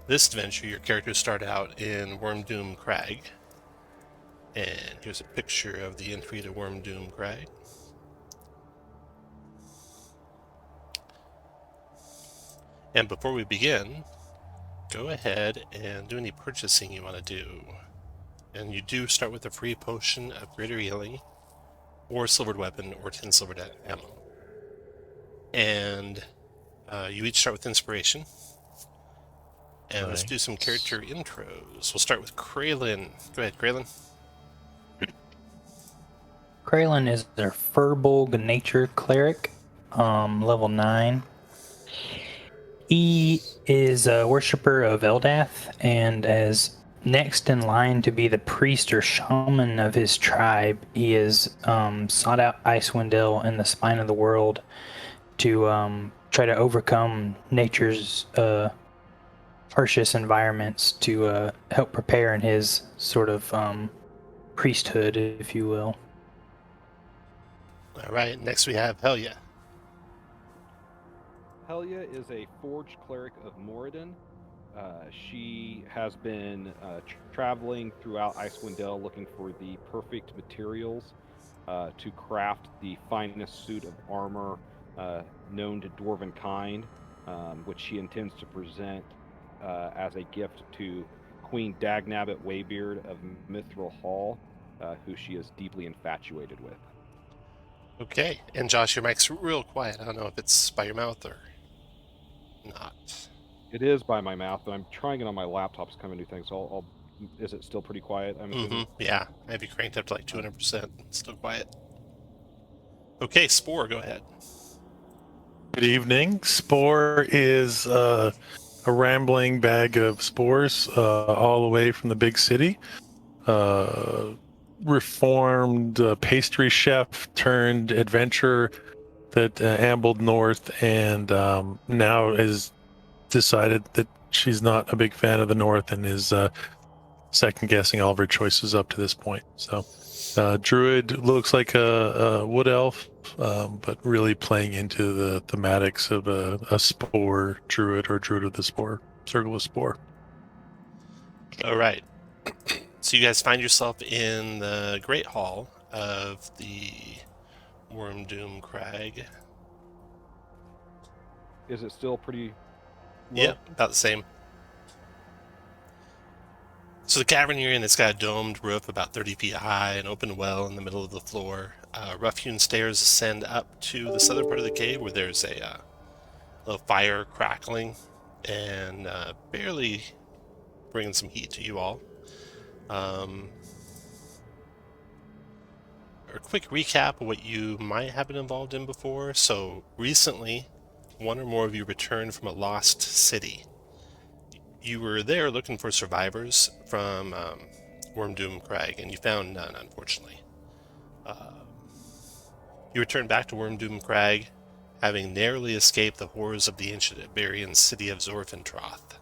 This adventure, your characters start out in Wyrmdoom Crag. And here's a picture of the entry to Wyrmdoom Crag. And before we begin, go ahead and do any purchasing you want to do. And you do start with a free potion of greater healing, or silvered weapon, or 10 silvered ammo. And you each start with inspiration. And let's do some character intros. We'll start with Kraylin. Go ahead, Kraylin. Kraylin is their Furbolg Nature Cleric, level 9. He is a worshipper of Eldath, and as next in line to be the priest or shaman of his tribe, he has sought out Icewind in the spine of the world to try to overcome nature's harshest environments to help prepare in his sort of priesthood, if you will. All right, next we have Helya. Helya is a forged cleric of Moradin. She has been traveling throughout Icewind Dale looking for the perfect materials to craft the finest suit of armor known to Dwarven kind, which she intends to present as a gift to Queen Dagnabbit Waybeard of Mithril Hall, who she is deeply infatuated with. Okay, and Josh, your mic's real quiet. I don't know if it's by your mouth or not. It is by my mouth, but I'm trying it on my laptop to come and do things. So I'll is it still pretty quiet? I'm assuming. Yeah, I have you cranked up to like 200%. Still quiet. Okay, Spore, go ahead. Good evening. Spore is a rambling bag of spores all the way from the big city. Reformed pastry chef turned adventurer that ambled north and now has decided that she's not a big fan of the north and is second guessing all of her choices up to this point. So druid looks like a wood elf, but really playing into the thematics of a spore druid or druid of the spore, circle of spore. All right. So you guys find yourself in the Great Hall of the Wyrmdoom Crag. Is it still pretty low? Yeah, about the same. So the cavern you're in, it's got a domed roof about 30 feet high, an open well in the middle of the floor. Rough-hewn stairs ascend up to the southern part of the cave where there's a little fire crackling and barely bringing some heat to you all. A quick recap of what you might have been involved in before. So recently, one or more of you returned from a lost city. You were there looking for survivors from Wyrmdoom Crag, and you found none, unfortunately. You returned back to Wyrmdoom Crag, having narrowly escaped the horrors of the ancient Iberian city of Zorfintroth.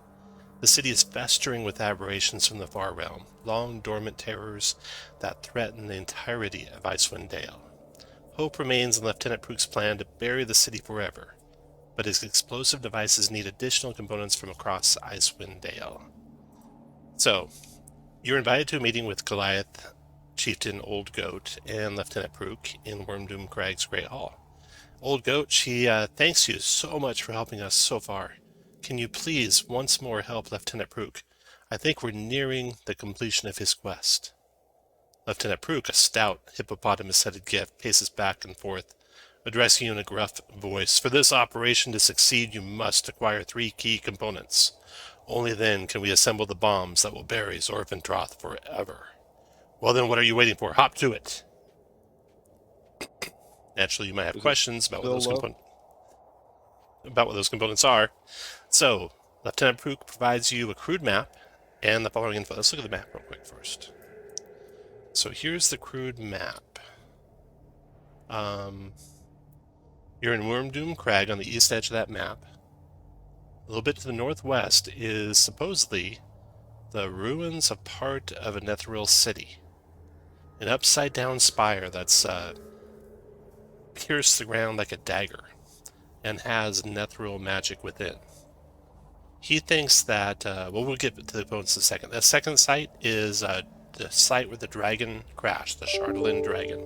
The city is festering with aberrations from the far realm, long dormant terrors that threaten the entirety of Icewind Dale. Hope remains in Lieutenant Prook's plan to bury the city forever, but his explosive devices need additional components from across Icewind Dale. So, you're invited to a meeting with Goliath, Chieftain Old Goat, and Lieutenant Prook in Wyrmdoom Crag's Great Hall. Old Goat, she thanks you so much for helping us so far. Can you please once more help Lieutenant Prook? I think we're nearing the completion of his quest. Lieutenant Prook, a stout, hippopotamus-headed gift, paces back and forth, addressing you in a gruff voice. For this operation to succeed, you must acquire 3 key components. Only then can we assemble the bombs that will bury Zorfintroth forever. Well then, what are you waiting for? Hop to it! Naturally, you might have questions about what those components are. So, Lieutenant Prook provides you a crude map and the following info. Let's look at the map real quick first. So here's the crude map. You're in Wyrmdoom Crag on the east edge of that map. A little bit to the northwest is supposedly the ruins of part of a Netheril city. An upside-down spire that's pierced the ground like a dagger and has Netheril magic within. He thinks that, well, we'll get to the bonus in a second. The second site is the site where the dragon crashed, the Chardolin dragon.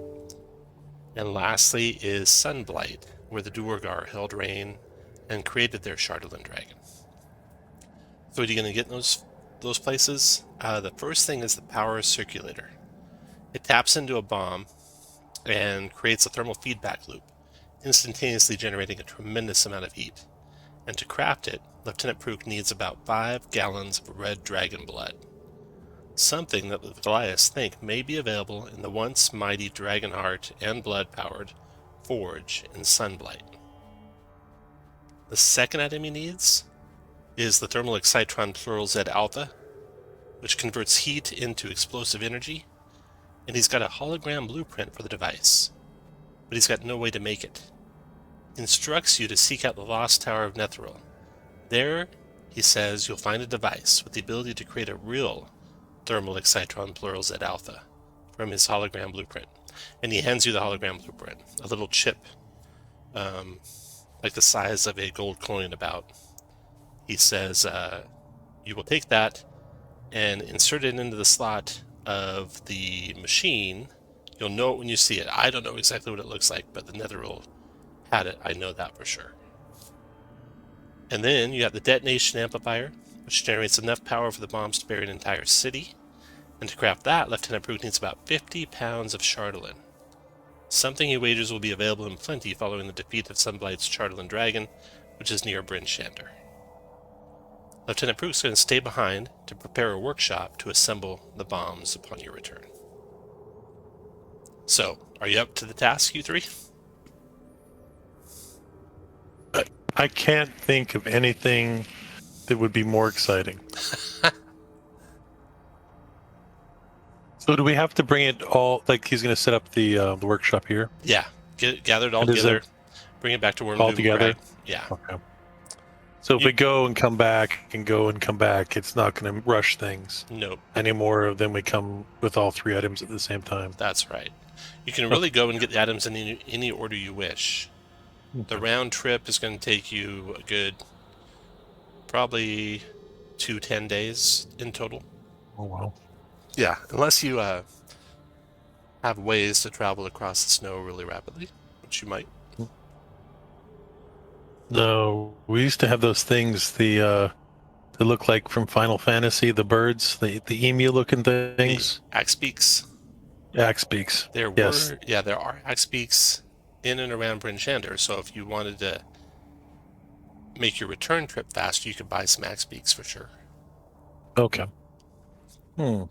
And lastly is Sunblight, where the Duergar held reign and created their Chardolin dragon. So what are you going to get in those places? The first thing is the power circulator. It taps into a bomb and creates a thermal feedback loop, instantaneously generating a tremendous amount of heat. And to craft it, Lieutenant Prook needs about 5 gallons of red dragon blood. Something that the Goliaths think may be available in the once mighty Dragonheart and blood-powered forge in Sunblight. The second item he needs is the thermal excitron plural Z alpha, which converts heat into explosive energy, and he's got a hologram blueprint for the device, but he's got no way to make it. He instructs you to seek out the lost tower of Netheril. There, he says, you'll find a device with the ability to create a real thermal excitron plural Z alpha from his hologram blueprint. And he hands you the hologram blueprint, a little chip, like the size of a gold coin about. He says, you will take that and insert it into the slot of the machine. You'll know it when you see it. I don't know exactly what it looks like, but the Netheril had it. I know that for sure. And then you have the detonation amplifier, which generates enough power for the bombs to bury an entire city. And to craft that, Lieutenant Prook needs about 50 pounds of Chardolin. Something he wagers will be available in plenty following the defeat of Sunblight's Chardolin dragon, which is near Bryn Shander. Lieutenant Prook's going to stay behind to prepare a workshop to assemble the bombs upon your return. So, are you up to the task, you three? I can't think of anything that would be more exciting. So do we have to bring it all, like he's going to set up the workshop here? Yeah, gather it all And is together, it bring it back to Wyrmdoom. all together? Crag. Yeah. Okay. So if we go and come back and go and come back, it's not going to rush things Nope, anymore than we come with all 3 items at the same time. that's right. You can really go and get the items in any order you wish. The round trip is going to take you a good, probably 10 days in total. Oh, wow. Yeah, unless you have ways to travel across the snow really rapidly, which you might. No, we used to have those things, they look like from Final Fantasy, the birds, the emu-looking things. The axe beaks. Axe beaks. There Yes. were, yeah, there are axe beaks in and around Bryn Shander, so if you wanted to make your return trip faster, you could buy some axe beaks for sure. Okay. All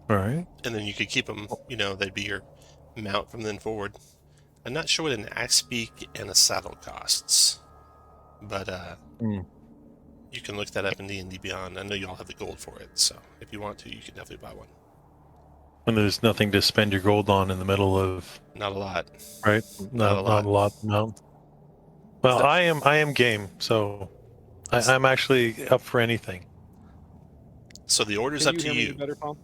right. And then you could keep them, they'd be your mount from then forward. I'm not sure what an axe beak and a saddle costs, but you can look that up in D&D Beyond. I know you all have the gold for it, so if you want to, you can definitely buy one. And there's nothing to spend your gold on in the middle of, Not a lot. right? Not a lot. No. Well, I am game, so I'm actually up for anything. So the order's Can up to hear me you. better, Tom?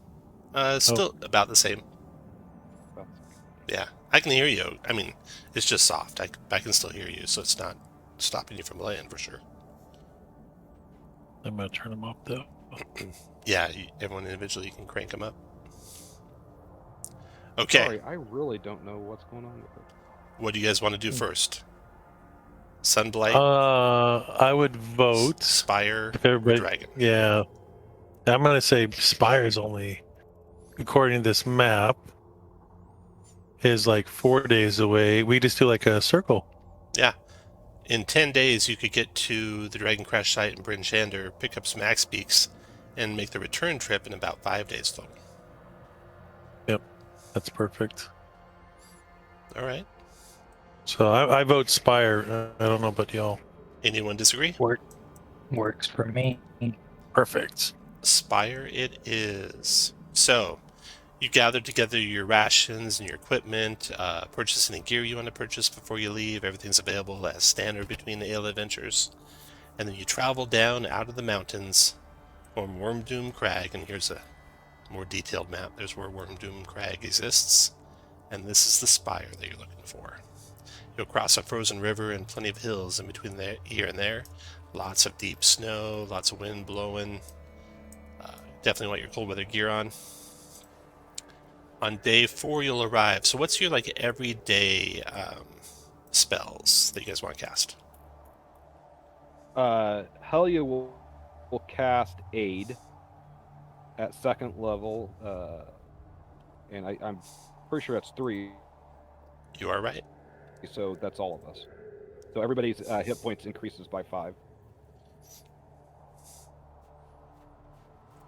Still about the same. Well, Yeah, I can hear you. I mean, it's just soft. I can still hear you, so it's not stopping you from playing for sure. I'm going to turn them up, though. Yeah, everyone individually can crank them up. Okay, Sorry, I really don't know what's going on with it. what do you guys want to do first? Sunblight, I would vote Spire, if everybody. Dragon. Yeah, I'm going to say Spire's only, according to this map, is like 4 days away. We just do like a circle. Yeah. In 10 days, you could get to the Dragon Crash site in Bryn Shander, pick up some axe beaks, and make the return trip in about 5 days total. Yep, that's perfect. All right. So I vote Spire. I don't know about y'all. Anyone disagree? Works for me. Perfect. Spire it is. So, you gather together your rations and your equipment, purchase any gear you want to purchase before you leave. Everything's available as standard between the Ale adventures. And then you travel down out of the mountains from Wyrmdoom Crag, and here's a more detailed map. There's where Wyrmdoom Crag exists, and this is the spire that you're looking for. You'll cross a frozen river and plenty of hills in between here and there, Lots of deep snow, lots of wind blowing. Definitely want your cold weather gear on. On day 4, you'll arrive. So what's your like everyday spells that you guys want to cast? Helya will cast Aid at 2nd level, and I'm pretty sure that's 3. You are right. So that's all of us. So everybody's hit points increases by 5.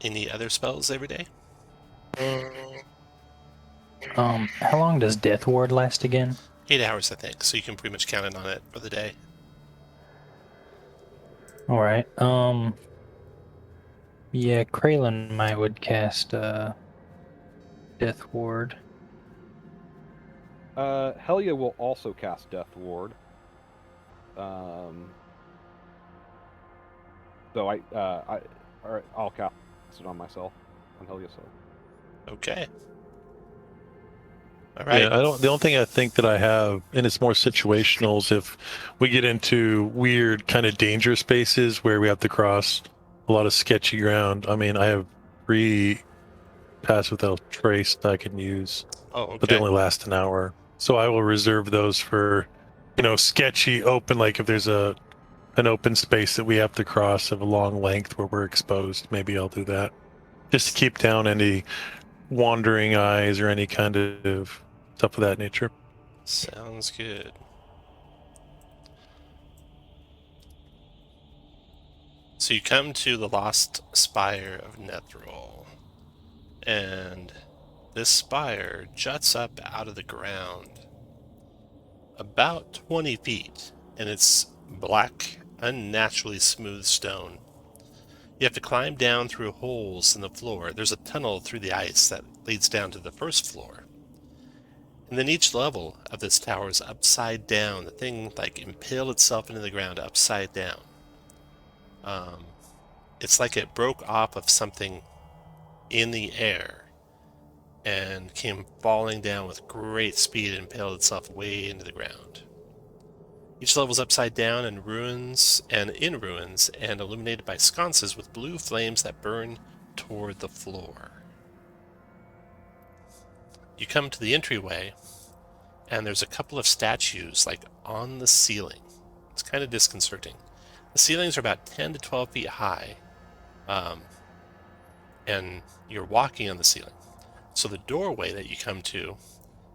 Any other spells every day? How long does Death Ward last again? 8 hours, I think. So you can pretty much count it on it for the day. All right. Yeah, Kraylin might would cast Death Ward. Helya will also cast Death Ward. So I'll cast it on myself, on Helya. So. Okay. All right. Yeah, the only thing I think that I have, and it's more situational, is if we get into weird kind of danger spaces where we have to cross a lot of sketchy ground. I mean, I have 3 Pass Without Trace that I can use, Oh, okay. but they only last an hour. So I will reserve those for, sketchy open, like if there's an open space that we have to cross of a long length where we're exposed. Maybe I'll do that just to keep down any wandering eyes or any kind of stuff of that nature. Sounds good. So you come to the lost spire of Netheril, and this spire juts up out of the ground about 20 feet, and it's black, unnaturally smooth stone. You have to climb down through holes in the floor. There's a tunnel through the ice that leads down to the first floor. And then each level of this tower is upside down. The thing like impaled itself into the ground upside down. It's like it broke off of something in the air and came falling down with great speed and impaled itself way into the ground. Each level is upside down and in ruins and illuminated by sconces with blue flames that burn toward the floor. You come to the entryway, and there's a couple of statues like on the ceiling. It's kind of disconcerting. The ceilings are about 10 to 12 feet high, and you're walking on the ceiling. So the doorway that you come to,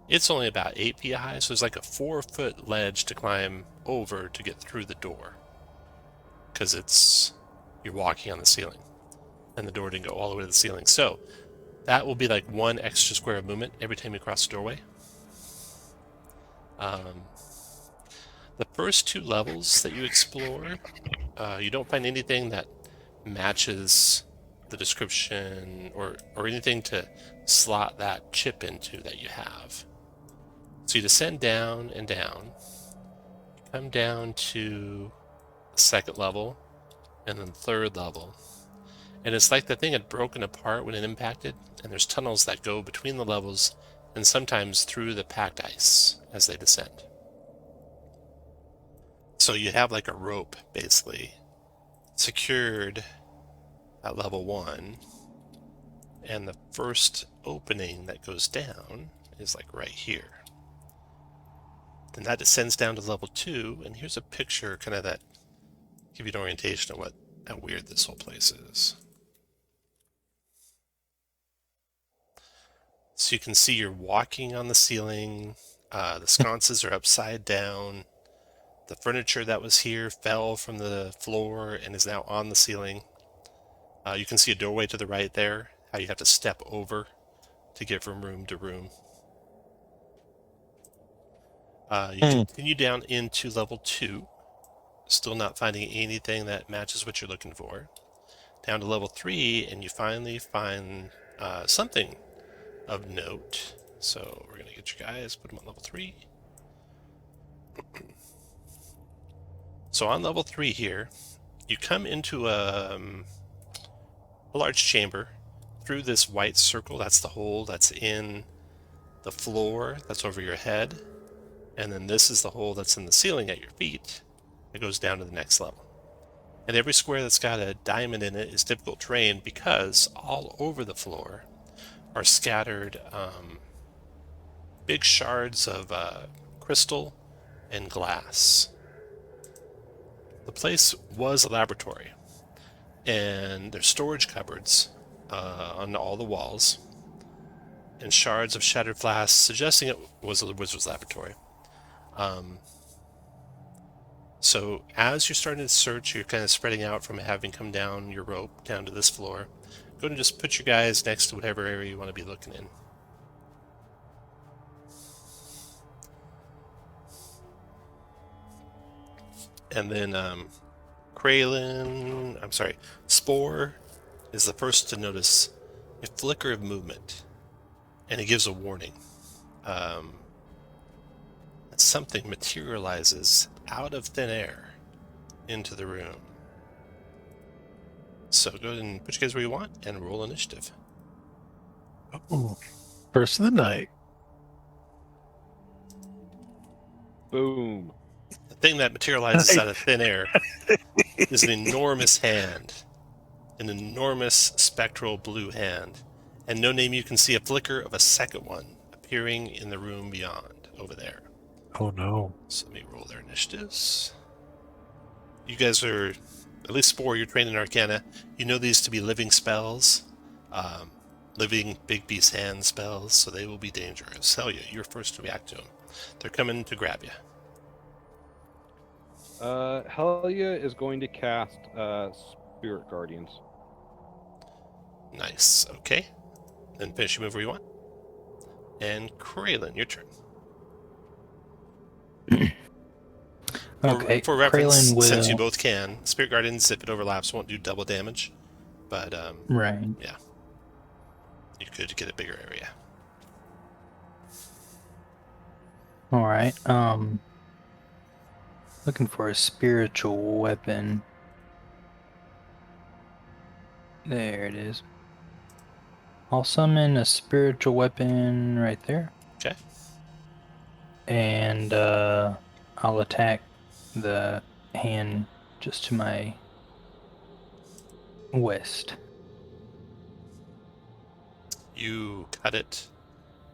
it's only about 8 feet high, so there's like a 4-foot ledge to climb over to get through the door. Because you're walking on the ceiling, and the door didn't go all the way to the ceiling. So that will be like 1 extra square of movement every time you cross the doorway. The first 2 levels that you explore, you don't find anything that matches the description or anything to slot that chip into that you have. So you descend down and down, come down to the 2nd level, and then 3rd level. And it's like the thing had broken apart when it impacted, and there's tunnels that go between the levels and sometimes through the packed ice as they descend. So you have like a rope, basically, secured at level 1, and the first opening that goes down is like right here. Then that descends down to level 2, and here's a picture kind of that give you an orientation of how weird this whole place is. So you can see you're walking on the ceiling, the sconces are upside down, the furniture that was here fell from the floor and is now on the ceiling. You can see a doorway to the right there, how you have to step over to get from room to room. You continue down into level 2, still not finding anything that matches what you're looking for. Down to level 3, and you finally find something of note. So we're going to get you guys, put them on level 3. So on level 3 here, you come into a large chamber through this white circle. That's the hole that's in the floor that's over your head. And then this is the hole that's in the ceiling at your feet. It goes down to the next level. And every square that's got a diamond in it is difficult terrain because all over the floor are scattered big shards of crystal and glass. The place was a laboratory, and there's storage cupboards on all the walls, and shards of shattered glass, suggesting it was a wizard's laboratory. So as you're starting to search, you're kind of spreading out from having come down your rope down to this floor. Go ahead and just put your guys next to whatever area you want to be looking in. And then Spore is the first to notice a flicker of movement, and it gives a warning. That something materializes out of thin air into the room. So go ahead and put you guys where you want and roll initiative. Oh, first of the night. Boom. The thing that materializes out of thin air is an enormous hand. An enormous spectral blue hand. And no name, you can see a flicker of a second one appearing in the room beyond, over there. Oh no. So let me roll their initiatives. You guys are, at least Spore, you're trained in Arcana. You know these to be living spells. Living big beast hand spells, so they will be dangerous. Helya, you're first to react to them. They're coming to grab you. Helya is going to cast Spirit Guardians. Nice. Okay. Then finish your move where you want. And Kraylin, your turn. Okay. For reference, Kraylin will... since you both can, Spirit Guardians, if it overlaps, won't do double damage. But, Right. yeah. You could get a bigger area. All right. Looking for a spiritual weapon. There it is. I'll summon a spiritual weapon right there. Okay. And I'll attack the hand just to my west. You cut it.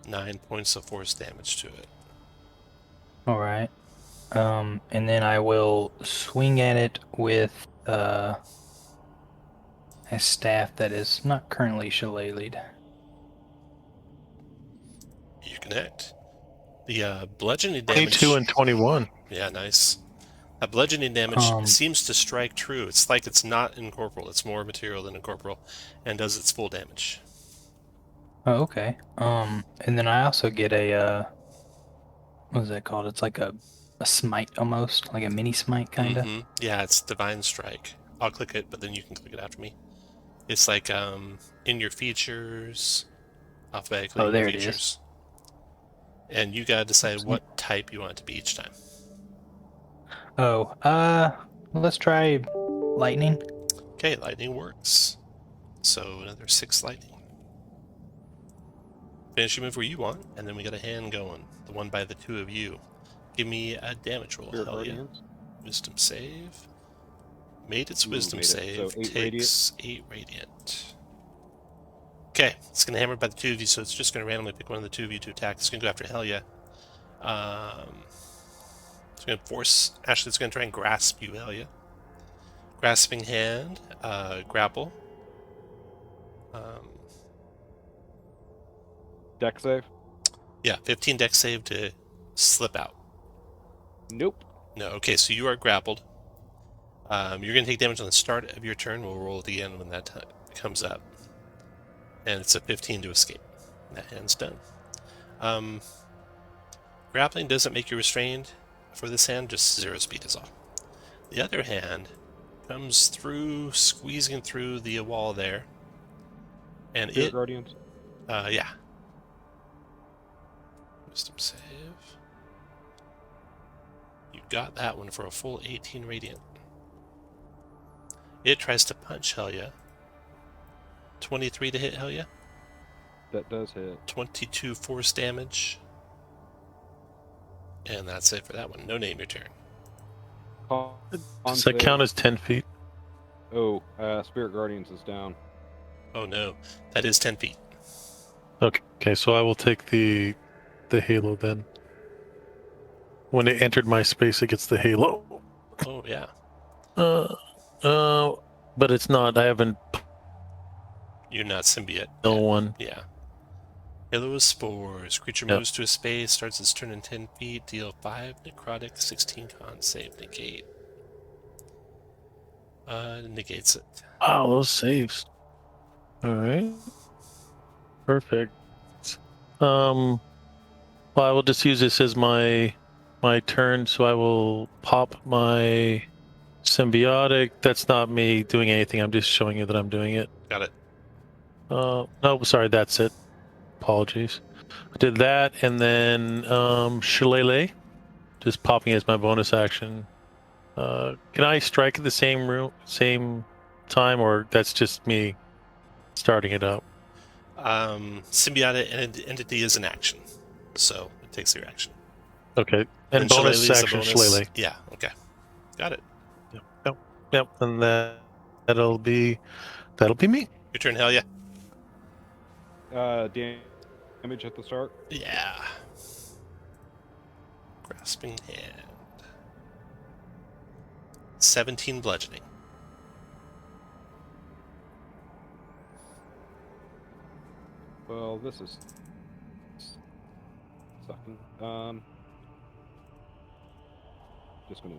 9 points of force damage to it. All right. And then I will swing at it with a staff that is not currently shillelied. You connect. The bludgeoning damage... 22 and 21. Yeah, nice. That bludgeoning damage seems to strike true. It's like it's not incorporeal. It's more material than incorporeal, and does its full damage. Oh, okay. And then I also get a what is that called? It's like a smite almost, like a mini smite kind of. Mm-hmm. Yeah, it's Divine Strike. I'll click it, but then you can click it after me. It's like in your features, alphabetically. Oh, there in it features. is. And you gotta decide what type you want it to be each time. Oh, let's try lightning. Okay, lightning works. So another 6 lightning. Finish your move where you want, and then we got a hand going. The one by the two of you. Give me a damage roll. Spirit Hell yeah. Guardians. Wisdom save. Made its Ooh, wisdom made it. save. So 8 Takes 8 radiant. Okay, it's going to hammer by the two of you, so it's just going to randomly pick one of the two of you to attack. It's going to go after Helya. It's going to force... Actually, it's going to try and grasp you, Helya. Grasping hand. Grapple. Deck save? Yeah, 15 dex save to slip out. Nope. No, okay, so you are grappled. You're going to take damage on the start of your turn. We'll roll at the end when that comes up. And it's a 15 to escape. That hand's done. Grappling doesn't make you restrained for this hand, just 0 speed is all. The other hand comes through, squeezing through the wall there. And Spirit Guardians? Yeah. Wisdom save. You got that one for a full 18 radiant. It tries to punch Helya. 23 to hit Helya. That does hit. 22 force damage. And that's it for that one. No name, your turn. Does that count as 10 feet? Oh, Spirit Guardians is down. Oh no, that is 10 feet. Okay, so I will take the halo then. When it entered my space, it gets the halo. Oh yeah. Uh, but it's not. I haven't. You're not symbiote. No one. Yeah. Halo of Spores. Creature Yep. moves to a space, starts its turn in 10 feet, deal 5 necrotic, 16 con, save, negate. Negates it. Wow, those saves. All right. Perfect. Well, I will just use this as my turn, so I will pop my symbiotic. That's not me doing anything. I'm just showing you that I'm doing it. Got it. No, sorry, that's it. Apologies. I did that, and then Shillelagh, just popping as my bonus action. Can I strike at the same time, or that's just me starting it up? Symbiotic entity is an action, so it takes your action. Okay, and bonus Shillelagh's a action bonus. Shillelagh. Yeah, okay. Got it. Yep, and that'll be me. Your turn, Helya. Damage at the start. Yeah. Grasping hand. 17 bludgeoning. Well, this is sucking. Just gonna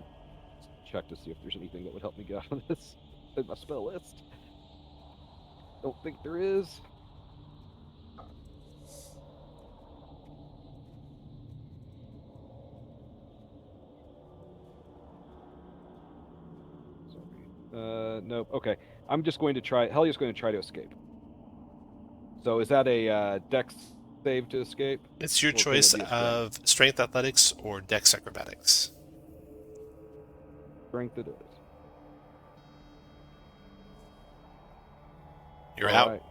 check to see if there's anything that would help me get out of this in my spell list. Don't think there is. Sorry. Nope. Okay. I'm just going to try. Helya's going to try to escape. So is that a dex save to escape? It's your Or can choice it be a of strength athletics or dex acrobatics. strength it is. You're All out. right.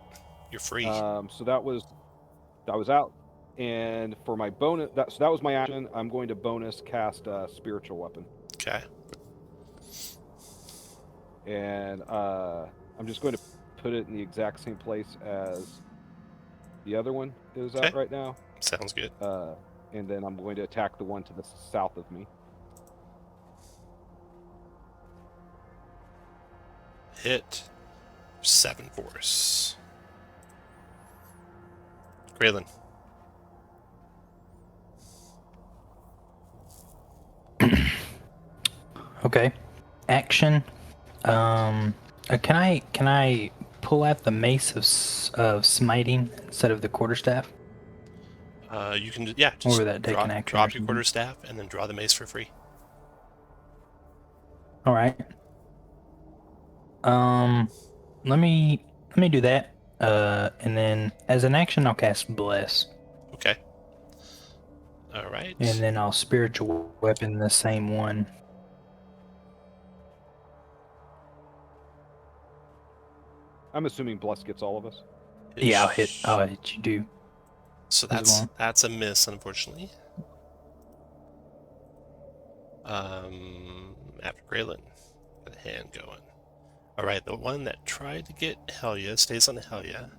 You're free. So that was out, and for my bonus, so that was my action. I'm going to bonus cast spiritual weapon, Okay. and I'm just going to put it in the exact same place as the other one is Okay. at right now. Sounds good. And then I'm going to attack the one to the south of me. Hit. 7 force. Graylin. Okay. Action. Can I pull out the mace of smiting instead of the quarterstaff? You can, yeah, Or just would that take an action or drop your something? quarterstaff and then draw the mace for free. All right. Let me do that. And then as an action, I'll cast Bless, Okay. All right. and then I'll spiritual weapon the same one. I'm assuming Bless gets all of us. Yeah, I'll hit you too. So as that's well. a miss, unfortunately. After Graylin, got a hand going. All right, the one that tried to get Helya stays on Helya.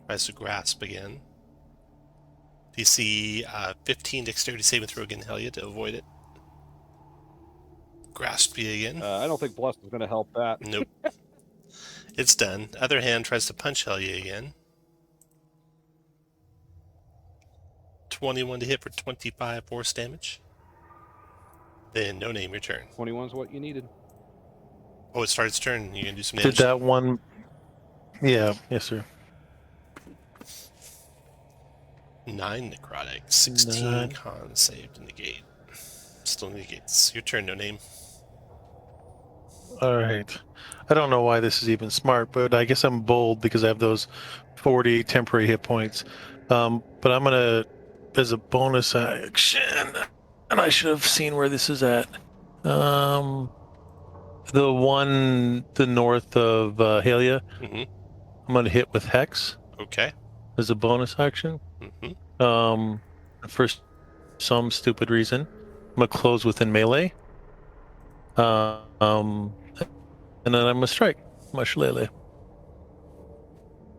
Tries to grasp again. DC 15 dexterity saving throw again, Helya, to avoid it. Grasp you again. I don't think Bless is going to help that. Nope. It's done. Other hand tries to punch Helya again. 21 to hit for 25 force damage. Then no name, your turn. 21's what you needed. Oh, it starts turn. You can do some Did damage. that one? Yeah. Yes, sir. 9 necrotic, 16 9. con save to negate. Still negates. Your turn, no name. All right. I don't know why this is even smart, but I guess I'm bold because I have those 40 temporary hit points. But I'm gonna, as a bonus action, and I should have seen where this is at. The one the north of Helya. Mm-hmm. I'm gonna hit with Hex Okay. as a bonus action. Mm-hmm. For some stupid reason, I'm gonna close within melee. And then I'm gonna strike my shillelagh.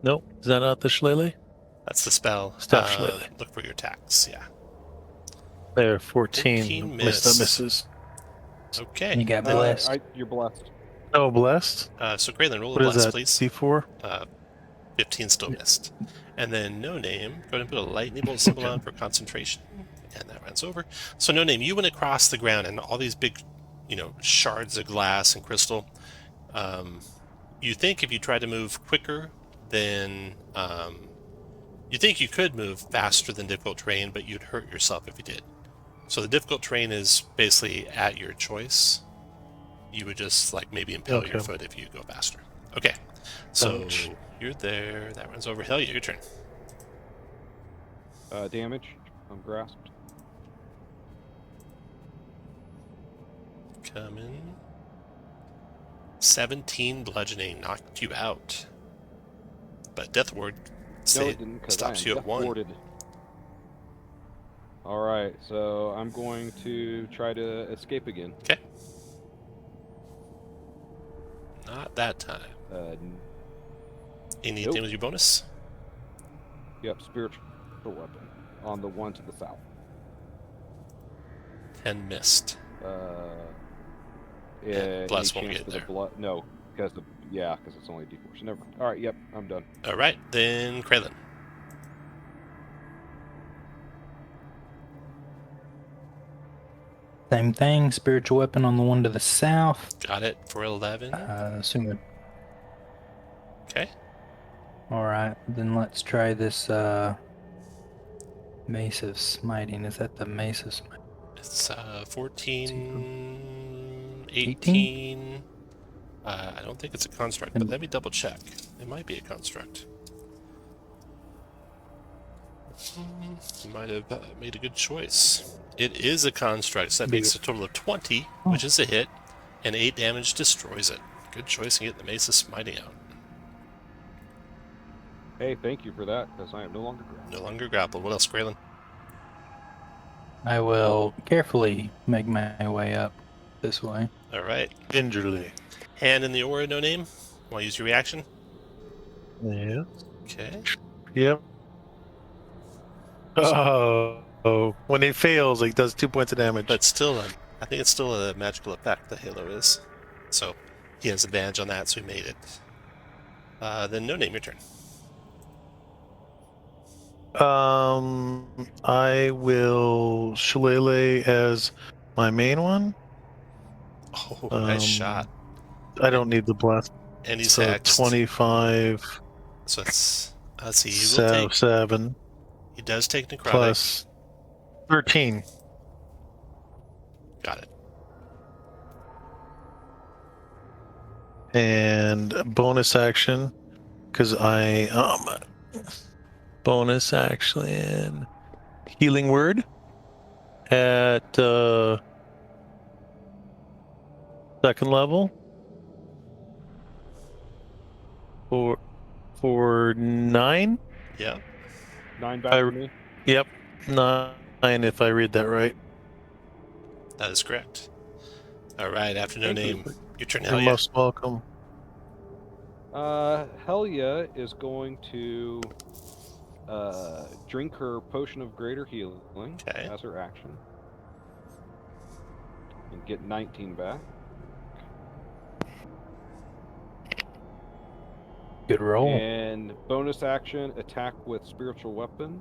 Nope, is that not the shillelagh? That's the spell. Staff shillelagh. Look for your attacks. Yeah. There, 14. 14 Misses. Okay. You got blessed. You're blessed. Oh, blessed. So Graylin, roll a What is bless, that? please. D4? 15 still missed. And then No Name, go ahead and put a lightning bolt symbol Okay. on for concentration. And that runs over. So No Name, you went across the ground and all these big, shards of glass and crystal. You think if you tried to move quicker, then you think you could move faster than difficult terrain, but you'd hurt yourself if you did. So the difficult terrain is basically at your choice. You would just maybe impale your Okay. foot if you go faster. Okay, so Ouch. you're there. That runs over. Helya, your turn. Damage. I'm grasped. Coming. 17 bludgeoning knocked you out. But Death Ward No, it didn't, because I am stops you at 1. death-warded. All right, so I'm going to try to escape again. Okay. Not that time. Any Nope. damage bonus? Yep, spiritual weapon on the one to the south. 10 missed. Yeah, bless any won't chance get for there. the blood? No, because it's only D4. So never mind. All right, yep, I'm done. All right, then Kraylin. Same thing. Spiritual weapon on the one to the south. Got it for 11. Assume Okay. All right, then let's try this Mace of Smiting. Is that the Mace of Smiting? It's 14, 18. 18? I don't think it's a construct, but let me double check. It might be a construct. You might have made a good choice. It is a construct, so that makes a total of 20, which is a hit, and 8 damage destroys it. Good choice in getting the Mace of Smiting out. Hey, thank you for that, because I am no longer grasped. No longer grappled. What else, Graylin? I will carefully make my way up this way. All right. Gingerly. Hand in the aura, No Name. Want to use your reaction? Yeah. Okay. Yep. Oh, when it fails, it does 2 points of damage. But still, I think it's still a magical effect, the Halo is. So he has advantage on that, so he made it. Then No Name, your turn. I will shillelagh as my main one. Oh, nice shot. I don't need the blast. And he's So hexed. 25, So let's see. He will take. 7 He does take necrotic. plus 13. Got it. And bonus action, because bonus action healing word at second level for 9. Yeah. 9 back to me. Yep, 9 if I read that right. That is correct. All right. After No Thank you. Name, your turn, You're Helya. most welcome. Helya is going to drink her potion of greater healing Okay. as her action. And get 19 back. Good roll. And bonus action, attack with spiritual weapon.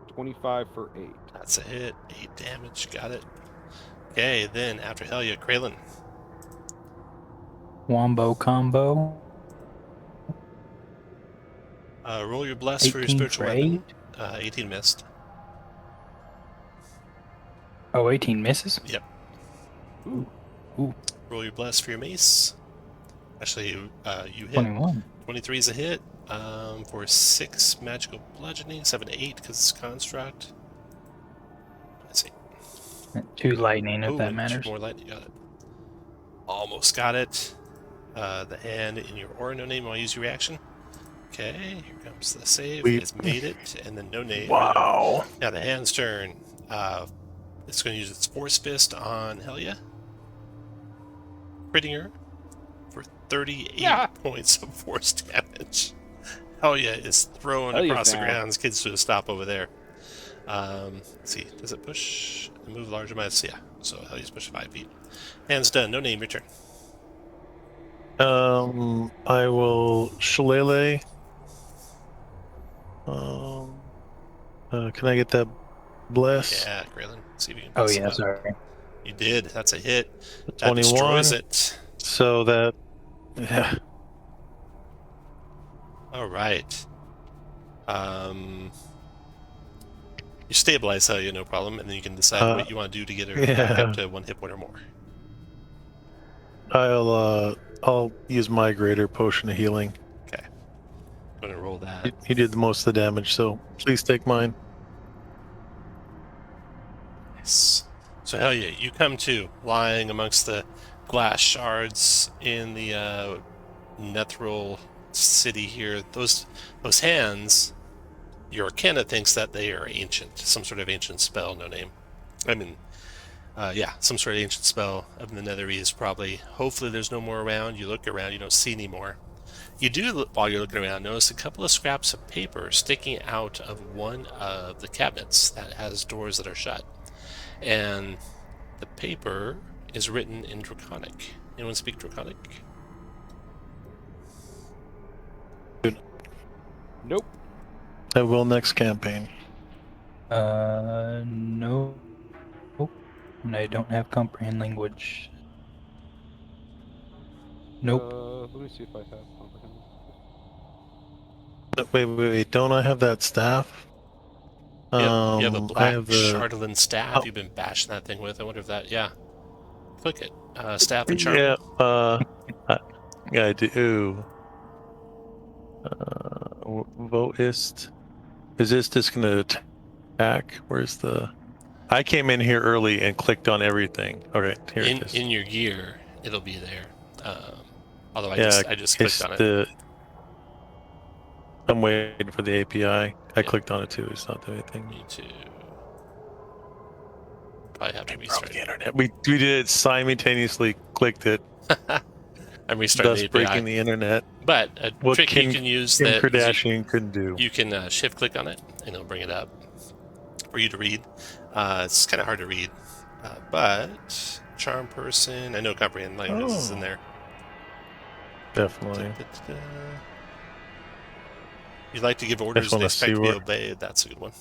25 for 8. That's a hit. 8 damage. Got it. Okay. Then after Helya, Kraylin. Wombo combo. Roll your bless for your 18 spiritual for weapon. 8. 18 missed. Oh, 18 misses? Yep. Ooh. Ooh. Roll your bless for your mace. Actually, you hit. 21. 23 is a hit. For 6 magical bludgeoning. 7 to 8 because it's construct. Let's see. 2 lightning, if Ooh, that and matters. 2 more lightning. Got it. Almost got it. The hand in your aura, No Name. I'll use your reaction. Okay, here comes the save. Sweet. It's made it, and then No Name. Wow. Now the hand's turn. It's going to use its Force Fist on Helya. Critting her. 38 points of force damage. Helya is thrown Helya's across the down. ground. Kids to a stop over there. Let's see. Does it push and move large amounts? Yeah. So Helya's pushed 5 feet. Hand's done. No name. Your turn. I will shillelagh. Can I get that bless? Yeah, Graylin. See if you can. Oh mess it yeah, up. sorry. You did. That's a hit. That 21. destroys it. So that, yeah. All right. You stabilize Helya, no problem, and then you can decide what you want to do to get her back up to 1 hit point or more. I'll use my greater potion of healing. Okay. I'm gonna roll that. He did the most of the damage, so please take mine. Nice. So Helya, you come to, lying amongst the glass shards in the Netheril city here. Those hands, your Arcana thinks that they are ancient, some sort of ancient spell, no name. Some sort of ancient spell of the Netheril is probably. Hopefully, there's no more around. You look around, you don't see any more. You do, while you're looking around, notice a couple of scraps of paper sticking out of one of the cabinets that has doors that are shut. And the paper is written in Draconic. Anyone speak Draconic? Nope. I will next campaign. No. Oh, and I don't have comprehend language. Nope. Let me see if I have comprehend. Wait. Don't I have that staff? You have a I black have the Chardolin staff you've been bashing that thing with. I wonder if that, click it. Staff and Chardolin. Yeah, I do. Votist. Is this just gonna attack? Where's the? I came in here early and clicked on everything. Okay, here it is. In your gear, it'll be there. Although I just it's clicked on it. I'm waiting for the API. I clicked on it too. It's not doing anything. Me too. Probably have to Broke restart the internet. We did it simultaneously. Clicked it. I'm restarting Thus the API. breaking the internet. But a trick you can use Kim that Kardashian couldn't do. you can shift click on it and it'll bring it up for you to read. It's kind of hard to read, but charm person. I know comprehend languages is in there. Definitely. You like to give orders and expect to be obeyed. That's a good one.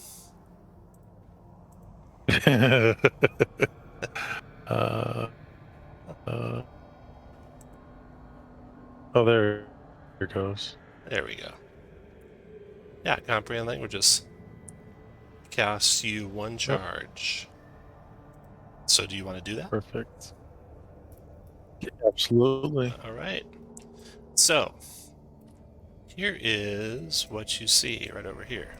Oh, there it goes. There we go. Yeah, comprehend languages. Costs you 1 charge. So do you want to do that? Perfect. Yeah, absolutely. All right. So here is what you see right over here.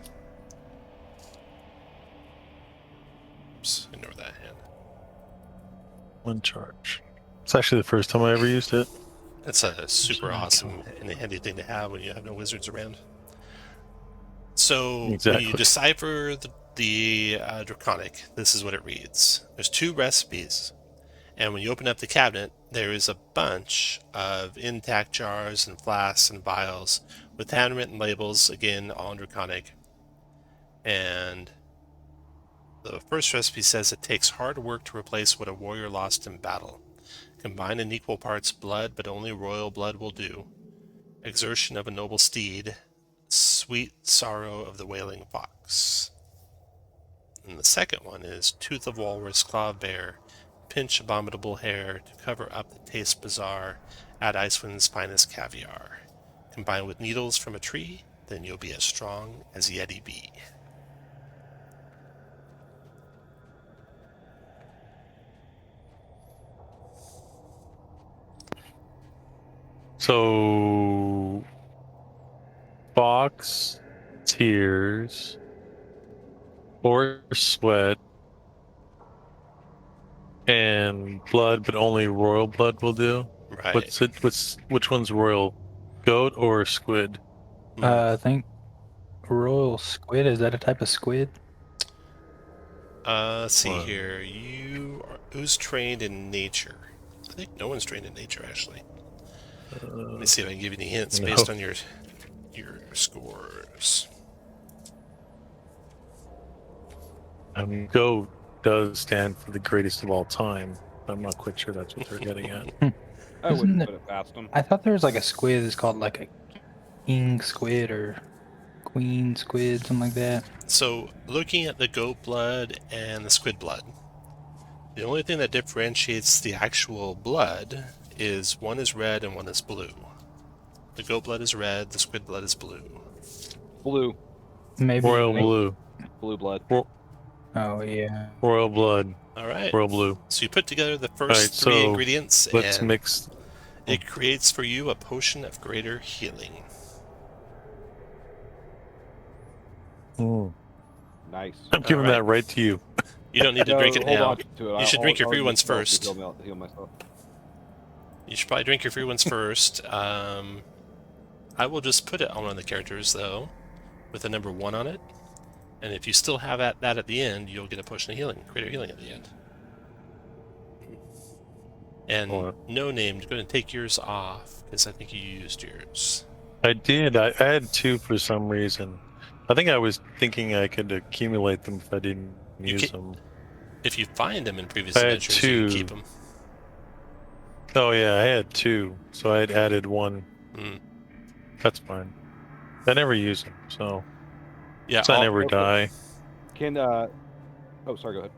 Oops, ignore that hand. 1 charge. It's actually the first time I ever used it. That's a super awesome and handy thing to have when you have no wizards around. So when you decipher the Draconic, this is what it reads. There's 2 recipes, and when you open up the cabinet, there is a bunch of intact jars and flasks and vials with handwritten labels, again, all in Draconic. And the first recipe says it takes hard work to replace what a warrior lost in battle. Combine in equal parts blood, but only royal blood will do. Exertion of a noble steed. Sweet sorrow of the wailing fox. And the second one is tooth of walrus, claw of bear, pinch abominable hair to cover up the taste bizarre, add Icewind's finest caviar. Combine with needles from a tree, then you'll be as strong as Yeti be. So, fox, tears, or sweat, and blood, but only royal blood will do. Right. Which one's royal? Goat or squid? I think royal squid. Is that a type of squid? Let's see here. Who's trained in nature? I think no one's trained in nature, actually. Let me see if I can give you any hints No. based on your scores. Go does stand for the greatest of all time. I'm not quite sure that's what they're getting at. I Isn't wouldn't it- put it past them. I thought there was like a squid that's called like a king squid or queen squid, something like that. So, looking at the goat blood and the squid blood, the only thing that differentiates the actual blood is one is red and one is blue. The goat blood is red, the squid blood is blue. Blue. Maybe. Royal blue. Blue blood. Oh yeah. Royal blood. All right. Royal blue. So you put together the first Alright, three so ingredients, Let's and mix. it creates for you a potion of greater healing. Nice. I'm giving Alright. that right to you. You don't need to No, drink it hold now. on to it. You should drink your free use ones spells to first. Heal myself. You should probably drink your free ones first. I will just put it on one of the characters, though, with the number 1 on it. And if you still have that at the end, you'll get a potion of healing, greater healing at the end. And no name, you're going to take yours off, because I think you used yours. I did. I had 2 for some reason. I think I was thinking I could accumulate them if I didn't use them. If you find them in previous I had adventures, you 2. can keep them. Oh yeah, I had 2, so I had added 1. Mm. That's fine. I never use them, so Yeah, I never okay. die. Can oh, sorry. Go ahead.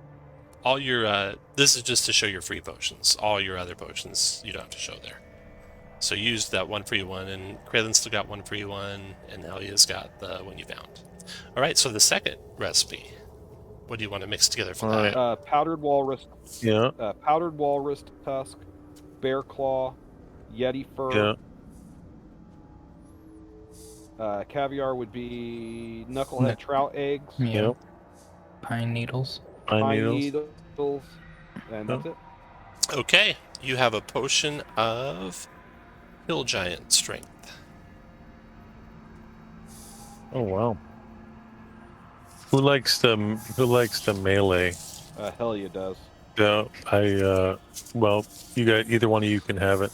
all your this is just to show your free potions. All your other potions you don't have to show there. So you used that one free one, and Kralen's still got one free one, and Helya's got the one you found. All right, so the second recipe. What do you want to mix together for Alright. that? Powdered walrus. Yeah, Powdered walrus tusk, bear claw, yeti fur. yeah. Caviar would be knucklehead trout eggs, Yeah. Yep. Pine needles. Pine needles. needles, and that's it. Okay, you have a potion of hill giant strength. Oh wow. Who likes the melee? Helya does. No, well, you got either one of you can have it.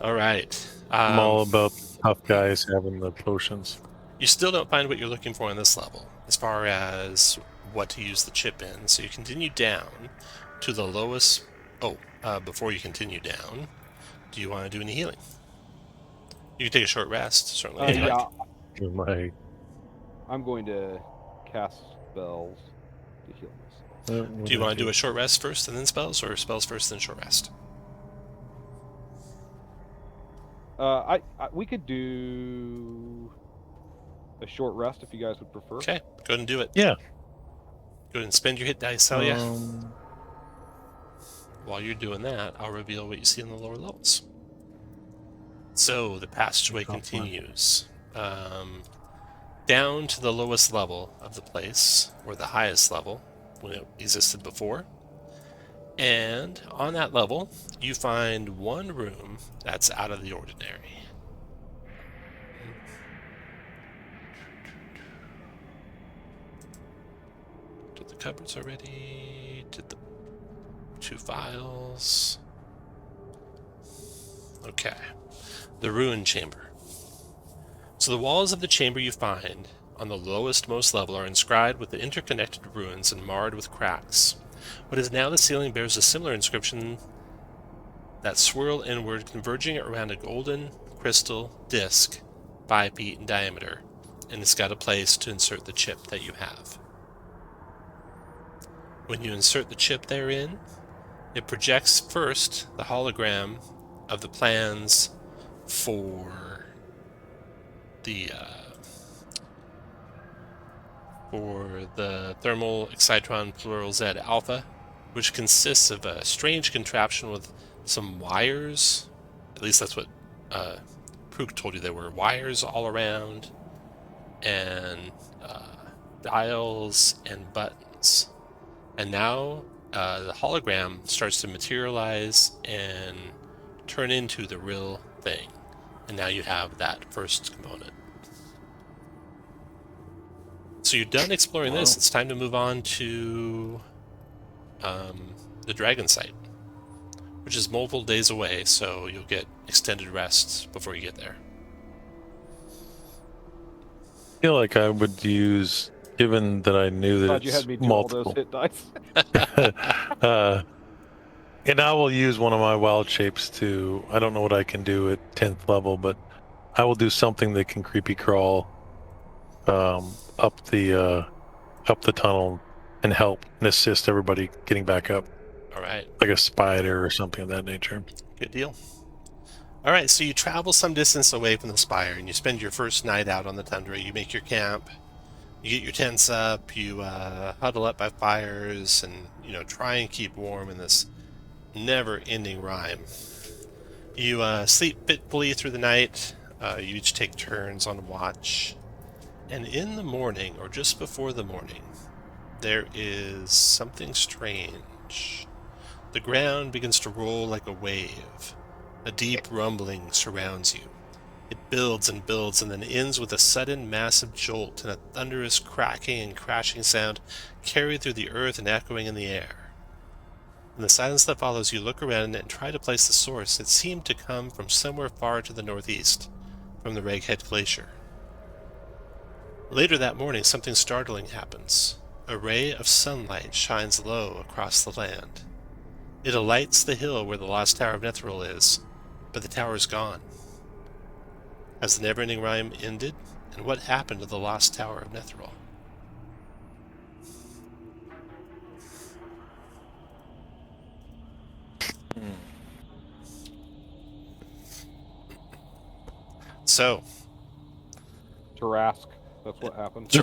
All right. I'm all about tough guys having the potions. You still don't find what you're looking for on this level, as far as what to use the chip in. So you continue down to the lowest. Oh, before you continue down, do you want to do any healing? You can take a short rest, certainly. if you Yeah, like. My, I'm going to cast spells to heal myself. Do you want to do a short rest first and then spells, or spells first then short rest? We could do a short rest if you guys would prefer. Okay, go ahead and do it. Yeah. Go ahead and spend your hit dice, Helya. Um, While you're doing that, I'll reveal what you see in the lower levels. So the passageway continues down to the lowest level of the place, or the highest level when it existed before. And on that level, you find one room that's out of the ordinary. Did the cupboards already? Did the 2 files? Okay. The ruin chamber. So the walls of the chamber you find on the lowest most level are inscribed with the interconnected ruins and marred with cracks. What is now the ceiling bears a similar inscription that swirl inward, converging around a golden crystal disc 5 feet in diameter, and it's got a place to insert the chip that you have. When you insert the chip therein, it projects first the hologram of the plans for the thermal excitron plural Z alpha, which consists of a strange contraption with some wires. At least that's what Prook told you. There were wires all around, and dials and buttons. And now the hologram starts to materialize and turn into the real thing. And now you have that first component. So you're done exploring this. It's time to move on to the dragon site, which is multiple days away, so you'll get extended rests before you get there. I feel like I would use, given that I knew that Thought you it's had me do multiple. all those hit dice. And I will use one of my wild shapes to, I don't know what I can do at 10th level, but I will do something that can creepy crawl up the tunnel and help and assist everybody getting back up. All right. Like a spider or something of that nature. Good deal. All right, so you travel some distance away from the Spire, and you spend your first night out on the tundra. You make your camp, you get your tents up, you huddle up by fires, and try and keep warm in this never-ending Rime. You sleep fitfully through the night. You each take turns on watch, and in the morning, or just before the morning, there is something strange. The ground begins to roll like a wave. A deep rumbling surrounds you. It builds and builds and then ends with a sudden massive jolt and a thunderous cracking and crashing sound carried through the earth and echoing in the air. In the silence that follows, you look around and try to place the source. It seemed to come from somewhere far to the northeast, from the Raghead Glacier. Later that morning, something startling happens. A ray of sunlight shines low across the land. It alights the hill where the lost tower of Netheril is, but the tower is gone. Has the never-ending Rime ended? And what happened to the lost tower of Netheril? So, Tarask. That's what happened.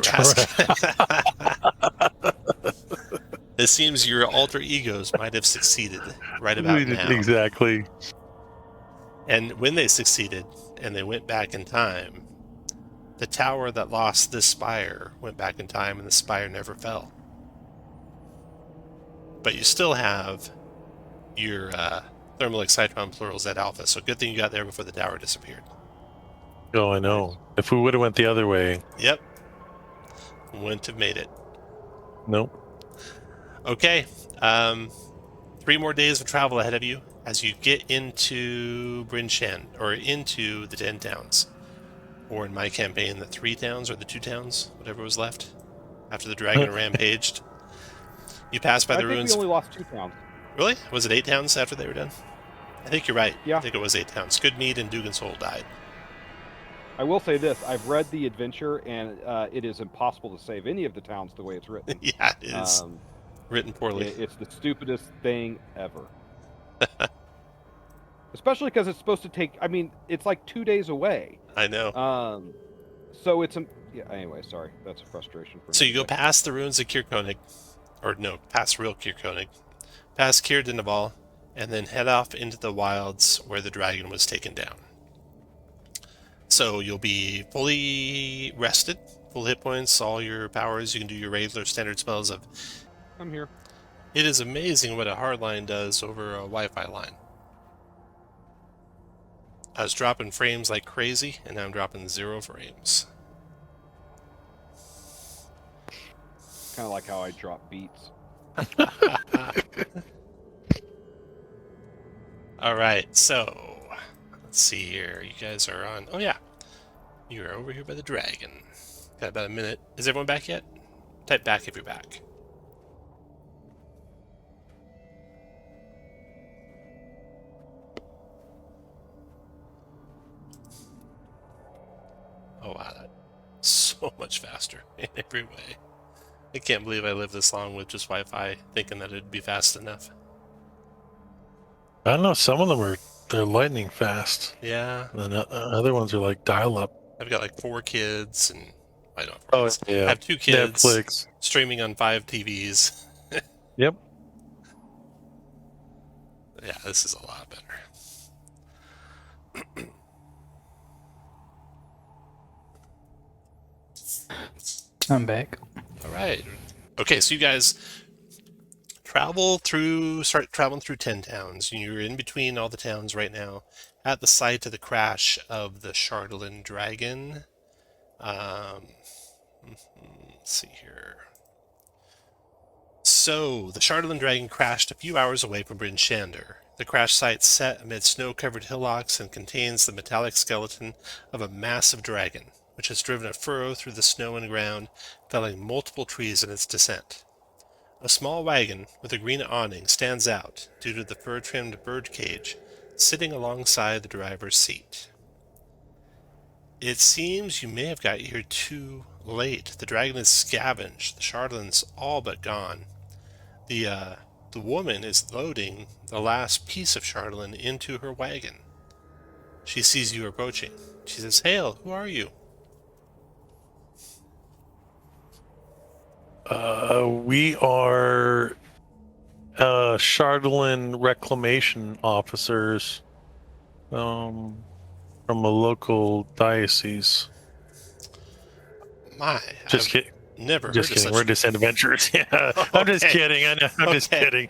It seems your alter egos might have succeeded right about now. Exactly. And when they succeeded, and they went back in time, the tower that lost this spire went back in time, and the spire never fell. But you still have your thermal excitron plural Z alpha, so good thing you got there before the tower disappeared. Oh, I know. If we would have went the other way. Yep. Wouldn't have made it. Nope. Okay. 3 more days of travel ahead of you as you get into Bryn Shan, or into the 10 towns. Or in my campaign, the 3 towns, or the 2 towns, whatever was left, after the dragon rampaged. You pass by the ruins. I think we only lost 2 towns. Really? Was it 8 towns after they were done? I think you're right. Yeah. I think it was 8 towns. Goodmead and Dugan's Hole died. I will say this. I've read the adventure, and it is impossible to save any of the towns the way it's written. Yeah, it is. Written poorly. It's the stupidest thing ever. Especially because it's supposed to take, it's like 2 days away. I know. So it's, anyway, sorry. That's a frustration for me. So you go past the ruins of Kirkonig, or no, past real Kirkonig, past Kier Dinaval, and then head off into the wilds where the dragon was taken down. So you'll be fully rested, full hit points, all your powers. You can do your regular standard spells of... I'm here. It is amazing what a hardline does over a Wi-Fi line. I was dropping frames like crazy, and now I'm dropping 0 frames. Kind of like how I drop beats. Alright, so... Let's see here. You guys are on... Oh, yeah. You are over here by the dragon. Got about a minute. Is everyone back yet? Type back if you're back. Oh, wow. That's so much faster in every way. I can't believe I lived this long with just Wi-Fi, thinking that it'd be fast enough. I don't know. Some of them they're lightning fast. Yeah. And then other ones are like dial-up. I've got like 4 kids, and I don't. Oh, yeah. I have 2 kids. Netflix. Streaming on 5 TVs. Yep. Yeah, this is a lot better. I'm back. All right. Okay, so you guys start traveling through 10 towns. You're in between all the towns right now at the site of the crash of the Chardolin dragon. Let's see here. So, the Chardolin dragon crashed a few hours away from Bryn Shander. The crash site set amid snow-covered hillocks and contains the metallic skeleton of a massive dragon, which has driven a furrow through the snow and ground, felling multiple trees in its descent. A small wagon with a green awning stands out due to the fur-trimmed birdcage sitting alongside the driver's seat. It seems you may have got here too late. The dragon is scavenged. The Chardolins all but gone. The woman is loading the last piece of Chardolin into her wagon. She sees you approaching. She says, "Hail, who are you?" We are Chardolin reclamation officers from a local diocese. My, Just I've kidding. never Just heard kidding. of We're such. just adventurers. Yeah, I'm just Okay. kidding. I know. I'm just Okay. kidding.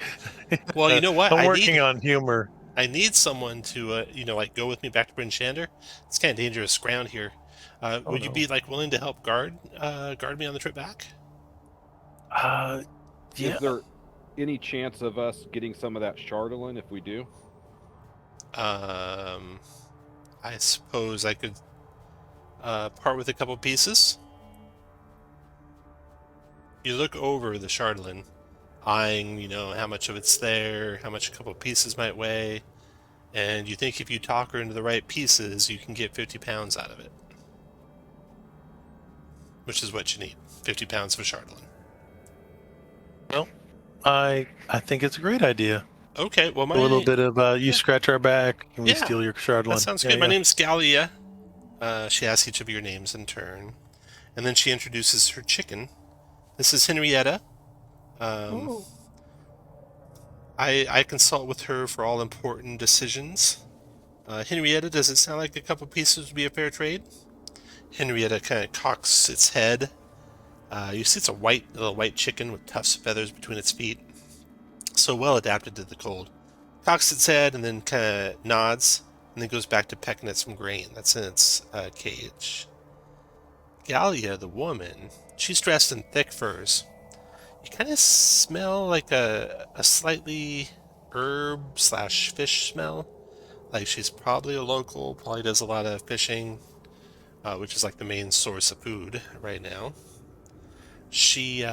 Well, you know what? I'm working on humor. I need someone to, go with me back to Bryn Shander. It's kind of dangerous ground here. Would you No. be willing to help guard me on the trip back? Yeah. Is there any chance of us getting some of that Chardolin if we do? I suppose I could part with a couple pieces. You look over the Chardolin, eyeing, how much of it's there, how much a couple pieces might weigh, and you think if you talk her into the right pieces, you can get 50 pounds out of it. Which is what you need, 50 pounds of a Chardolin. Well, I think it's a great idea. Okay, well, A little bit of you scratch our back and we Yeah, steal your Chardolin. that sounds good. My name's Gallia. She asks each of your names in turn, and then she introduces her chicken. This is Henrietta. I consult with her for all important decisions. Henrietta, does it sound like a couple pieces would be a fair trade? Henrietta kind of cocks its head. You see it's a little white chicken with tufts of feathers between its feet. So well adapted to the cold. Cocks its head and then kind of nods, and then goes back to pecking at some grain that's in its cage. Gallia, the woman, she's dressed in thick furs. You kind of smell like a slightly herb/fish smell. Like she's probably a local, probably does a lot of fishing, which is like the main source of food right now. She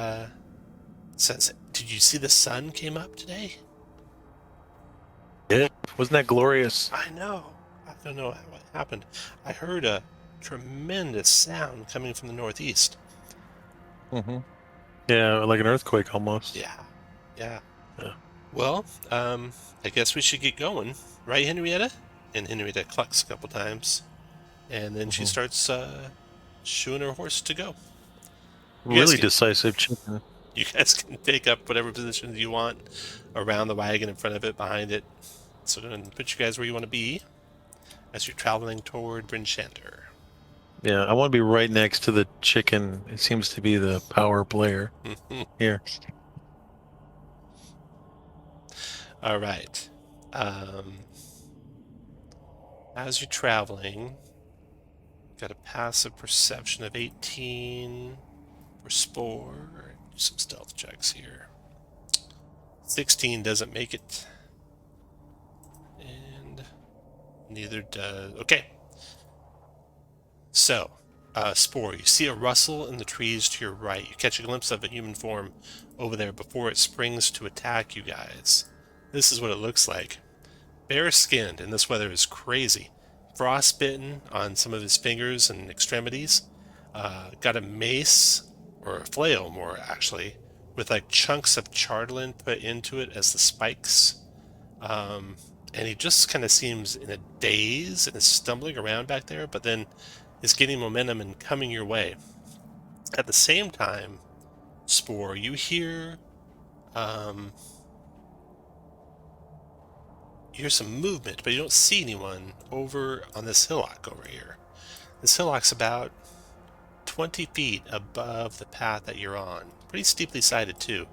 says, "Did you see the sun came up today?" Yeah, wasn't that glorious? I know. I don't know what happened. I heard a tremendous sound coming from the northeast. Mm-hmm. Yeah, like an earthquake almost. Yeah. Yeah. Well, I guess we should get going, right, Henrietta? And Henrietta clucks a couple times, and then she starts shooing her horse to go. Really decisive chicken. You guys can take up whatever positions you want around the wagon, in front of it, behind it. So I'm going to put you guys where you want to be as you're traveling toward Bryn Shander. Yeah, I want to be right next to the chicken. It seems to be the power player here. All right. As you're traveling, got a passive perception of 18 for Spore. Do some stealth checks here. 16 doesn't make it. And neither does... Okay. So, Spore, you see a rustle in the trees to your right. You catch a glimpse of a human form over there before it springs to attack you guys. This is what it looks like. Bare-skinned, and this weather is crazy. Frostbitten on some of his fingers and extremities. Got a mace, or a flail more actually, with like chunks of Chardolin put into it as the spikes. And he just kind of seems in a daze and is stumbling around back there, but then is getting momentum and coming your way. At the same time, Spore, you hear some movement, but you don't see anyone over on this hillock over here. This hillock's about 20 feet above the path that you're on. Pretty steeply sided too.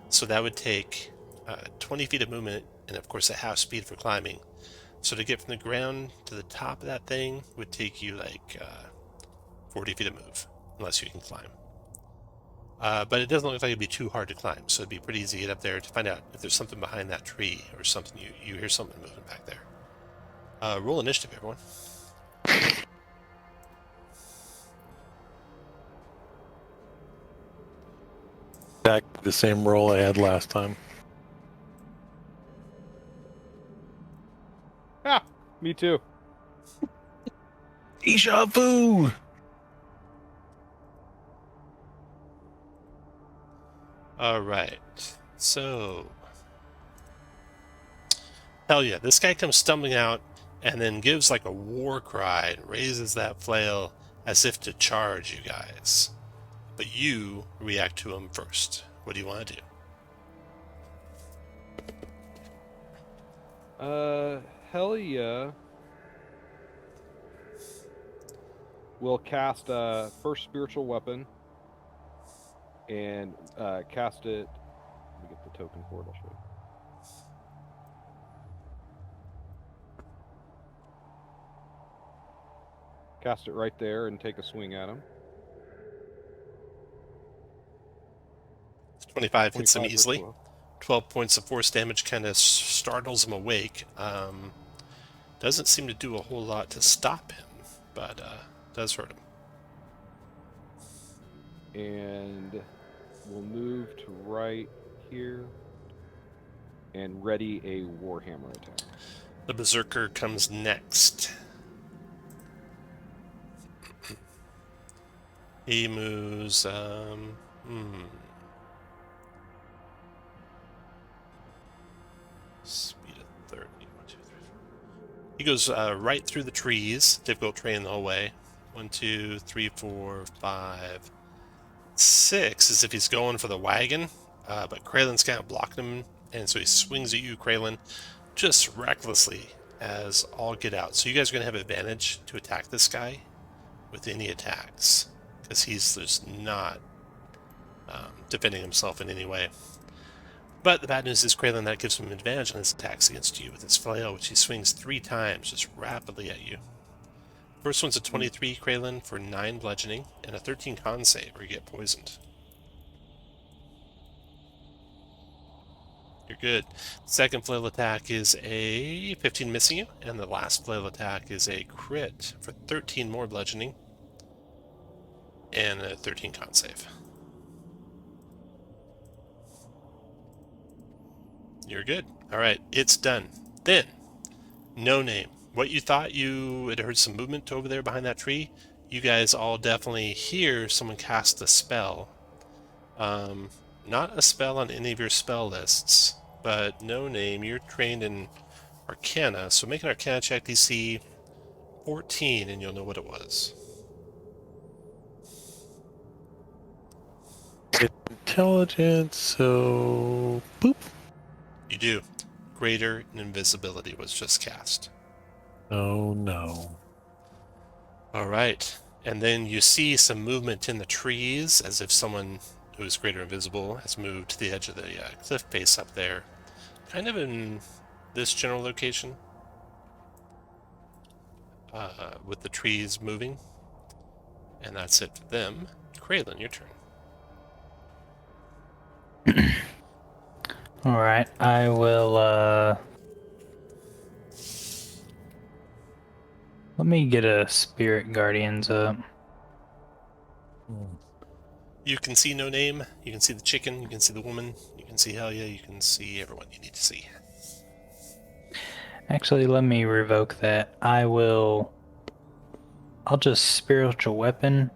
So that would take 20 feet of movement and of course a half speed for climbing. So to get from the ground to the top of that thing would take you like 40 feet of move, unless you can climb. But it doesn't look like it'd be too hard to climb, so it'd be pretty easy to get up there to find out if there's something behind that tree or something. You hear something moving back there. Roll initiative, everyone. Back to the same roll I had last time. Ah, me too. Deja vu! Alright, so... Helya, this guy comes stumbling out and then gives like a war cry and raises that flail as if to charge you guys. But you react to him first. What do you want to do? Helya will cast first spiritual weapon and cast it. Let me get the token for it. I'll show you. Cast it right there and take a swing at him. 25 hits him 25 easily. hits well. 12 points of force damage kind of startles him awake. Doesn't seem to do a whole lot to stop him, but does hurt him. And we'll move to right here and ready a Warhammer attack. The Berserker comes next. He moves, speed of 30. 1, 2, 3, 4. He goes right through the trees. Difficult terrain the whole way. 1, 2, 3, 4, 5, 6, as if he's going for the wagon. But Kralen's kind of blocking him, and so he swings at you, Kralen, just recklessly as all get out. So you guys are going to have advantage to attack this guy with any attacks, because he's just not defending himself in any way. But the bad news is, Kralen, that gives him advantage on his attacks against you with his flail, which he swings 3 times just rapidly at you. First one's a 23, Kralen, for 9 bludgeoning, and a 13 con save, where you get poisoned. You're good. Second flail attack is a 15, missing you, and the last flail attack is a crit for 13 more bludgeoning, and a 13 con save. You're good. Alright, it's done. Then, No Name. What you thought you had heard some movement over there behind that tree, you guys all definitely hear someone cast a spell. Not a spell on any of your spell lists, but No Name, you're trained in Arcana, so make an Arcana check DC 14 and you'll know what it was. Intelligence, so boop. You do. Greater Invisibility was just cast. Oh no. Alright, and then you see some movement in the trees, as if someone who is greater invisible has moved to the edge of the cliff face up there. Kind of in this general location. With the trees moving. And that's it for them. Kralen, your turn. Alright, I will, let me get a Spirit Guardians up. You can see No Name, you can see the chicken, you can see the woman, you can see Helya, you can see everyone you need to see. Actually, let me revoke that. I'll just Spiritual Weapon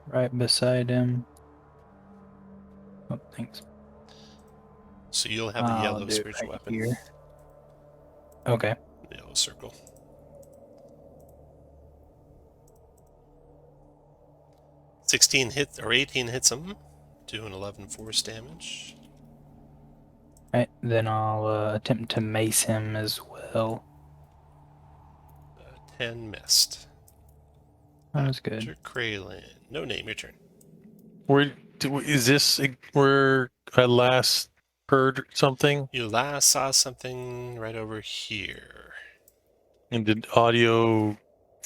right beside him. Oh, thanks. So you'll have the I'll yellow do it spiritual right weapon. here. Okay. The yellow circle. 16 hits, or 18 hits him, doing 11 force damage. Right, then I'll attempt to mace him as well. 10 missed. That was good. After Kralen. No Name, your turn. Is this where I last heard something? You last saw something right over here. And did audio,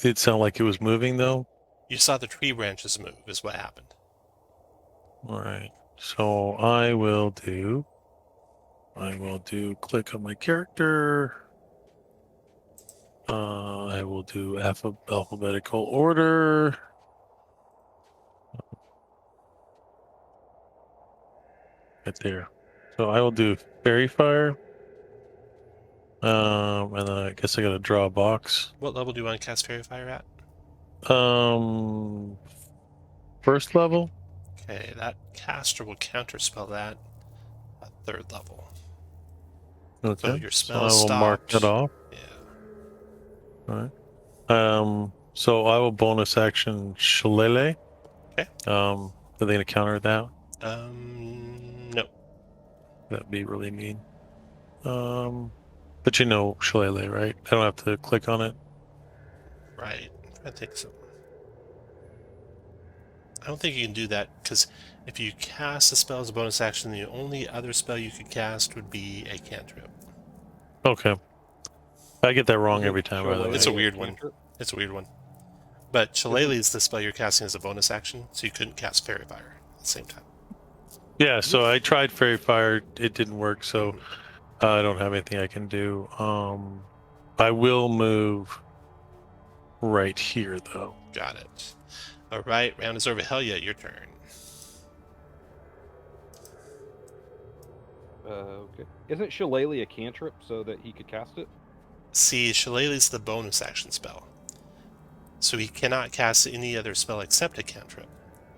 it sound like it was moving though? You saw the tree branches move, is what happened. All right. So I will do click on my character. I will do alphabetical order. Right there. So I will do fairy fire. And then I guess I gotta draw a box. What level do you want to cast Fairy Fire at? First level. Okay, that caster will counterspell that at 3rd level. Okay. So your So spell I will stopped. mark that off. Yeah. All right. So I will bonus action Shillelagh. Okay. Are they gonna counter that? No. That'd be really mean. But you know Shillelagh, right? I don't have to click on it. Right. I think so. I don't think you can do that, because if you cast a spell as a bonus action, the only other spell you could cast would be a cantrip. Okay. I get that wrong Isn't every time, by the way. It's a Shillelagh weird one. cantrip? It's a weird one. But Shillelagh is the spell you're casting as a bonus action, so you couldn't cast Fairy Fire at the same time. Yeah, so I tried Fairy Fire, it didn't work, so I don't have anything I can do. I will move right here, though. Got it. All right, round is over. Helya, your turn. Okay. Isn't Shillelagh a cantrip so that he could cast it? See, Shillelagh is the bonus action spell, so he cannot cast any other spell except a cantrip,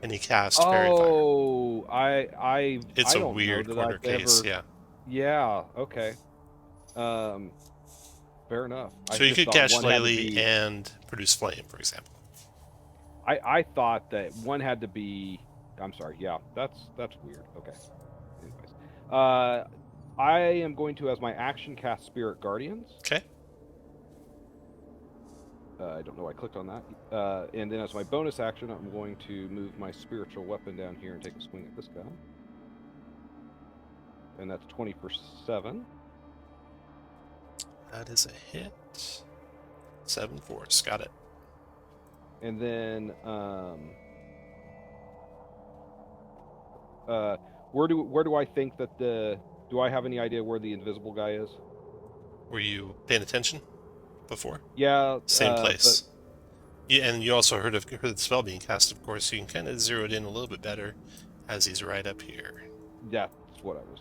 and he cast Fairy Fire. Oh, It's I a don't weird know that corner I've case, ever. yeah. Yeah. Okay. Fair enough. I So you just could thought cast one had to Shillelagh be- and produce flame, for example. I thought that one had to be. I'm sorry. Yeah, that's weird. Okay. Anyways, I am going to, as my action, cast Spirit Guardians. Okay. I don't know why I clicked on that. And then as my bonus action, I'm going to move my spiritual weapon down here and take a swing at this guy. And that's 20 for 7. That is a hit. 7 force. Got it. And then where do I think that do I have any idea where the invisible guy is? Were you paying attention before? Yeah, Same place. Yeah, and you also heard the spell being cast, of course, so you can kind of zero it in a little bit better as he's right up here. Yeah, that's what I was.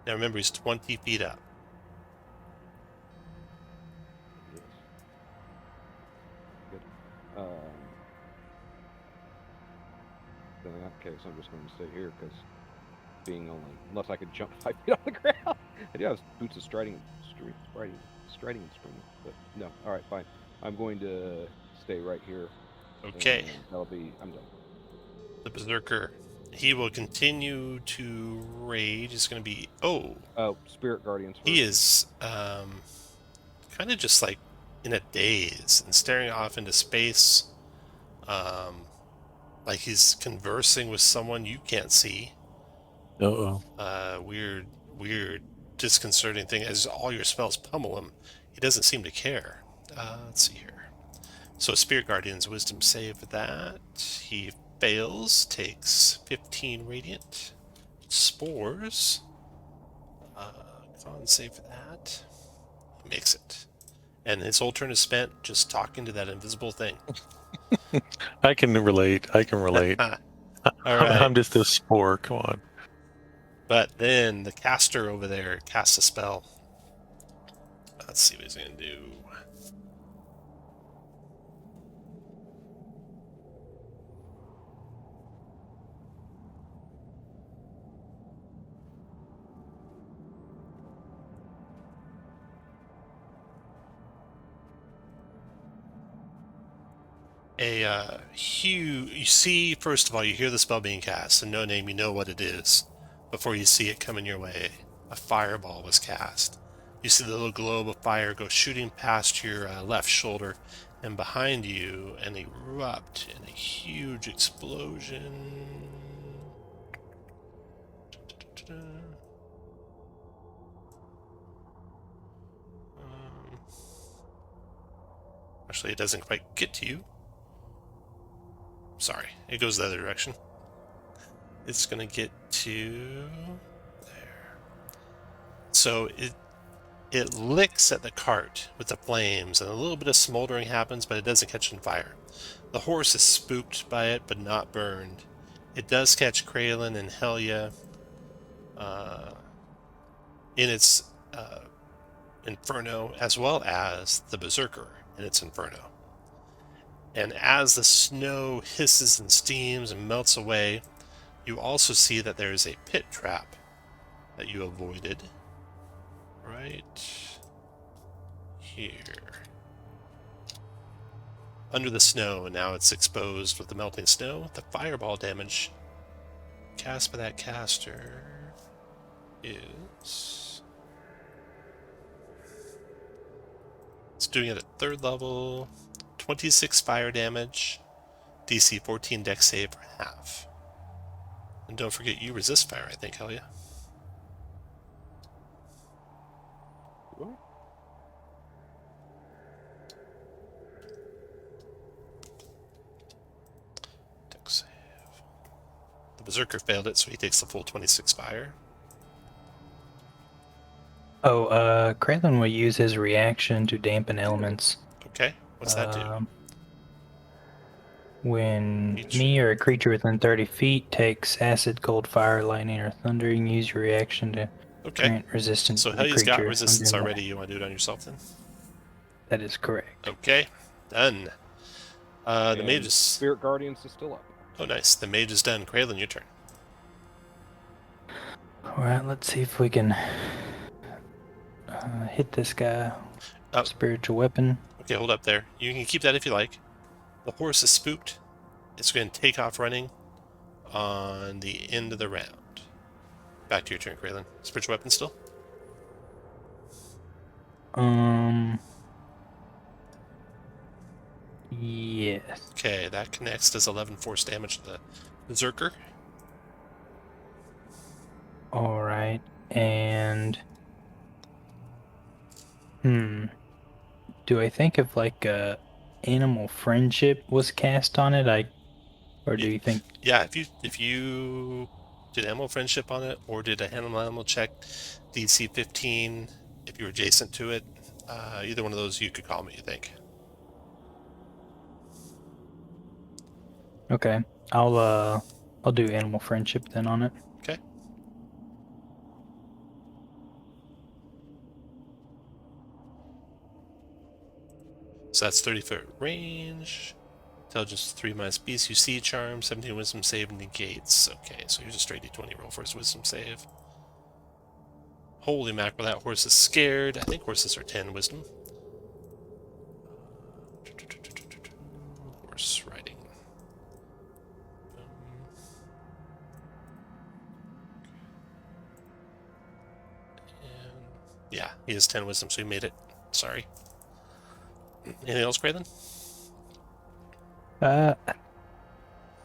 Now remember, he's 20 feet up. Yes. Good. Then in that case, I'm just going to stay here because being only unless I could jump 5 feet off the ground. I do have boots of striding and spring, but no. All right, fine. I'm going to stay right here. Okay. I'm done. The Berserker, he will continue to rage. It's going to be... Oh, Spirit Guardians first. he is kind of just like in a daze and staring off into space, like he's conversing with someone you can't see. Uh-oh. Weird, disconcerting thing. As all your spells pummel him, he doesn't seem to care. Let's see here. So Spirit Guardian's Wisdom save for that. He fails, takes 15 radiant. Spores. Con save for that. He makes it. And his whole turn is spent just talking to that invisible thing. I can relate. All right. I'm just a spore. Come on. But then the caster over there casts a spell. Let's see what he's going to do. You see, first of all, you hear the spell being cast, and no name, you know what it is. Before you see it coming your way, a fireball was cast. You see the little globe of fire go shooting past your left shoulder, and behind you, and erupt in a huge explosion. Actually, it doesn't quite get to you. Sorry, it goes the other direction. It's going to get to there. So it licks at the cart with the flames, and a little bit of smoldering happens, but it doesn't catch on fire. The horse is spooked by it, but not burned. It does catch Kralin and Helya in its inferno, as well as the Berserker in its inferno. And as the snow hisses and steams and melts away, you also see that there is a pit trap that you avoided right here. Under the snow, and now it's exposed with the melting snow. The fireball damage cast by that caster is... It's doing it at 3rd level, 26 fire damage, DC 14 dex save for half. And don't forget, you resist fire, I think, Helya. Well, Dex save. The Berserker failed it, so he takes the full 26 fire. Oh, Kralin will use his reaction to dampen elements. Okay, what's that do? When Creature. me or a creature within 30 feet takes acid, cold, fire, lightning, or thunder, you can use your reaction to Okay, grant resistance so to the Helya's got creature. resistance already. You want to do it on yourself then? That is correct. Okay, done. The and mage is... Spirit Guardians is still up. Oh, nice. The mage is done. Kralin, your turn. Alright, let's see if we can hit this guy. Oh. Spiritual weapon. Okay, hold up there. You can keep that if you like. The horse is spooked. It's going to take off running on the end of the round. Back to your turn, Kralin. Spiritual weapon still? Yes. Okay, that connects, does 11 force damage to the Berserker. Alright, and... Do I think if, like, animal friendship was cast on it, or do you think... Yeah, if you did animal friendship on it, or did a animal check, DC 15, if you were adjacent to it, either one of those you could call me, you think. Okay, I'll do animal friendship then on it. Okay. So that's 30-foot range. Intelligence 3 minus BCC charm, 17 wisdom save negates. Okay, so here's a straight d20 roll for his wisdom save. Holy mackerel, that horse is scared. I think horses are 10 wisdom. Horse riding. Yeah, he has 10 wisdom, so he made it. Sorry. Anything else, Kralin? I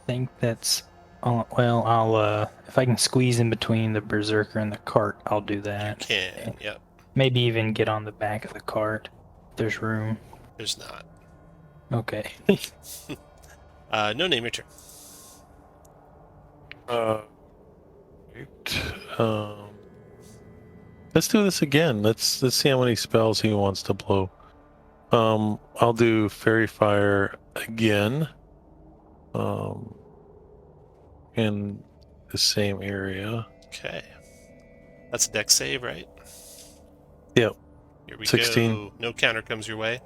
think that's all. Well, I'll if I can squeeze in between the berserker and the cart, I'll do that. You can, yep. Maybe even get on the back of the cart if there's room. There's not. Okay. No name, your turn. Let's do this again. Let's see how many spells he wants to blow. I'll do Fairy Fire again. In the same area. Okay. That's a dex save, right? Yep. Here we 16. go. No counter comes your way.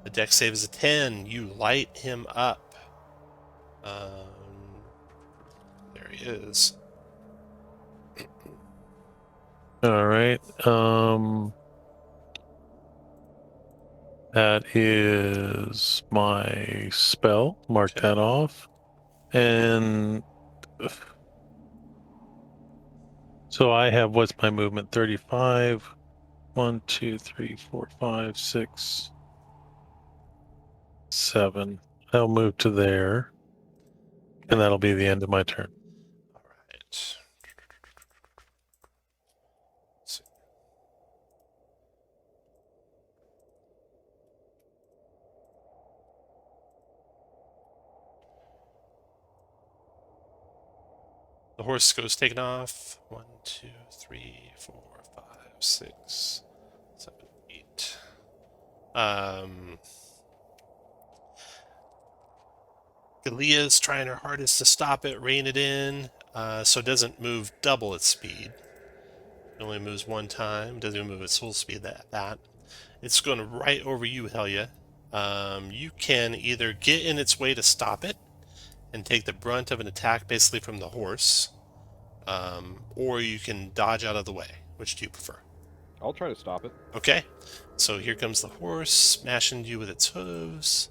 The dex save is a 10. You light him up. There he is. All right. That is my spell. Mark Okay. that off. And so I have, what's my movement? 35. 1, 2, 3, 4, 5, 6, 7. I'll move to there. And that'll be the end of my turn. All right. The horse goes taking off. 1, 2, 3, 4, 5, 6, 7, 8. Helya's trying her hardest to stop it, rein it in, so it doesn't move double its speed. It only moves one time, doesn't even move its full speed that. It's going right over you, Helya. You can either get in its way to stop it and take the brunt of an attack basically from the horse, or you can dodge out of the way. Which do you prefer? I'll try to stop it. Okay, so here comes the horse, smashing you with its hooves.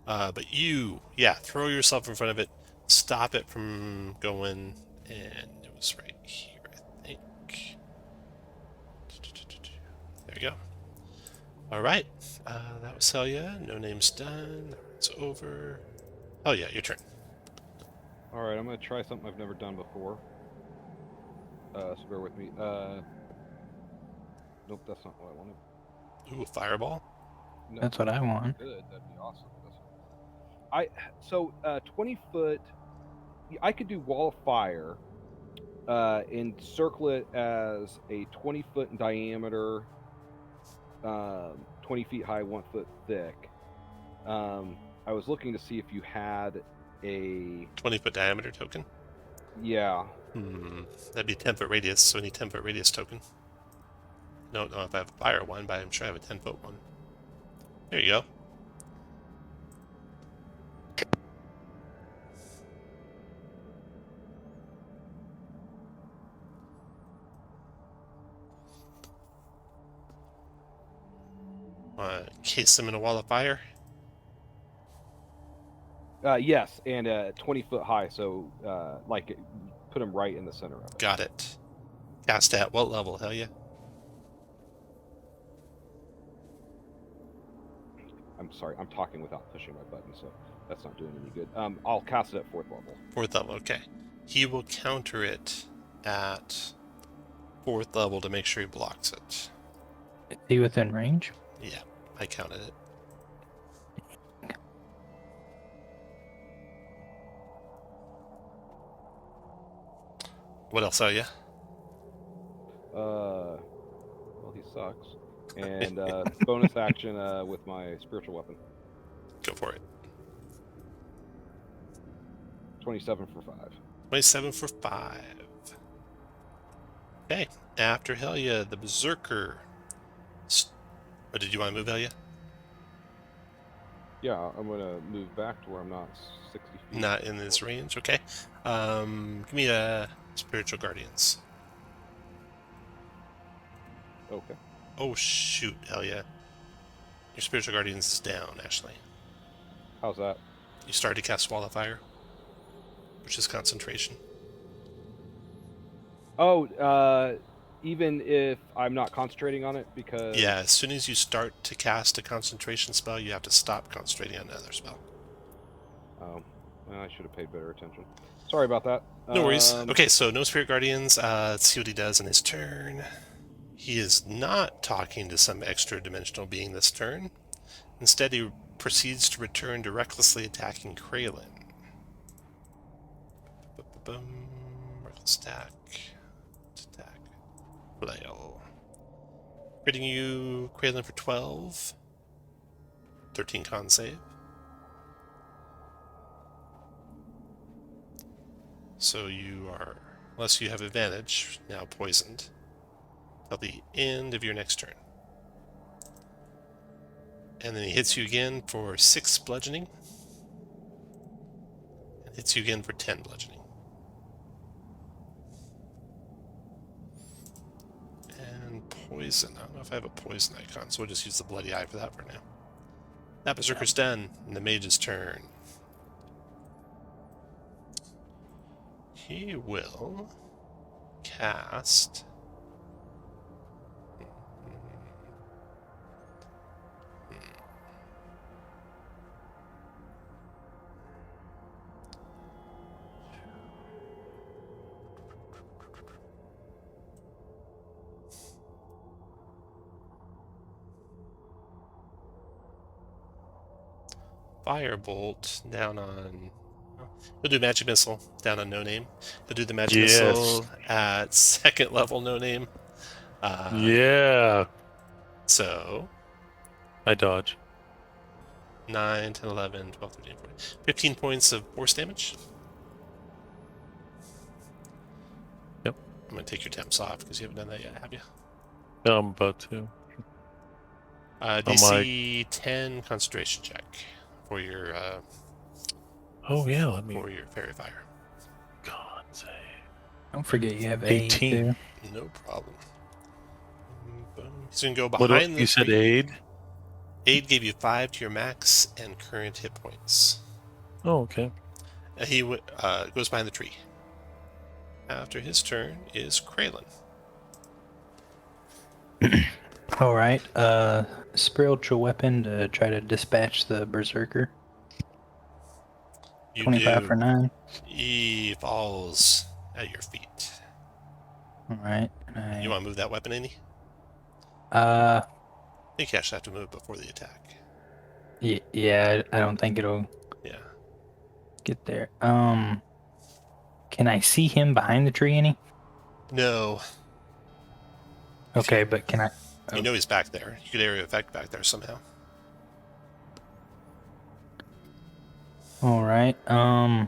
But you, throw yourself in front of it, stop it from going, and it was right here, I think. There you go. Alright, that was Helya. No name's done. It's over. Oh yeah, your turn. Alright, I'm going to try something I've never done before. So bear with me. Nope, that's not what I wanted. Ooh, a fireball? No, That's what I want. good. That'd be awesome. So 20 foot. I could do wall of fire, and circle it as a 20 foot in diameter, 20 feet high, 1 foot thick. I was looking to see if you had a 20-foot diameter token? Yeah. That'd be a 10-foot radius, so any 10-foot radius token. I don't know if I have a fire one, but I'm sure I have a 10-foot one. There you go. Case them in a wall of fire? Yes, and 20 foot high, so put them right in the center of it. Got it. Cast at what level, Helya? I'm sorry, I'm talking without pushing my button, so that's not doing any good. I'll cast it at 4th level. 4th level, okay. He will counter it at 4th level to make sure he blocks it. Is he within range? Yeah, I counted it. What else are you? Well, he sucks. And bonus action with my spiritual weapon. Go for it. 27 for 5. 27 for 5. Okay, after Helya, the Berserker. Or did you want to move, Helya? Yeah, I'm going to move back to where I'm not 60 feet. Not in this range, okay. Give me a Spiritual Guardians. Okay. Oh, shoot, Helya. Your Spiritual Guardians is down, actually. How's that? You started to cast Wall of Fire, which is concentration. Oh, even if I'm not concentrating on it, because... Yeah, as soon as you start to cast a concentration spell, you have to stop concentrating on another spell. Oh, well, I should have paid better attention. Sorry about that. No worries. Okay, so no Spirit Guardians. Let's see what he does in his turn. He is not talking to some extra dimensional being this turn. Instead, he proceeds to return to recklessly attacking Kralin. Boom. Reckless attack. Attack. Flail. Critting you, Kralin, for 12. 13 con save. So you are, unless you have advantage, now poisoned till the end of your next turn. And then he hits you again for 6 bludgeoning. And hits you again for 10 bludgeoning. And poison. I don't know if I have a poison icon, so we'll just use the bloody eye for that for now. That Berserker's done, and the mage's turn. He will cast... Firebolt down on... Oh, He'll do magic missile down on no name. He'll do the magic Yes. missile at 2nd level no name. Yeah. So I dodge. 9, 10, 11, 12, 13, 14. 15 points of force damage. Yep. I'm going to take your temps off because you haven't done that yet, have you? I'm about to. DC 10 concentration check for your Oh yeah, let me. for your fairy fire. God save. Don't forget you have 18. 8 too. No problem. He's going to go What behind the you said? tree. Aid. Aid gave you 5 to your max and current hit points. Oh, okay. He goes behind the tree. After his turn is Kralin. Alright, spiritual weapon to try to dispatch the berserker. You 25 do. for 9. He falls at your feet. Alright. You want to move that weapon, any? Uh, I think you actually have to move before the attack. yeah, I don't think it'll Yeah. get there. Can I see him behind the tree any? No. Okay, but can I? You know he's back there. You could area effect back there somehow. Alright, well,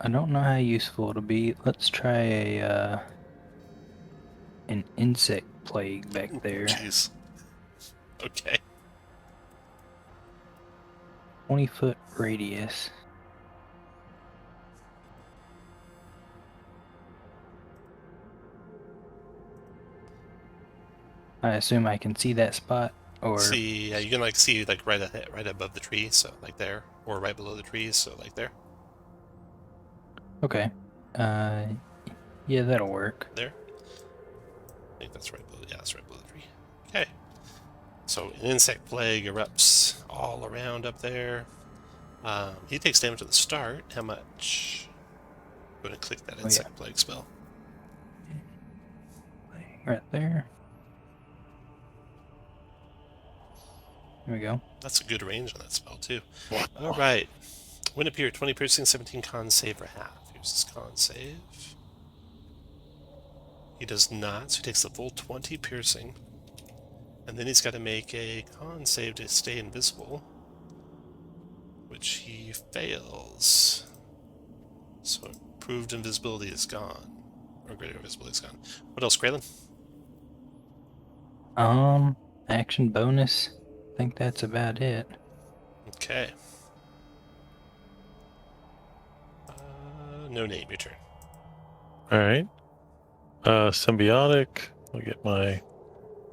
I don't know how useful it'll be. Let's try an insect plague back there. Jeez. Okay. 20-foot radius. I assume I can see that spot, or See, you can see right above the tree, so like there, or right below the trees, so like there. okay. Yeah, that'll work. There. I think that's right below. Yeah, that's right below the tree. Okay. So an insect plague erupts all around up there. He takes damage at the start. How much? I'm going to click that insect plague spell. Right there. There we go. That's a good range on that spell too. All right. Wind appear 20 piercing, 17 con save for half. Here's his con save. He does not, so he takes the full 20 piercing. And then he's got to make a con save to stay invisible, which he fails. So improved invisibility is gone. Or greater invisibility is gone. What else, Kralin? Action bonus. I think that's about it. Okay. No name, your turn. All right. Symbiotic. I'll get my.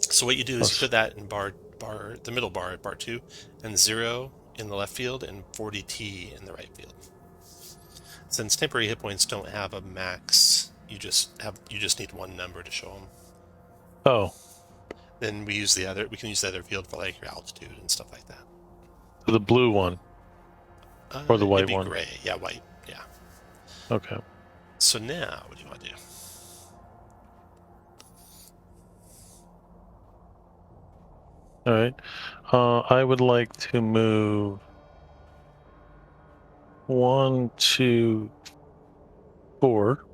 So what you do is you put that in the middle bar at bar 2, and 0 in the left field, and 40T in the right field. Since temporary hit points don't have a max, you just need one number to show them. Oh. Then we can use the other field for like your altitude and stuff like that. The blue one. Or the white it'd be one. Gray. Yeah, white. Yeah. Okay. So now, what do you want to do? All right. I would like to move 1, 2, 4.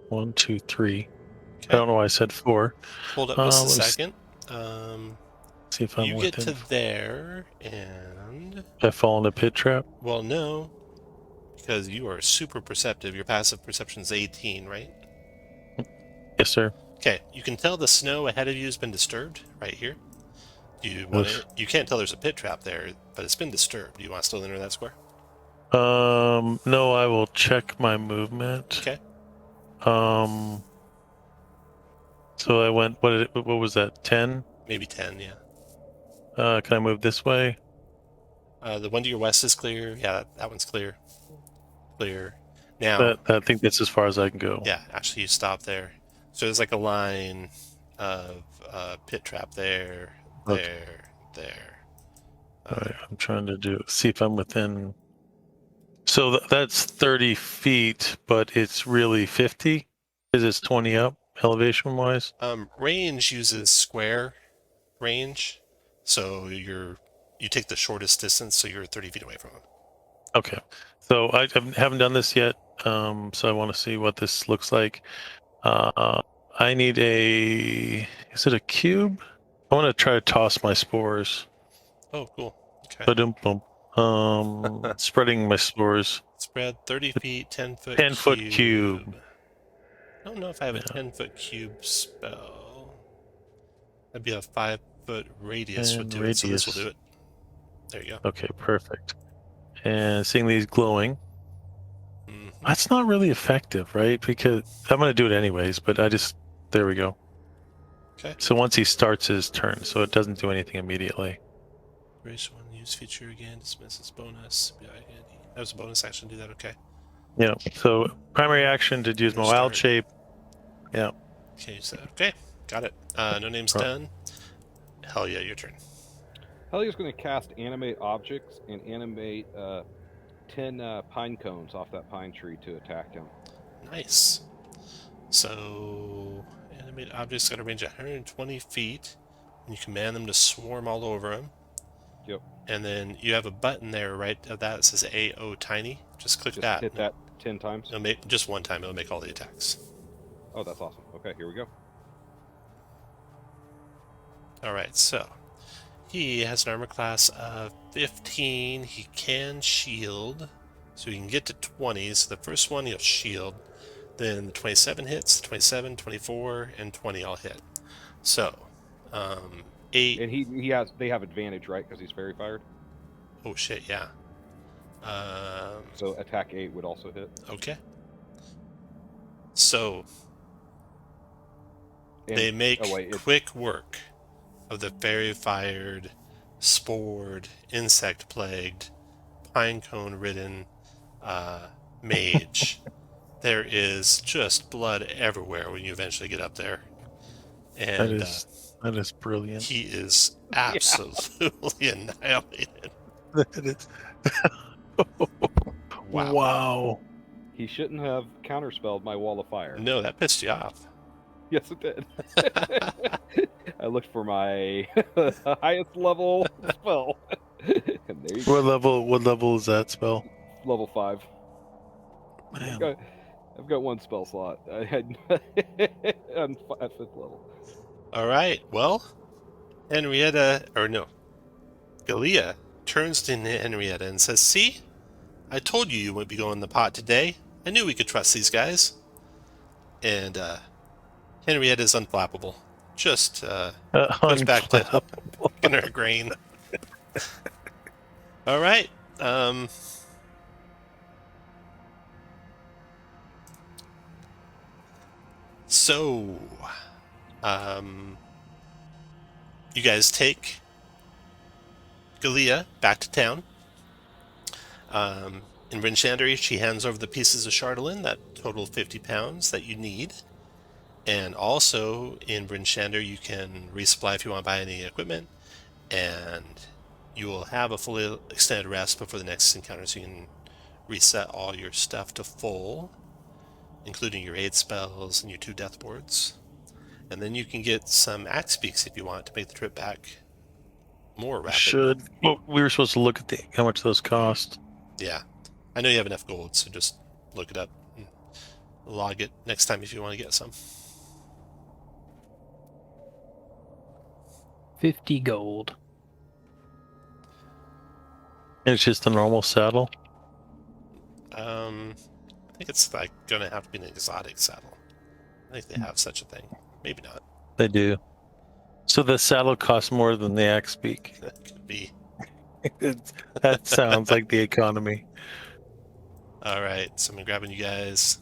1, 2, 3. Okay. I don't know why I said 4. Hold up just a let's second. See if I'm You within. get to there, and I fall in a pit trap. well, no, because you are super perceptive. Your passive perception is 18, right? Yes, sir. Okay, you can tell the snow ahead of you has been disturbed right here. Do you want to? You can't tell there's a pit trap there, but it's been disturbed. Do you want to still enter that square? No, I will check my movement. Okay. So I went. What was that? 10. Maybe 10. Yeah. Can I move this way? The one to your west is clear. Yeah, that one's clear. Clear. Now. I think that's as far as I can go. Yeah, actually, you stop there. So there's like a line of pit trap there, there. All right, I'm trying to see if I'm within. So that's 30 feet, but it's really 50 because it's 20 up elevation wise. Range uses square range, so you take the shortest distance, so you're 30 feet away from him. Okay. So I haven't done this yet, so I want to see what this looks like. I need a... Is it a cube? I want to try to toss my spores. Oh, cool. Okay. Ba-dum-bum. Spreading my spores. Spread 30 feet, 10-foot 10-foot cube. I don't know if I have a Yeah. 10-foot cube spell. That'd be a 5-foot radius would And do it, so this will radius. do it. There you go. Okay, perfect. And seeing these glowing. Mhm. That's not really effective, right? Because I'm going to do it anyways, but there we go. Okay. So once he starts his turn, so it doesn't do anything immediately. Race 1, use feature again, dismiss its bonus. Yeah, handy. That was a bonus action, do that, okay. Yeah, so primary action to use my wild Restart. shape. Yeah. Okay, so, okay, got it. No name's done. Helya, your turn. Helya's going to cast Animate Objects and animate 10 pine cones off that pine tree to attack him. Nice. So, animated objects got a range of 120 feet, and you command them to swarm all over him. Yep. And then you have a button there, right, of that says AO Tiny. Just click that. Hit that 10 times. It'll make just one time. It'll make all the attacks. Oh, that's awesome. Okay, here we go. All right, so he has an armor class of 15. He can shield, so he can get to 20. So the first one he'll shield. Then the 27 hits, 27, 24, and 20 all hit. So, 8. And they have advantage, right? Because he's fairy fired. Oh shit, yeah. So attack 8 would also hit. Okay. So And, they make wait, quick work of the fairy-fired, spored, insect-plagued, pinecone-ridden mage. There is just blood everywhere when you eventually get up there, and That is brilliant. he is absolutely annihilated. That is. Wow. Wow. he shouldn't have counterspelled my wall of fire. No, that pissed you off. Yes, it did. I looked for my highest level spell. And there you go. What level is that spell? Level 5. Man. I've got one spell slot. I had at 5th level. All right. Well, Galea turns to Henrietta and says, "See, I told you wouldn't be going in the pot today. I knew we could trust these guys." And Henrietta is unflappable. Just goes back to in her grain. All right. So, you guys take Galea back to town. In Bryn Shandary, she hands over the pieces of Chardolin that total 50 pounds that you need. And also in Bryn Shandar, you can resupply if you want to buy any equipment. And you will have a fully extended rest before the next encounter, so you can reset all your stuff to full, including your aid spells and your 2 death boards. And then you can get some axe beaks if you want to make the trip back more rapid. Well, we were supposed to look at how much those cost. Yeah. I know you have enough gold, so just look it up and log it next time if you want to get some. 50 gold. And it's just a normal saddle. I think it's like gonna have to be an exotic saddle. I think they have such a thing. Maybe not. They do. So the saddle costs more than the axe beak. That could be. That sounds like the economy. All right, so I'm grabbing you guys,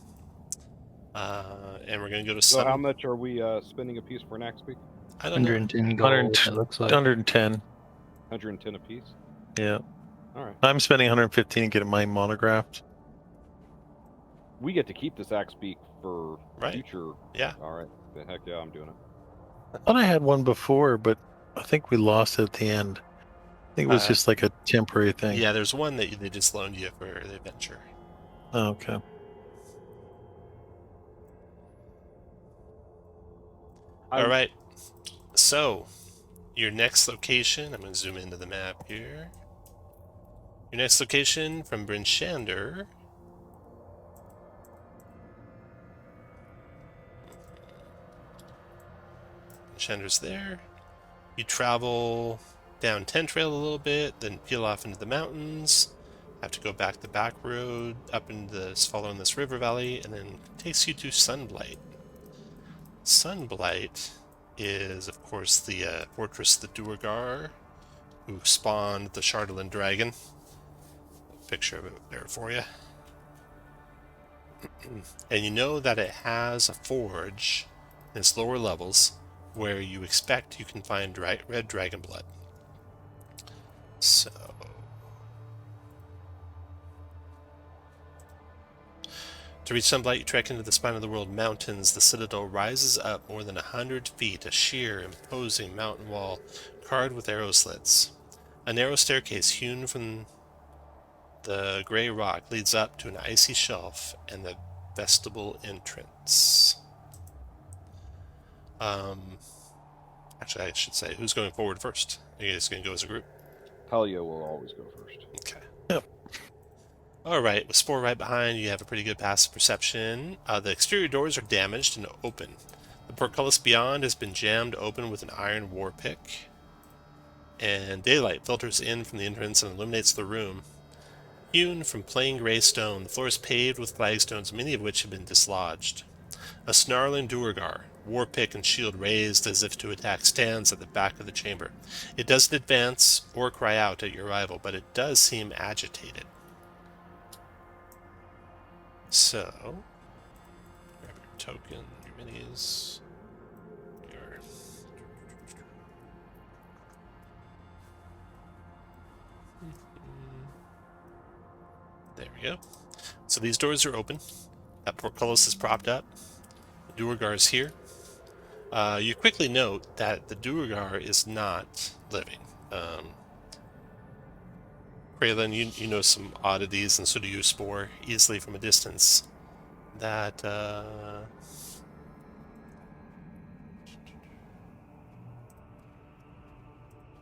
and we're gonna go to So how much are we spending a piece for an axe beak? I don't know. 110 gold, it looks like. 110. 110 a piece? Yeah. All right. I'm spending 115 to get mine monographed. We get to keep this axe beak for Right. future. Yeah. All right. The heck yeah, I'm doing it. I thought I had one before, but I think we lost it at the end. I think it was just like a temporary thing. Yeah, there's one that they just loaned you for the adventure. Oh, okay. All right. So, your next location, I'm going to zoom into the map here. Your next location from Bryn Shander. Shander's there. You travel down Tent Trail a little bit, then peel off into the mountains. Have to go back the back road up into this, following this river valley, and then it takes you to Sunblight. Sunblight is, of course, the fortress of the Duergar, who spawned the Chardolin dragon. Picture of it there for you. And you know that it has a forge in its lower levels where you expect you can find red dragon blood. So, to reach Sunblight, you trek into the spine of the world mountains. The citadel rises up more than 100 feet, a sheer, imposing mountain wall carved with arrow slits. A narrow staircase hewn from the gray rock leads up to an icy shelf and the vestibule entrance. Actually, I should say, who's going forward first? Are you guys going to go as a group? Helya will always go first. Okay. Yep. Alright, with Spore right behind, you have a pretty good passive perception. The exterior doors are damaged and open. The portcullis beyond has been jammed open with an iron war pick. And daylight filters in from the entrance and illuminates the room. Hewn from plain gray stone, the floor is paved with flagstones, many of which have been dislodged. A snarling Duergar, war pick and shield raised as if to attack, stands at the back of the chamber. It doesn't advance or cry out at your arrival, but it does seem agitated. So, grab your token, your minis, your... There we go. So these doors are open. That portcullis is propped up. The Duergar is here. You quickly note that the Duergar is not living. Kraylin, you know some oddities, and so do you, Spore, easily from a distance. That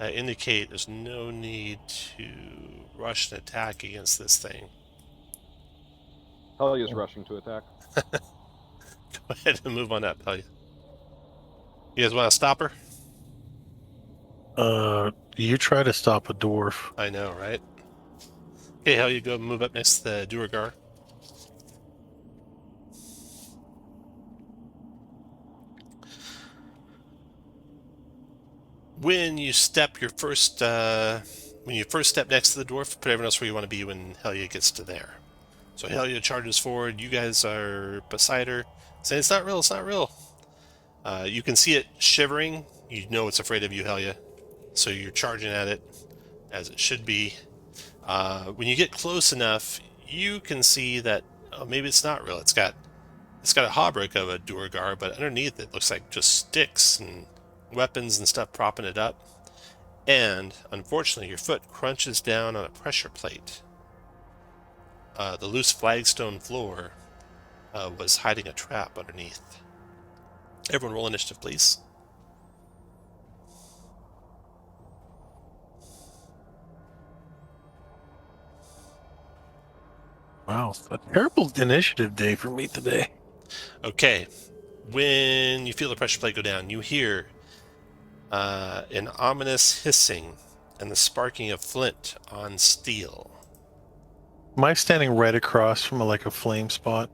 indicate there's no need to rush an attack against this thing. Helya's rushing to attack. Go ahead and move on up, Helya. You guys want to stop her? You try to stop a dwarf. I know, right? Okay, Helya, go move up next to the Duergar. When you step your first, when you first step next to the dwarf, put everyone else where you want to be when Helya gets to there. So Helya charges forward. You guys are beside her, saying, "It's not real. It's not real." You can see it shivering. You know it's afraid of you, Helya. So you're charging at it, as it should be. When you get close enough, you can see that maybe it's not real. It's got a hauberk of a Duergar, but underneath it looks like just sticks and weapons and stuff propping it up. And unfortunately, your foot crunches down on a pressure plate. The loose flagstone floor was hiding a trap underneath. Everyone roll initiative, please. Wow, a terrible initiative day for me today. Okay. When you feel the pressure plate go down, you hear an ominous hissing and the sparking of flint on steel. Am I standing right across from a flame spot?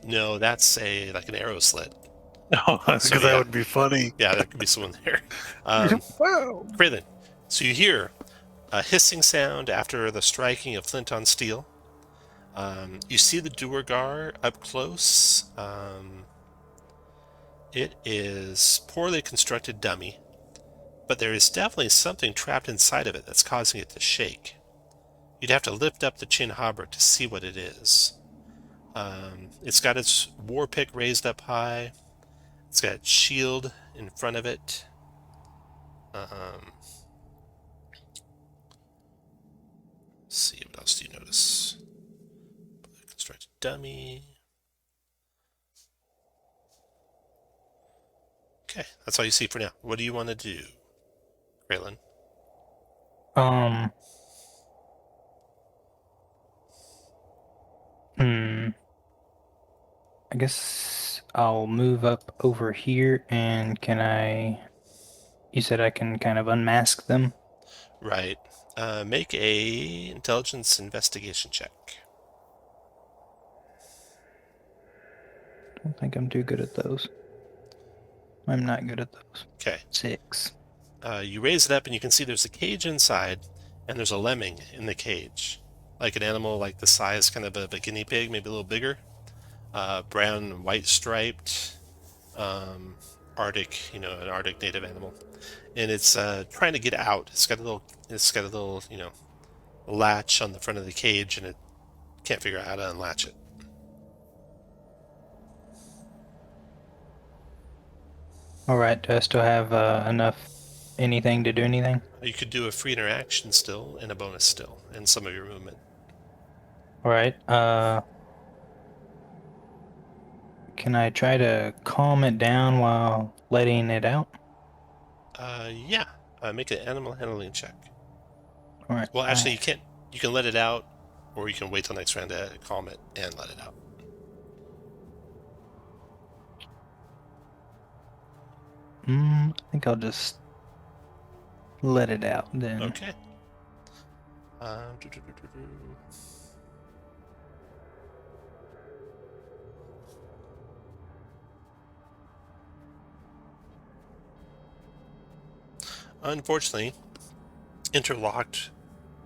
No, that's like an arrow slit. No, because So, yeah. that would be funny. Yeah, there could be someone there. Wow. Kraylin, so you hear a hissing sound after the striking of flint on steel. You see the Duergar up close. It is poorly constructed dummy, but there is definitely something trapped inside of it that's causing it to shake. You'd have to lift up the chin hauberk to see what it is. It's got its war pick raised up high. It's got its shield in front of it. Let's see, what else do you notice? Constructed dummy. Okay, that's all you see for now. What do you want to do, Kraylin? Um. Hmm. I guess I'll move up over here, and can I? You said I can kind of unmask them. Right. Make a intelligence investigation check. I don't think I'm too good at those. I'm not good at those. Okay. 6. You raise it up, and you can see there's a cage inside, and there's a lemming in the cage, like an animal like the size kind of a guinea pig, maybe a little bigger. Brown and white striped, Arctic, an Arctic native animal, and it's trying to get out. It's got a little, latch on the front of the cage, and it can't figure out how to unlatch it. All right. Do I still have enough anything to do anything? You could do a free interaction still, and a bonus still, and some of your movement. All right. Can I try to calm it down while letting it out? Yeah. Make an animal handling check. All right. Well, actually, you can't. You can let it out, or you can wait till next round to calm it and let it out. I think I'll just let it out then. Okay. Unfortunately, interlocked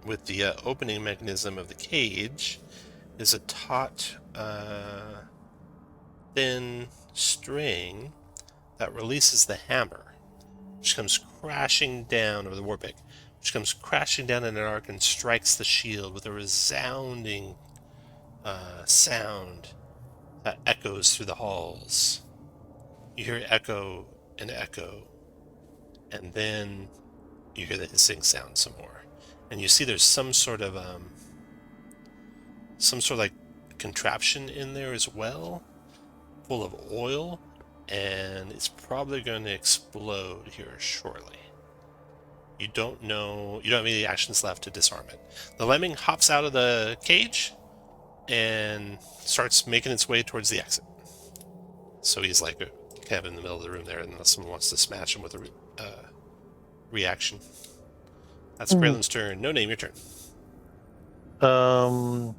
with the opening mechanism of the cage is a taut, thin string that releases the hammer, which comes crashing down, or the war pick, which comes crashing down in an arc and strikes the shield with a resounding sound that echoes through the halls. You hear echo and echo, and then you hear the hissing sound some more, and you see there's some sort of like contraption in there as well, full of oil, and it's probably going to explode here shortly. You don't have any actions left to disarm it. The lemming hops out of the cage and starts making its way towards the exit. So he's like kind of in the middle of the room there, unless someone wants to smash him with a reaction. That's Braylon's turn. No name, your turn. Do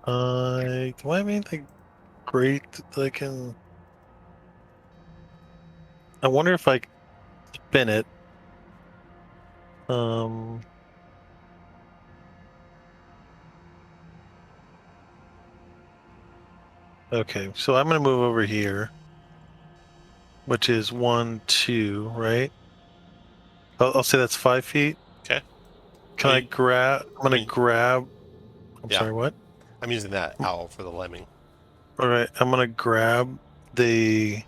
I mean like great that I can? I wonder if I can spin it. Okay, so I'm gonna move over here, which is 1, 2, right? I'll say that's 5 feet. Okay. Can I grab? I'm gonna grab. I'm Yeah. sorry, what? I'm using that owl for the lemming. All right, I'm gonna grab the.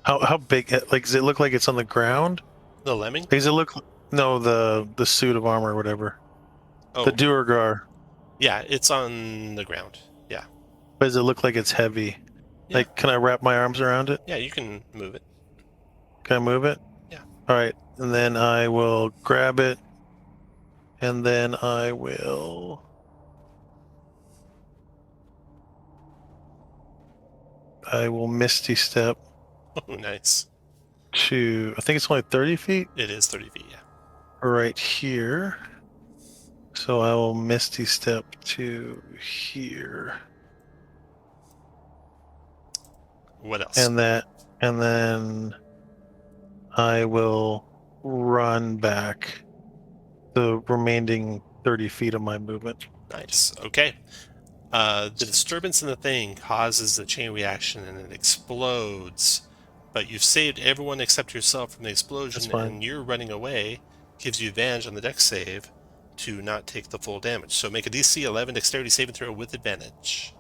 How big? Like, does it look like it's on the ground? The lemming? Does it look? No, the suit of armor, or whatever. Oh, The Duergar. yeah, it's on the ground. Yeah. But does it look like it's heavy? Yeah. Like, can I wrap my arms around it? Yeah, you can move it. Can I move it? Yeah. All right, and then I will grab it, and then I will. Misty step Oh, nice. to. I think it's only 30 feet. It is 30 feet, yeah. Right here. So I will Misty step to here. What else? And then I will run back the remaining 30 feet of my movement. Nice. Okay. The disturbance in the thing causes a chain reaction and it explodes. But you've saved everyone except yourself from the explosion, and you're running away. Gives you advantage on the dex save to not take the full damage. So make a DC 11 dexterity saving throw with advantage.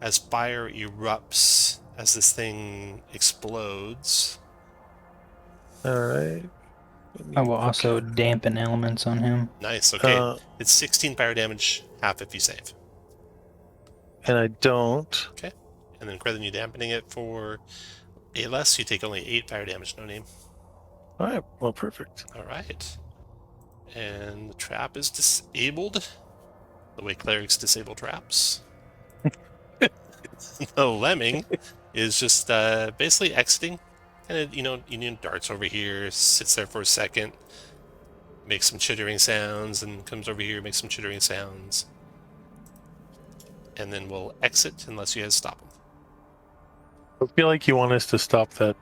As fire erupts, as this thing explodes. All right. I will also dampen elements on him. Nice. Okay. It's 16 fire damage, half if you save. And I don't. Okay. And then rather than you dampening it for 8 less, you take only 8 fire damage, no name. All right. Well, perfect. All right. And the trap is disabled. The way clerics disable traps. The lemming is just basically exiting. And darts over here, sits there for a second, makes some chittering sounds, and comes over here, makes some chittering sounds. And then we'll exit unless you guys stop him. I feel like you want us to stop that.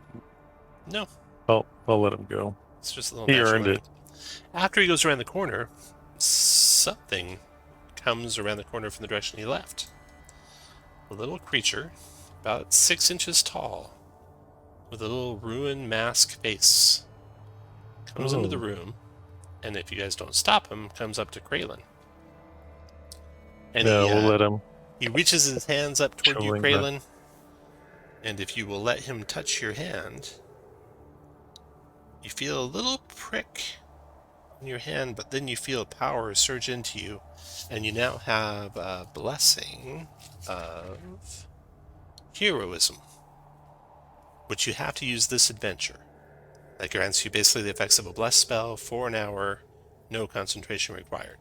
No, Well, I'll let him go. it's just a little He natural earned lemming. it. After he goes around the corner, something comes around the corner from the direction he left. A little creature, about 6 inches tall, with a little ruin mask face, comes into the Oh. room, and if you guys don't stop him, comes up to Kraylin. And No, we'll let him. he reaches his hands up toward you, Showing Kraylin, and if you will let him touch your hand, you feel a little prick in your hand, but then you feel power surge into you, and you now have a blessing of heroism, which you have to use this adventure. That grants you basically the effects of a blessed spell for an hour, no concentration required.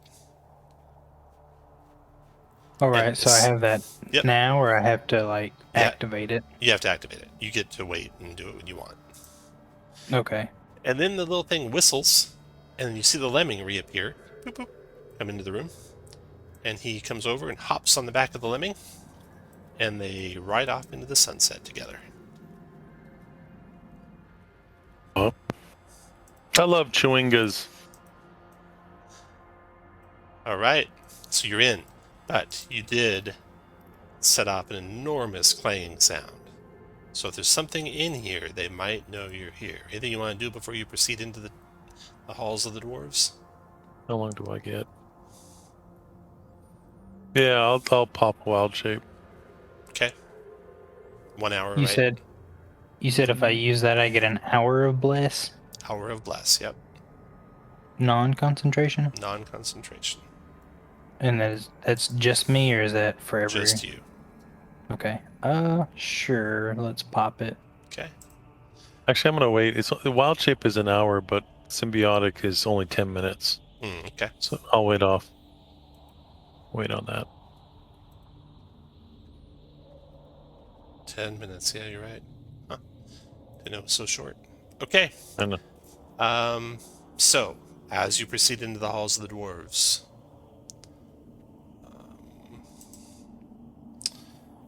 All right, And so I have that Yep. now, or I have to Yeah. activate it. You have to activate it. You get to wait and do it when you want. Okay. And then the little thing whistles, and you see the lemming reappear. Boop, boop, come into the room. And he comes over and hops on the back of the lemming, and they ride off into the sunset together. I love Chewingas. All right, so you're in, but you did set off an enormous clanging sound. So if there's something in here, they might know you're here. Anything you want to do before you proceed into the halls of the dwarves? How long do I get? Yeah, I'll pop wild shape. Okay. 1 hour, You right? said if I use that, I get an hour of bliss, Hour of bless, yep. non-concentration, Non-concentration. and that's just me, or is that for every? Just you. Okay. Sure. Let's pop it. Okay. Actually, I'm gonna wait. The wild shape is an hour, but symbiotic is only 10 minutes. Okay. So I'll wait off. Wait on that. 10 minutes, yeah, you're right. Huh. Didn't know it was so short. Okay. I know. So, as you proceed into the halls of the dwarves,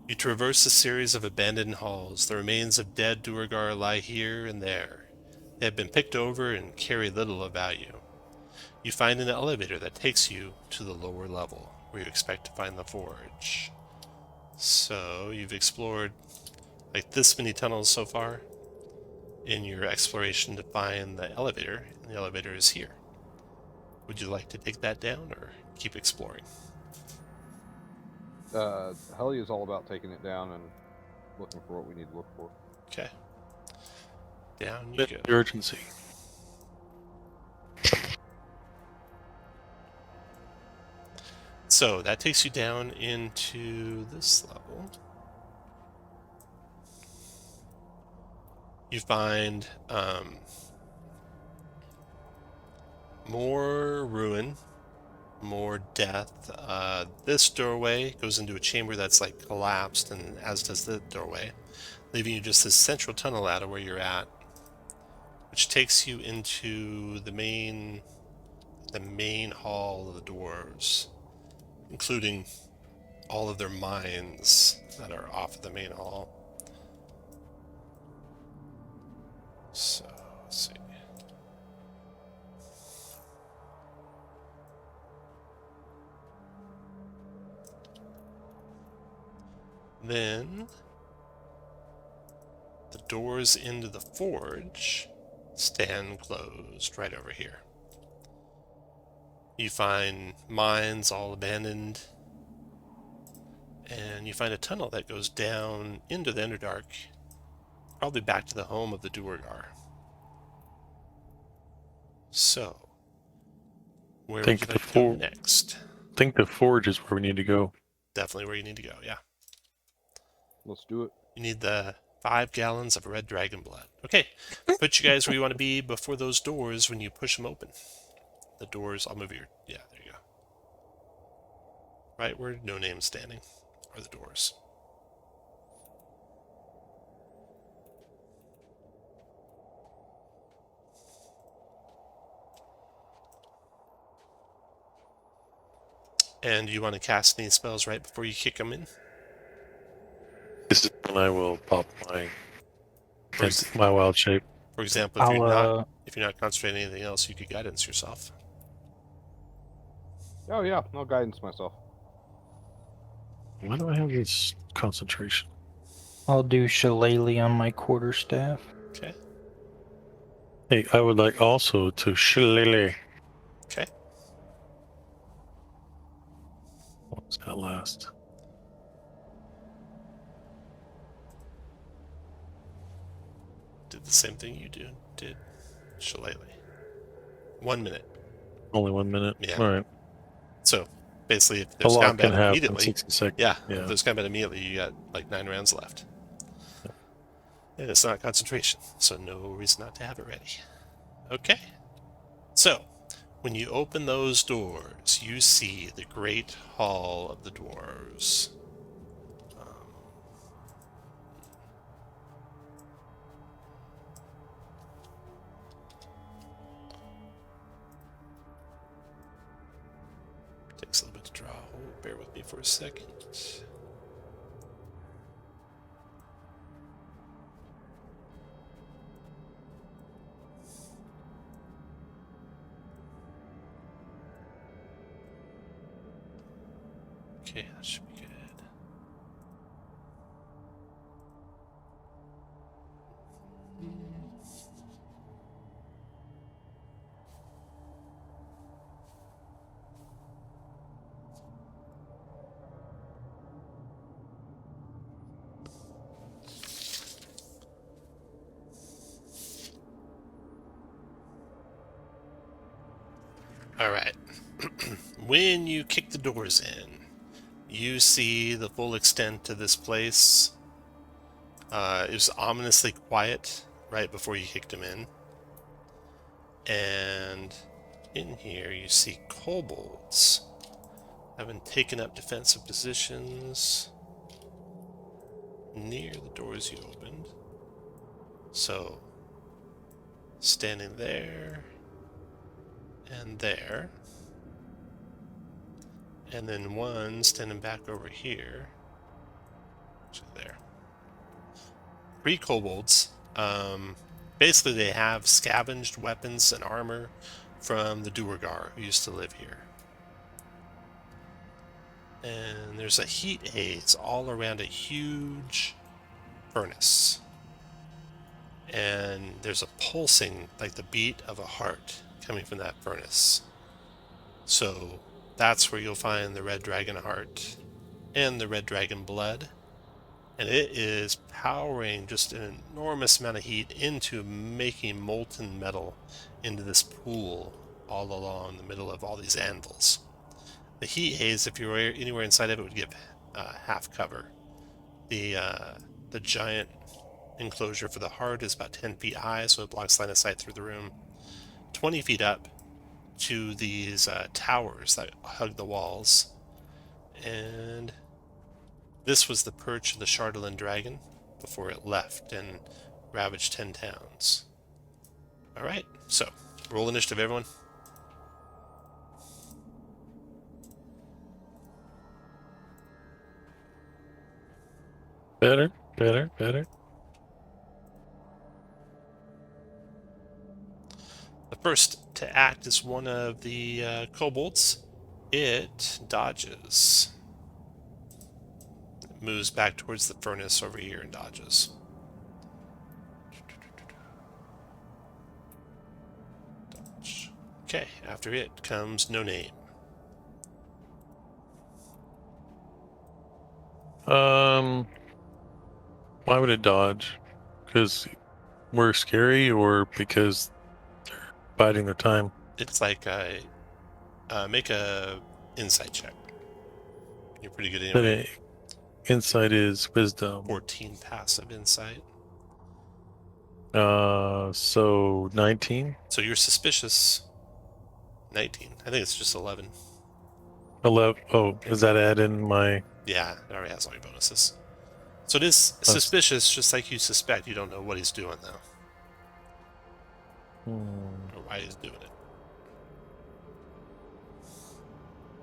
you traverse a series of abandoned halls. The remains of dead Duergar lie here and there. They have been picked over and carry little of value. You find an elevator that takes you to the lower level, where you expect to find the forge. So, you've explored like this many tunnels so far in your exploration to find the elevator, and the elevator is here. Would you like to take that down or keep exploring? Helya is all about taking it down and looking for what we need to look for. Okay. Down you Bit go. the urgency. So that takes you down into this level. You find more ruin, more death. This doorway goes into a chamber that's like collapsed, and as does the doorway, leaving you just this central tunnel out of where you're at, which takes you into the main hall of the dwarves, including all of their mines that are off of the main hall. So, let's see. Then, the doors into the forge stand closed right over here. You find mines all abandoned, and you find a tunnel that goes down into the Underdark, probably back to the home of the Duergar. So, where would you like to go next? I think the forge is where we need to go. Definitely where you need to go, yeah. Let's do it. You need the 5 gallons of red dragon blood. Okay, put you guys where you want to be before those doors when you push them open. The doors, I'll move your... Yeah, there you go. Right where No Name's standing are the doors. And you want to cast any spells right before you kick them in? This is when I will pop my For, ex- my wild shape. for example, if you're not concentrating on anything else, you could guidance yourself. Oh yeah, I'll guidance myself. Why do I have this concentration? I'll do Shillelagh on my quarterstaff. Okay. Hey, I would like also to shillelagh. Okay. What's that last? Did the same thing you did. Shillelagh. 1 minute. Only 1 minute? Yeah. Alright. So, basically, if A there's lot combat can happen in immediately... 60 seconds. Yeah, Yeah. if there's combat immediately, you got like 9 rounds left. And it's not concentration, so no reason not to have it ready. Okay. So, when you open those doors, you see the Great Hall of the Dwarves. Takes a little bit to draw a hole. Bear with me for a second. Okay, that should be good. All right. When you kick the doors in, you see the full extent of this place. It was ominously quiet right before you kicked him in. And in here you see kobolds having taken up defensive positions near the doors you opened. So, standing there and there. And then one standing back over here. Actually, there. 3 kobolds. Basically, they have scavenged weapons and armor from the Duergar who used to live here. And there's a heat haze all around a huge furnace. And there's a pulsing, like the beat of a heart, coming from that furnace. So that's where you'll find the red dragon heart and the red dragon blood. And it is powering just an enormous amount of heat into making molten metal into this pool all along the middle of all these anvils. The heat haze, if you were anywhere inside of it, would give half cover. The giant enclosure for the heart is about 10 feet high, so it blocks line of sight through the room. 20 feet up to these towers that hug the walls. And this was the perch of the Chardolin dragon before it left and ravaged 10 towns. Alright, so roll initiative, everyone. Better. The first to act is one of the kobolds. It dodges. It moves back towards the furnace over here and dodges. Dodge. Okay, after it comes No Name. Why would it dodge? Because we're scary, or because they're biding their time? It's like make a insight check. You're pretty good anyway. insight is wisdom. 14 passive insight. So 19? So you're suspicious. 19. I think it's just 11. 11. Oh, does that add in my... Yeah, it already has all your bonuses. So it is suspicious, just like you suspect. You don't know what he's doing, though. Or why he's doing it.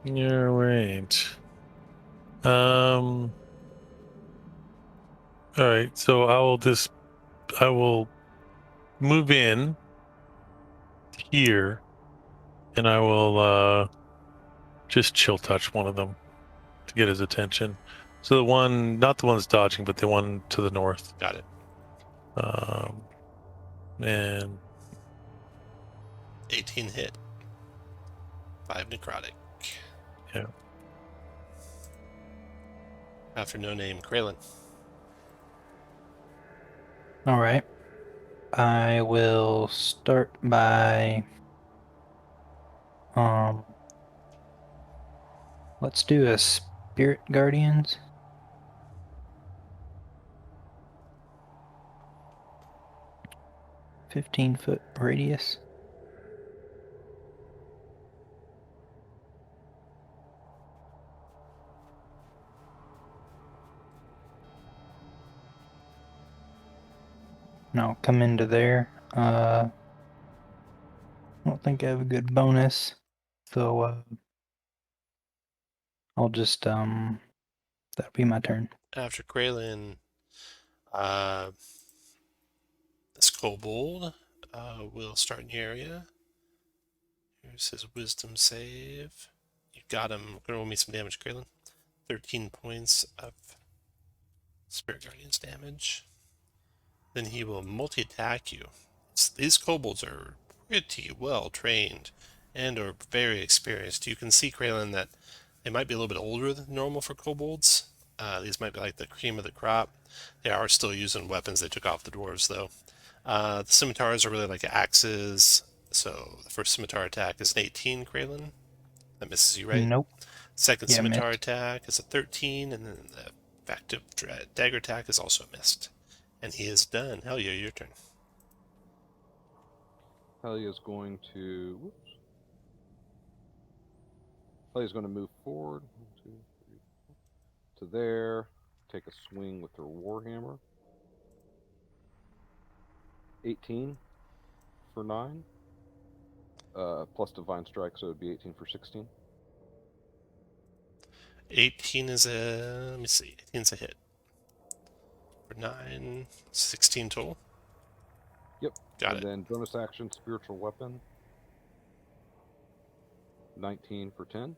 You're right. Alright, so I will move in here, and I will just chill touch one of them to get his attention. So the one, not the one that's dodging, but the one to the north. Got it. And 18 hit. 5 necrotic. yeah. After no name, Kraylin. All right. I will start by let's do a Spirit Guardians. .15-foot radius. And I'll come into there. I don't think I have a good bonus, so I'll just that'll be my turn. After Kraylin, this kobold will start in the area. Here's his wisdom save. You got him. Gonna roll me some damage, Kraylin. 13 points of Spirit Guardian's damage. Then he will multi-attack you. These kobolds are pretty well trained and are very experienced. You can see, Kraylin, that they might be a little bit older than normal for kobolds. These might be like the cream of the crop. They are still using weapons they took off the dwarves, though. The scimitars are really like axes. So the first scimitar attack is an 18, Kraylin. That misses you, right? Nope. Second Yeah, scimitar missed. attack is a 13, and then the effective dagger attack is also missed. And he is done. Helya, your turn. Helya's going to. Whoops. Helya's going to move forward. 1, 2, 3, 4, to there. Take a swing with her warhammer. 18 for 9. Plus divine strike, so it would be 18 for 16. 18 is a... Let me see. 18 is a hit. For 9, 16 total. Yep. Got and it. then bonus action, spiritual weapon. 19 for 10.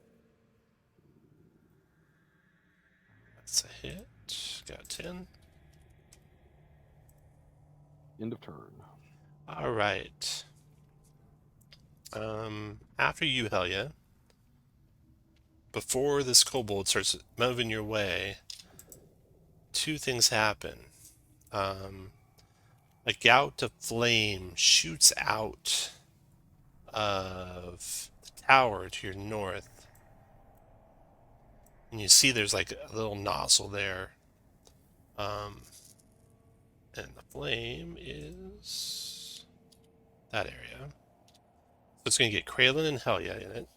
That's a hit. Got 10. End of turn. All right. After you, Helya, before this kobold starts moving your way, 2 things happen. A gout of flame shoots out of the tower to your north. And you see there's like a little nozzle there. And the flame is that area. So it's going to get Kraylin and Helya in it.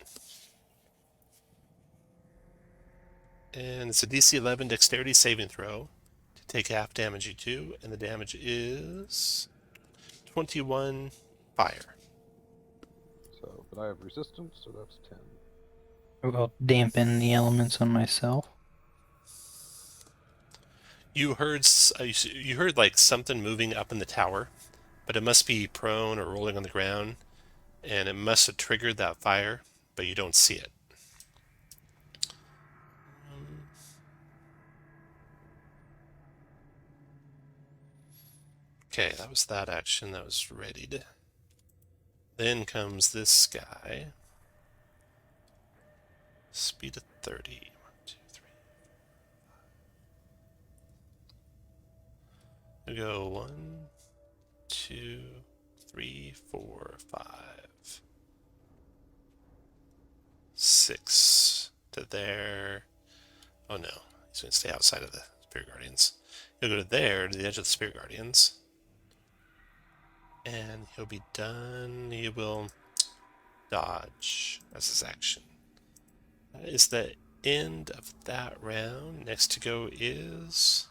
And it's a DC 11 dexterity saving throw to take half damage you do. And the damage is 21 fire. So, but I have resistance, so that's 10. I'll dampen the elements on myself. You heard like something moving up in the tower, but it must be prone or rolling on the ground, and it must have triggered that fire, but you don't see it. Okay, that was that action that was readied. Then comes this guy. Speed of 30. 1, 2, 3. We go 1, 2, 3, 4, 5, 6 to there. Oh no, He's going to stay outside of the Spirit Guardians. He'll go to there, to the edge of the Spirit Guardians. And he'll be done. He will dodge as his action. That is the end of that round. Next to go is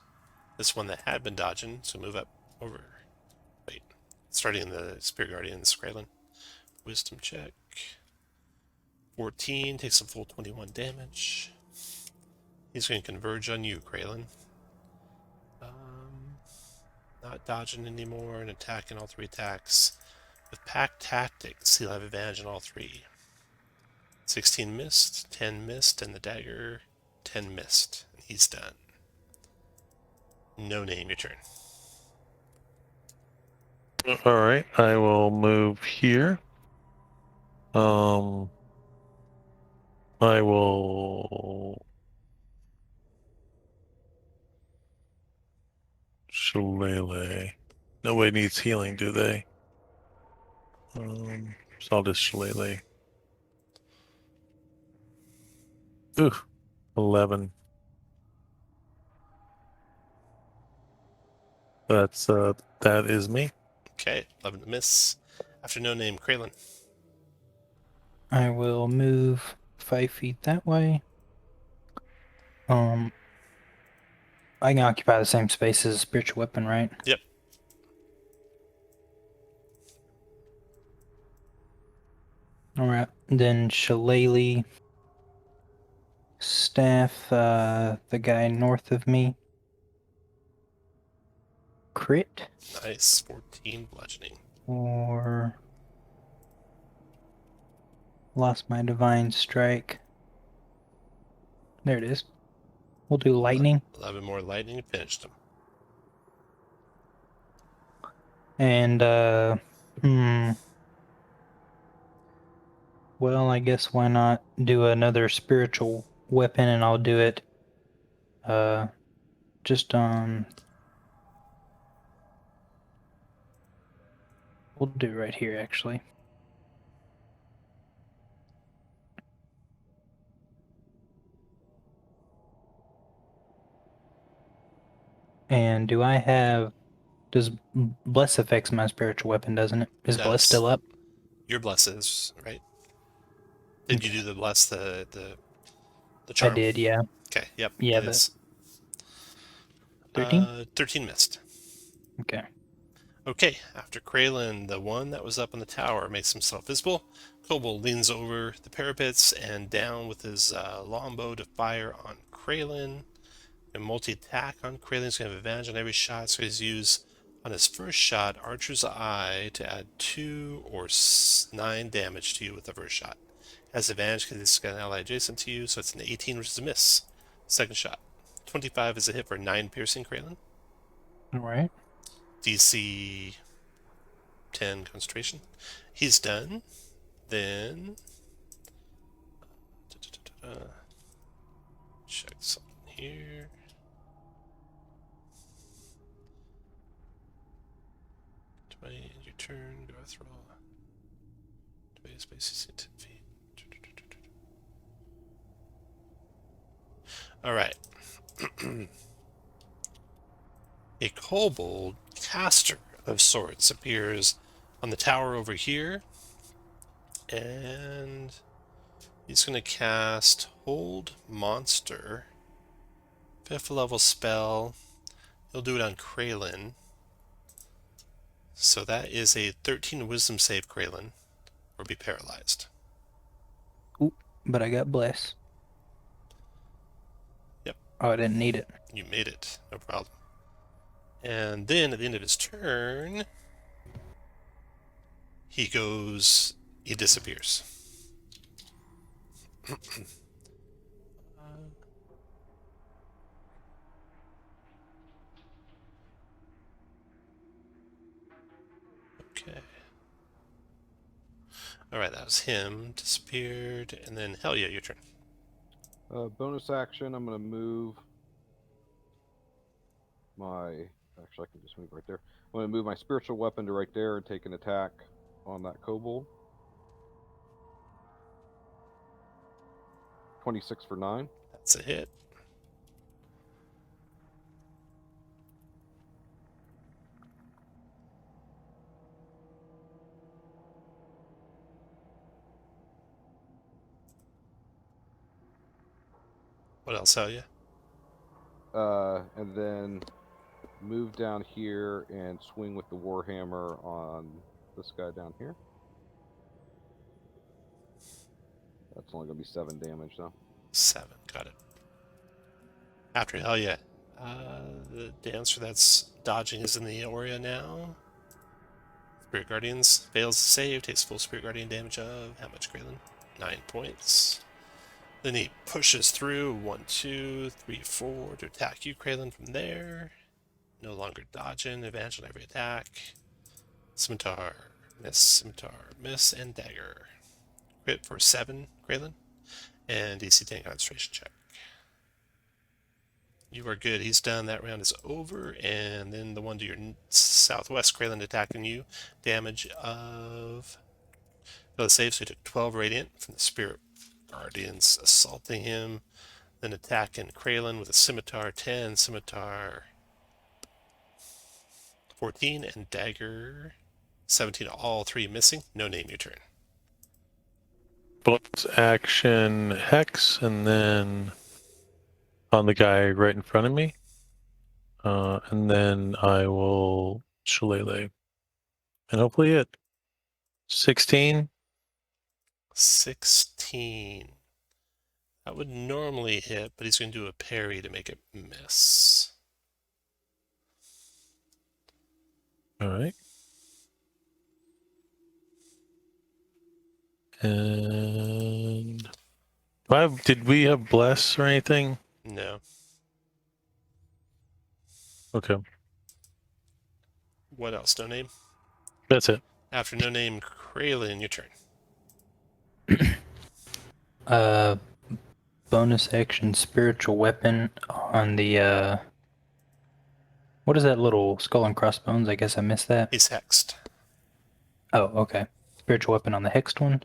this one that had been dodging, so move up over. Wait, starting in the Spirit Guardians, Kralin. Wisdom check. 14, takes a full 21 damage. He's going to converge on you, Kralin. Not dodging anymore and attacking all 3 attacks. With Pack Tactics, he'll have advantage on all 3. 16 missed, 10 missed, and the dagger, 10 missed. And he's done. No name, your turn. All right, I will move here. I will shillelagh. Nobody needs healing, do they? So I'll just shillelagh. Ooh, 11. That is me. Okay, 11 to miss. After no name, Kralin. I will move 5 feet that way. I can occupy the same space as a spiritual weapon, right? Yep. Alright, then Shillelagh, staff, the guy north of me. Crit, Nice, 14 bludgeoning. or lost my divine strike. There it is. We'll do lightning. 11 more lightning and finished him. And, well, I guess why not do another spiritual weapon, and I'll do it, just on... We'll do it right here, actually. And do I have... Does Bless affects my spiritual weapon, doesn't it? Is Bless Does. still up? Your bless is, right? Did you do the bless, the I charm? did, yeah. Okay, yep, Yeah, it is. 13? 13 missed. Okay. Okay, after Kralin, the one that was up on the tower makes himself visible. Kobold leans over the parapets and down with his longbow to fire on Kralin. A multi-attack on Kralin. He's going to have advantage on every shot, so he's used on his first shot Archer's Eye to add 2 or 9 damage to you with the first shot. Has advantage because it's got an ally adjacent to you, so it's an 18, which is a miss. Second shot. 25 is a hit for 9 piercing, Kralin. Alright. DC 10 concentration. He's done. Then check something here. End your turn. Go through. Space 10 feet. All right. A kobold caster of sorts appears on the tower over here, and he's going to cast Hold Monster, 5th level spell. He'll do it on Kralin. So that is a 13 wisdom save, Kralin, or be paralyzed. Ooh, but I got Bless. Yep. Oh, I didn't need it. You made it, no problem. And then at the end of his turn, he disappears. Okay. Alright, that was him. Disappeared. And then Helya, your turn. Bonus action, I'm going to move my... Actually, I can just move right there. I'm going to move my spiritual weapon to right there and take an attack on that kobold. 26 for 9. That's a hit. What else, Helya? And then move down here and swing with the Warhammer on this guy down here. That's only going to be 7 damage, though. 7. Got it. After Helya. The dancer that's dodging is in the area now. Spirit Guardians fails to save, takes full Spirit Guardian damage of how much, Graylin? 9 points. Then he pushes through 1, 2, 3, 4 to attack you, Kraylin, from there. No longer dodging, advantage on every attack. Scimitar, miss, and dagger. Crit for 7, Kraylin, and DC 10 concentration check. You are good. He's done. That round is over. And then the one to your southwest, Kraylin, attacking you. Damage of... Failed to save, so he took 12 radiant from the Spirit Guardians assaulting him. Then attacking Kraylin with a Scimitar 10, Scimitar 14, and Dagger 17. All 3 missing. No name your turn. Bonus action Hex, and then on the guy right in front of me. And then I will Shillelagh. And hopefully it. 16. 16. That would normally hit, but he's going to do a parry to make it miss. All right. And did we have Bless or anything? No. Okay. What else? No name? That's it. After no name, Kraylin, your turn. Bonus action spiritual weapon on the what is that little skull and crossbones? I guess I missed that. He's hexed. Oh, okay. Spiritual weapon on the hexed one.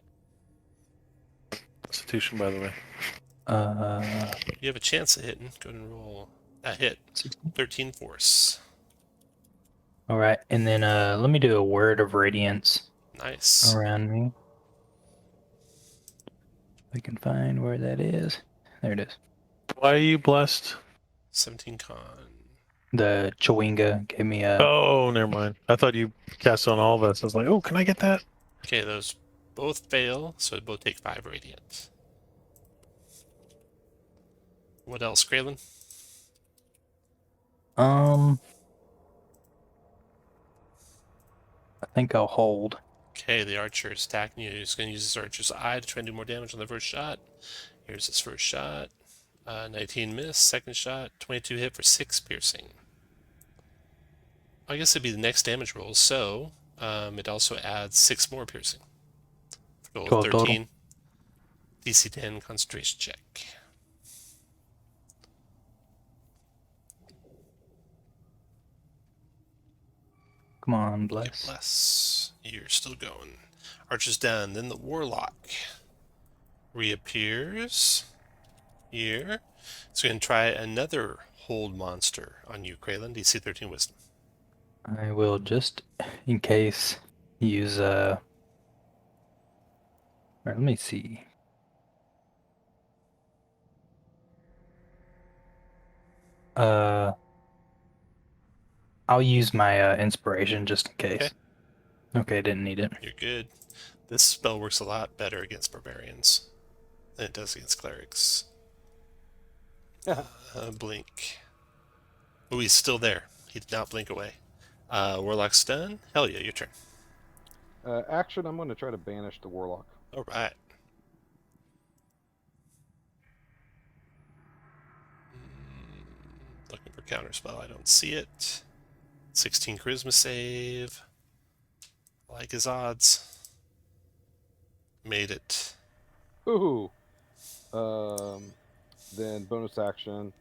Constitution, by the way. You have a chance at hitting. Go ahead and roll a hit. 16. 13 force. All right, and then let me do a word of radiance Nice. around me. I can find where that is. There it is. Why are you blessed? 17 con. The Chewinga gave me a. Oh, never mind. I thought you cast on all of us. I was like, oh, can I get that? Okay, those both fail, so both take 5 radiant. What else, Kraylin? I think I'll hold. Okay, the archer is attacking you. He's going to use his archer's eye to try and do more damage on the first shot. Here's his first shot. 19 miss. Second shot. 22 hit for 6 piercing. I guess it'd be the next damage roll, so it also adds 6 more piercing. Roll 12 total. 13. DC 10 concentration check. Come on, bless. Bless. You're still going. Archer's done. Then the warlock reappears here. So we're going to try another hold monster on you, Kraylin. DC 13 wisdom. I will just, in case, use Alright, let me see. I'll use my inspiration just in case. Okay, didn't need it. You're good. This spell works a lot better against barbarians than it does against clerics. Blink. Oh, he's still there. He did not blink away. Warlock's done. Helya, your turn. Action, I'm going to try to banish the Warlock. All right. Looking for counterspell. I don't see it. 16 charisma save. I like his odds. Made it. Ooh. Then bonus action.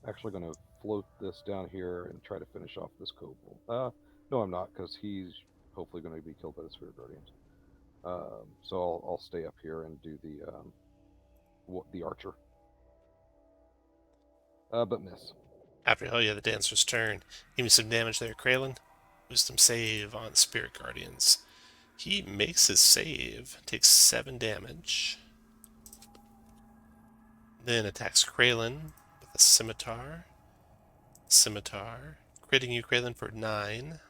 Actually going to float this down here and try to finish off this kobold. No, I'm not, because he's hopefully going to be killed by the Spirit Guardians. So I'll stay up here and do the archer. But miss. After Helya, the dancer's turn. Give me some damage there, Kraylin. Wisdom save on Spirit Guardians. He makes his save. Takes 7 damage. Then attacks Kralin with a scimitar. Scimitar. Critting you, Kralin, for 9.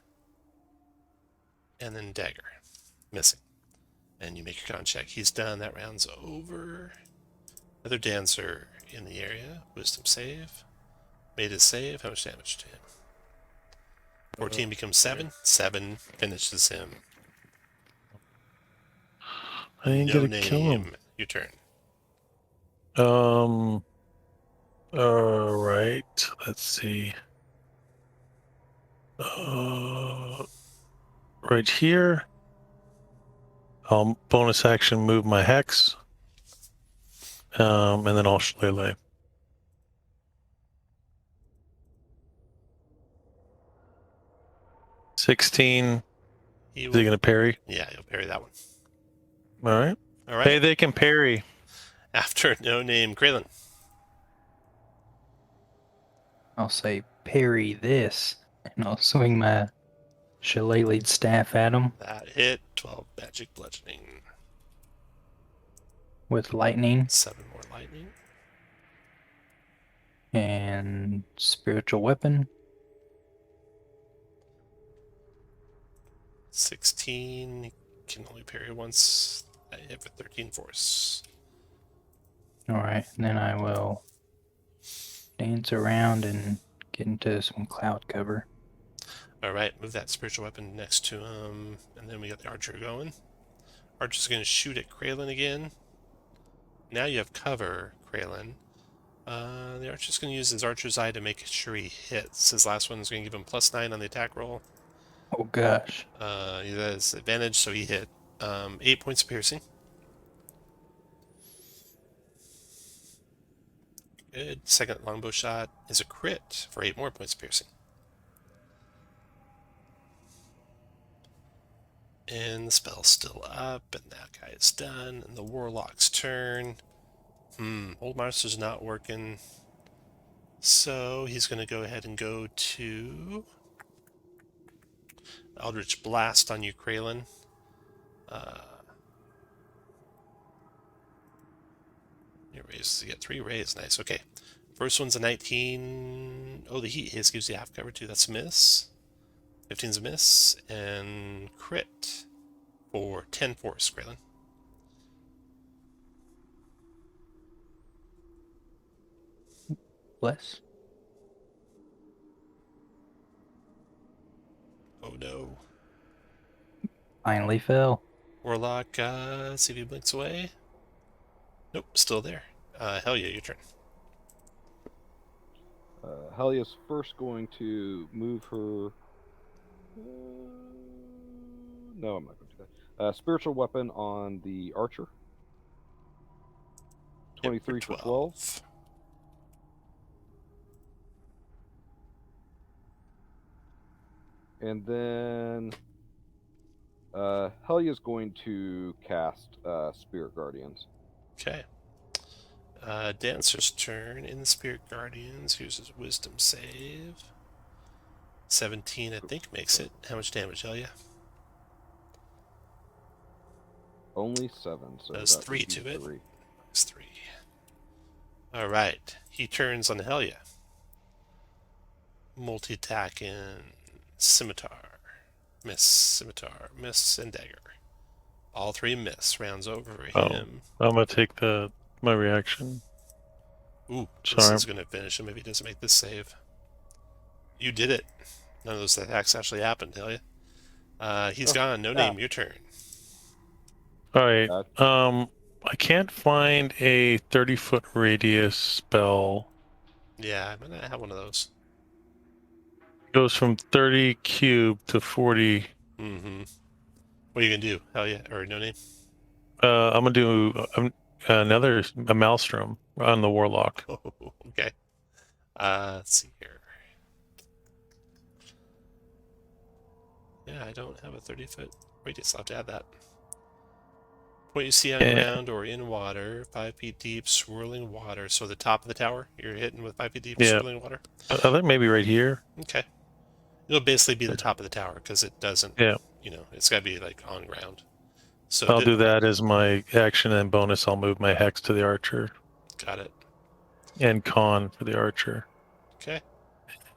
And then dagger. Missing. And you make your con check. He's done. That round's over. Another dancer in the area. Wisdom save. Made his save. How much damage to him? 14 becomes 7. 7 finishes him. I didn't No get to kill him. name. Your turn. All right. Let's see. Right here. I'll bonus action move my hex. And then I'll shillelagh. $16. He Is he going to parry? Yeah, he'll parry that one. All right. All right. Hey, they can parry. After no name, Kralin. I'll say parry this, and I'll swing my shillelagh staff at him That hit. 12 magic bludgeoning. with lightning 7 more lightning. and spiritual weapon. 16. You can only parry once. That hit for 13 force. All right, and then I will dance around and get into some cloud cover. All right, move that spiritual weapon next to him, and then we got the archer going. Archer's going to shoot at Kralin again. Now you have cover, Kralin. The archer's going to use his archer's eye to make sure he hits. His last one is going to give him +9 on the attack roll. Oh gosh. He has advantage, so he hit 8 points of piercing. Good. Second longbow shot is a crit for 8 more points of piercing. And the spell's still up, and that guy is done, and the warlock's turn. Old Monster's not working. So he's going to go ahead and go to Eldritch Blast on you, Kralin. You get 3 rays. Nice. Okay. First one's a 19. Oh, the heat his gives you half cover too. That's a miss. 15's a miss. And crit for 10 force, Kralin. Bless. Oh no. Finally fell. Warlock, see if he blinks away. Nope, still there. Helya, your turn. Helya's first going to move her. No, I'm not going to do that. Spiritual weapon on the archer. 23 for 12. And then Helya's going to cast Spirit Guardians. Okay. Dancer's turn in the Spirit Guardians. Here's his Wisdom save. 17, I think, makes it. How much damage, Helya? Only 7. So Does that 3 would be to it. 3. It's 3. Alright. He turns on Helya. Multi-attack in Scimitar. Miss, Scimitar, miss, and dagger. All 3 miss. Rounds over for him. I'm going to take my reaction. Ooh, this Sorry. is going to finish him if he doesn't make this save. You did it. None of those attacks actually happened, Helya. He's gone. No name. Your turn. All right. I can't find a 30-foot radius spell. Yeah, I might not have one of those. It goes from 30 cube to 40. Mm-hmm. What are you going to do? Helya, or no name? I'm going to do a Maelstrom on the Warlock. Oh, okay. Let's see here. Yeah, I don't have a 30-foot radius. I'll have to add that. Point you see on ground or in water, 5 feet deep, swirling water. So the top of the tower, you're hitting with 5 feet deep, swirling water? I think maybe right here. Okay. It'll basically be the top of the tower, because it doesn't, it's got to be, like, on ground. So I'll do that as my action, and bonus I'll move my hex to the archer. Got it. and con for the archer. Okay.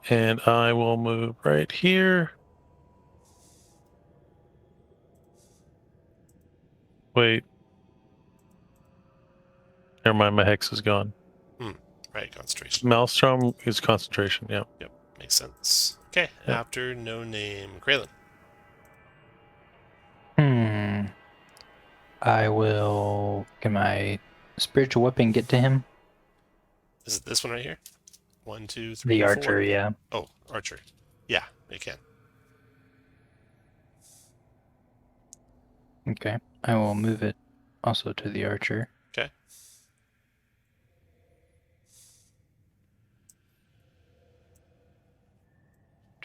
And I will move right here. Wait. Never mind, my hex is gone. Right, concentration. Maelstrom is concentration, yeah. Yep, makes sense. Okay, Yep. after no name, Kraylin. I will. Can my spiritual weapon get to him? Is it this one right here? 1, 2, 3, The 4. archer, yeah. Oh, archer. Yeah, it can. Okay. I will move it also to the archer. Okay.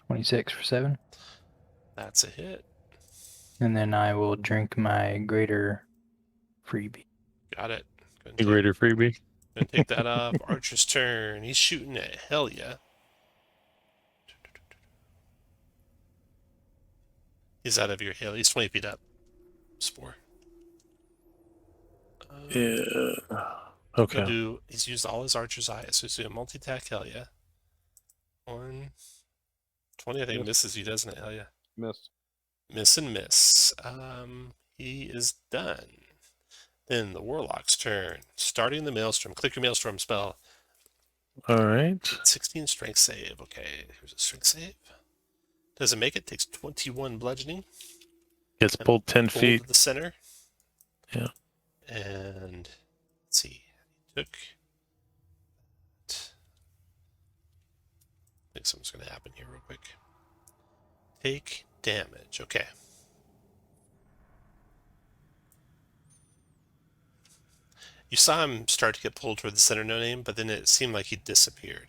26 for 7. That's a hit. And then I will drink my greater freebie. Got it. A greater freebie. Gonna take that off. Archer's turn. He's shooting at Helya. He's out of your hail. He's 20 feet up. Spore. Yeah. Okay. He's used all his archer's eyes, so he's doing multi-attack Helya. 1, 20, I think misses you, doesn't it, Helya? Miss. Miss and miss. He is done. Then the Warlock's turn. Starting the Maelstrom. Click your Maelstrom spell. All right. 16 strength save. Okay, here's a strength save. Doesn't make it. Takes 21 bludgeoning. Gets pulled 10 Pulled feet. to the center. Yeah. And let's see. He took. I think something's going to happen here real quick. Take damage. Okay. You saw him start to get pulled toward the center, no name, but then it seemed like he disappeared.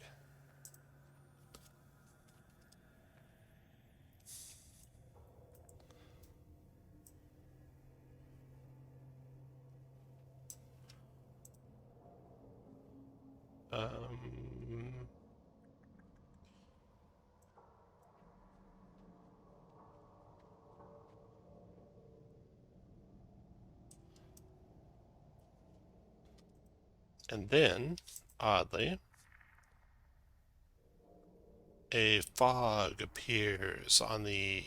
And then, oddly, a fog appears on the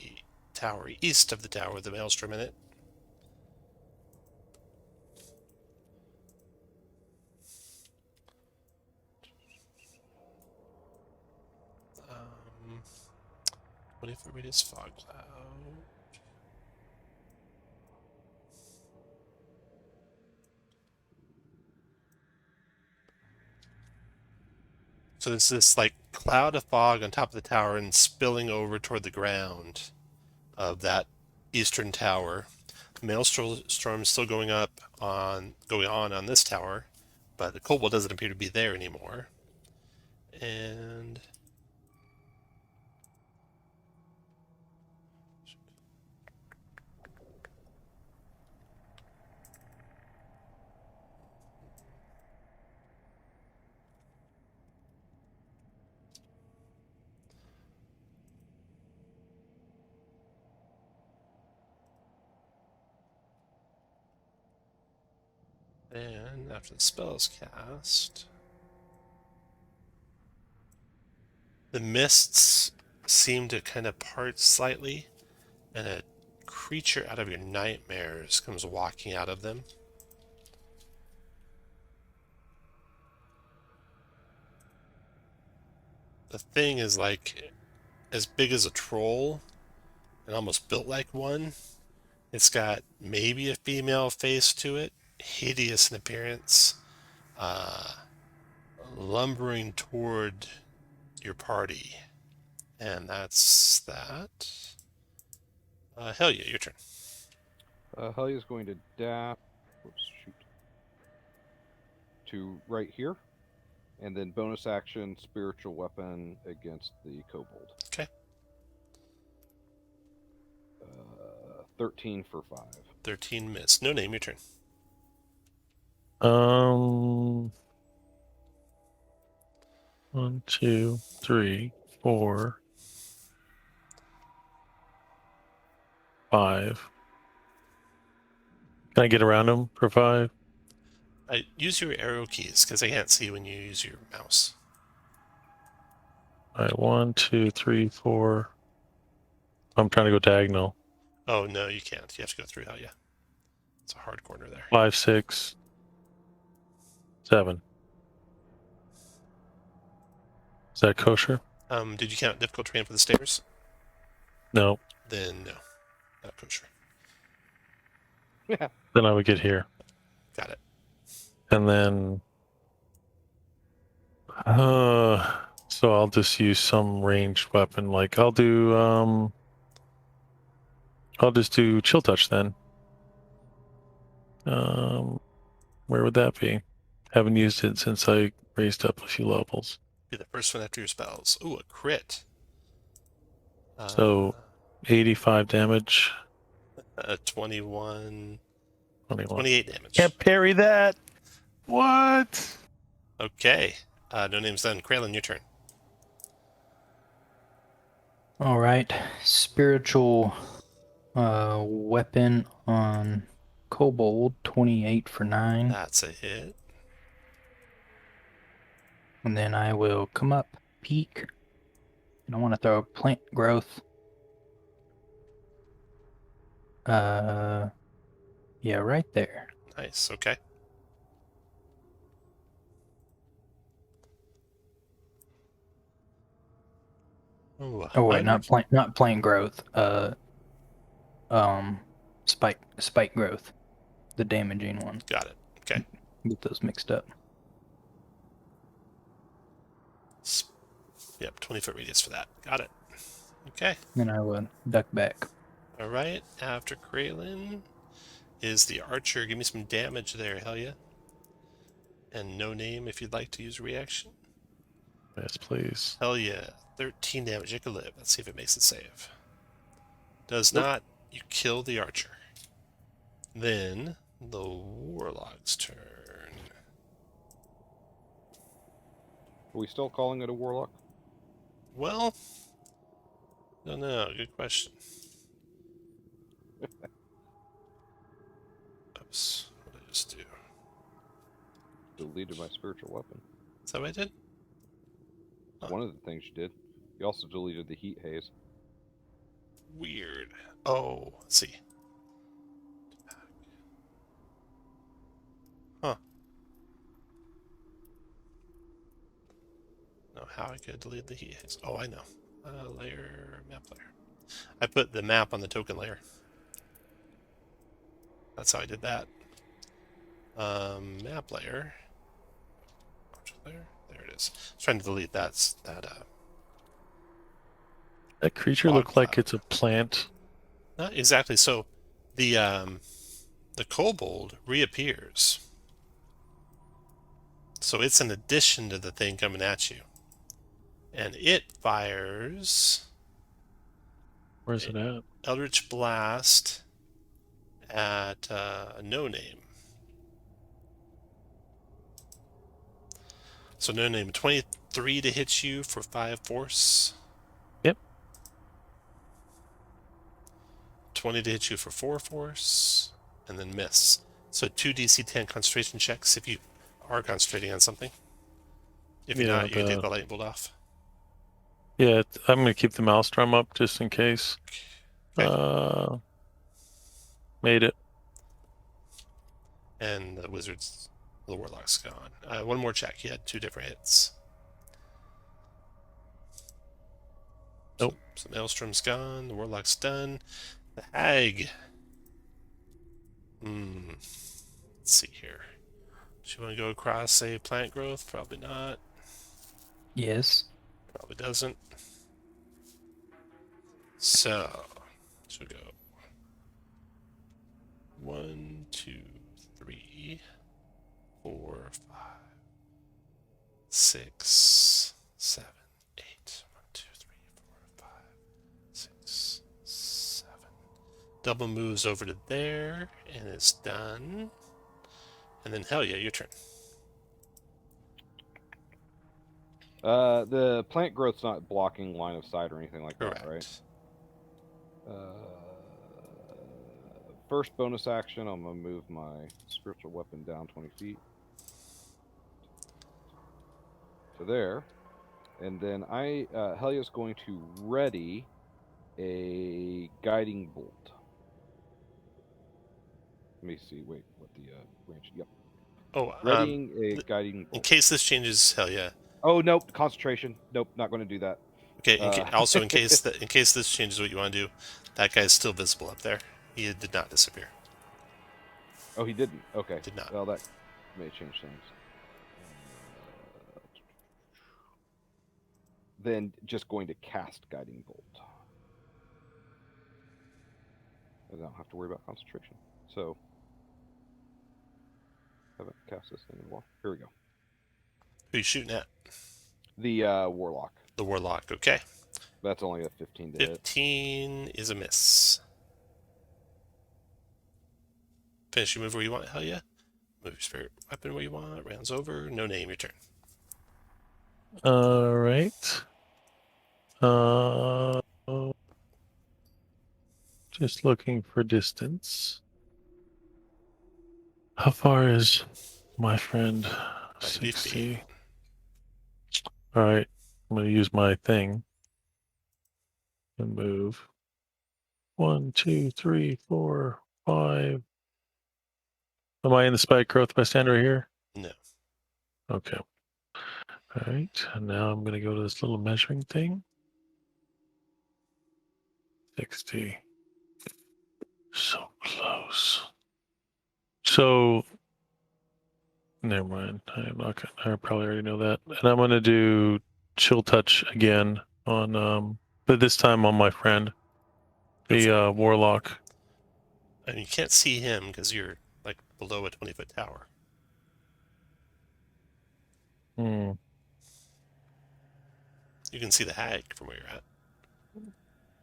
tower east of the tower with the maelstrom in it. Um, 20-foot radius fog cloud. So there's this like cloud of fog on top of the tower and spilling over toward the ground of that eastern tower. Maelstrom is still going on this tower, but the kobold doesn't appear to be there anymore. And then after the spell is cast, the mists seem to kind of part slightly, and a creature out of your nightmares comes walking out of them. The thing is like as big as a troll and almost built like one. It's got maybe a female face to it, hideous in appearance, lumbering toward your party. And that's that. Helya, your turn. Helya's going to dash. Whoops, shoot. To right here. And then bonus action, spiritual weapon against the kobold. Okay. 13 for 5. 13 miss. No name, your turn. 1, 2, 3, 4, 5. Can I get around him for 5? Use your arrow keys, because I can't see when you use your mouse. All right, 1, 2, 3, 4. I'm trying to go diagonal. Oh, no, you can't. You have to go through Helya. It's a hard corner there. 5, 6, 7. Is that kosher? Did you count difficult terrain for the stairs? No. Then no, not kosher. Then I would get here. Got it. And then so I'll just use some ranged weapon. Like I'll just do chill touch then. Where would that be? Haven't used it since I raised up a few levels. Be the first one after your spells. Ooh, a crit. So 85 damage. 21. 21. 28 damage. Can't parry that. What? Okay. No name's done. Kraylin, your turn. All right. Spiritual weapon on Kobold, 28 for 9. That's a hit. And then I will come up, peek, and I want to throw plant growth. Yeah, right there. Nice. Okay. Ooh, Oh wait, not plant growth. Spike growth, the damaging one. Got it. Okay. Get those mixed up. Yep, 20-foot radius for that. Got it. Okay. Then I will duck back. All right. After Kraylin is the archer. Give me some damage there, Helya. And no name if you'd like to use a reaction. Yes, please. Helya, 13 damage. You can live. Let's see if it makes it save. Does Nope. not. You kill the archer. Then the warlock's turn. Are we still calling it a warlock? Well, no, good question. Oops, what did I just do? Deleted my spiritual weapon. Is that what I did? Huh. One of the things you did. You also deleted the heat haze. Weird. Oh, let's see. Huh. Know how I could delete the heat haze. Oh, I know. Layer, map layer. I put the map on the token layer. That's how I did that. Map layer. Object layer. There it is. I was trying to delete that That creature Fog looked like cloud. it's a plant. Not exactly. So the kobold reappears. So it's an addition to the thing coming at you. And it fires Where's it at? Eldritch Blast at no name. So no name, 23 to hit you for 5 force. Yep. 20 to hit you for 4 force, and then miss. So 2 DC 10 concentration checks if you are concentrating on something. If you're not, you can take the lightning bolt off. Yeah, I'm going to keep the maelstrom up just in case. Okay. Made it. And the warlock's gone. One more check. He had 2 different hits. Nope. So Maelstrom's gone. The warlock's done. The hag. Let's see here. Do you want to go across, say, plant growth? Probably not. Yes. Probably doesn't. So, she'll go 1, 2, 3, 4, 5, 6, 7, 8. 1, 2, 3, 4, 5, 6, 7. Double moves over to there, and it's done. And then Helya, your turn. The plant growth's not blocking line of sight or anything like Correct. that, right? First bonus action, I'm going to move my spiritual weapon down 20 feet. to there. And then Helya's going to ready a guiding bolt. Let me see. Wait, what the range? Yep. Oh, Readying a guiding in bolt. case this changes, hell yeah. Oh nope, concentration. Nope, not going to do that. Okay. Also, in case this changes what you want to do, that guy's still visible up there. He did not disappear. Oh, he didn't. Okay. Did not. Well, that may change things. Then just going to cast guiding bolt. I don't have to worry about concentration. So haven't cast this thing in a while. Here we go. Who are you shooting at? The warlock. The warlock. Okay. That's only a 15 to hit. 15 is a miss. Finish your move where you want, hell yeah. Move your spirit weapon where you want. Rounds over. No name, your turn. All right. Just looking for distance. How far is my friend? 90 feet. 60. All right. I'm going to use my thing and move. 1, 2, 3, 4, 5. Am I in the spike growth if I stand right here? No. Okay. All right. And now I'm going to go to this little measuring thing. 60. So close. So, never mind. I'm not gonna. I probably already know that. And I'm gonna do chill touch again on but this time on my friend, the warlock. And you can't see him because you're like below a 20-foot tower. Hmm. You can see the hag from where you're at.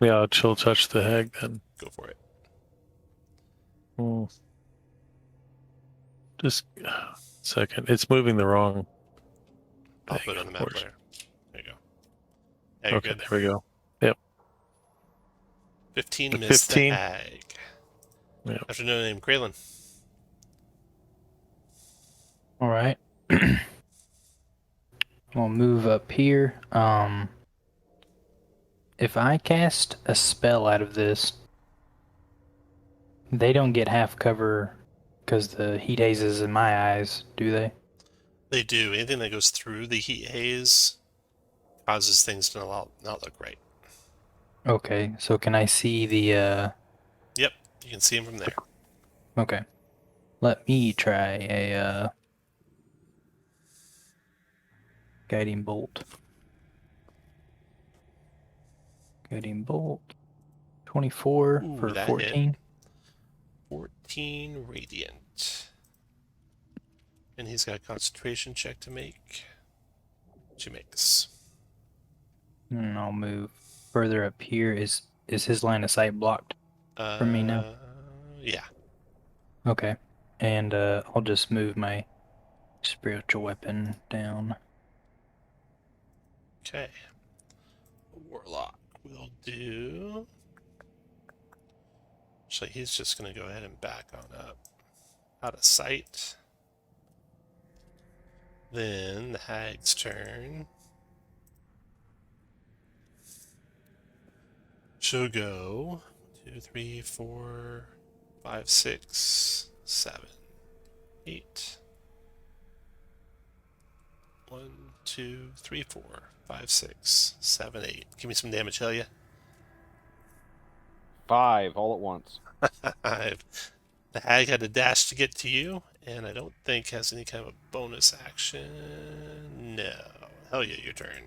Yeah, I'll chill touch the hag then. Go for it. Hmm. Just a second. It's moving the wrong. I'll thing, put it on the of map course. later. There you go. Yeah, you're Okay, good. there we go. Yep. 15 The missed 15? the hag. Yep. After no name, Graylin. All right. We'll move up here. If I cast a spell out of this, they don't get half cover because the heat haze is in my eyes, do they? They do. Anything that goes through the heat haze causes things to not look right. Okay, so can I see the, Yep, you can see him from there. okay. Let me try a, guiding bolt. Guiding bolt. 24 Ooh, for that 14. hit. 14 radiant. And he's got a concentration check to make. Which he makes. And I'll move further up here. Is his line of sight blocked for me now? Yeah. Okay. And I'll just move my spiritual weapon down. Okay. Warlock will do. Actually, he's just going to go ahead and back on up. Out of sight. Then the hag's turn. She'll go 2, 3, 4, 5, 6, 7, 8. 1, 2, 3, 4, 5, 6, 7, 8. Give me some damage, Helya. 5 all at once. The hag had a dash to get to you, and I don't think has any kind of a bonus action. No. Helya, your turn.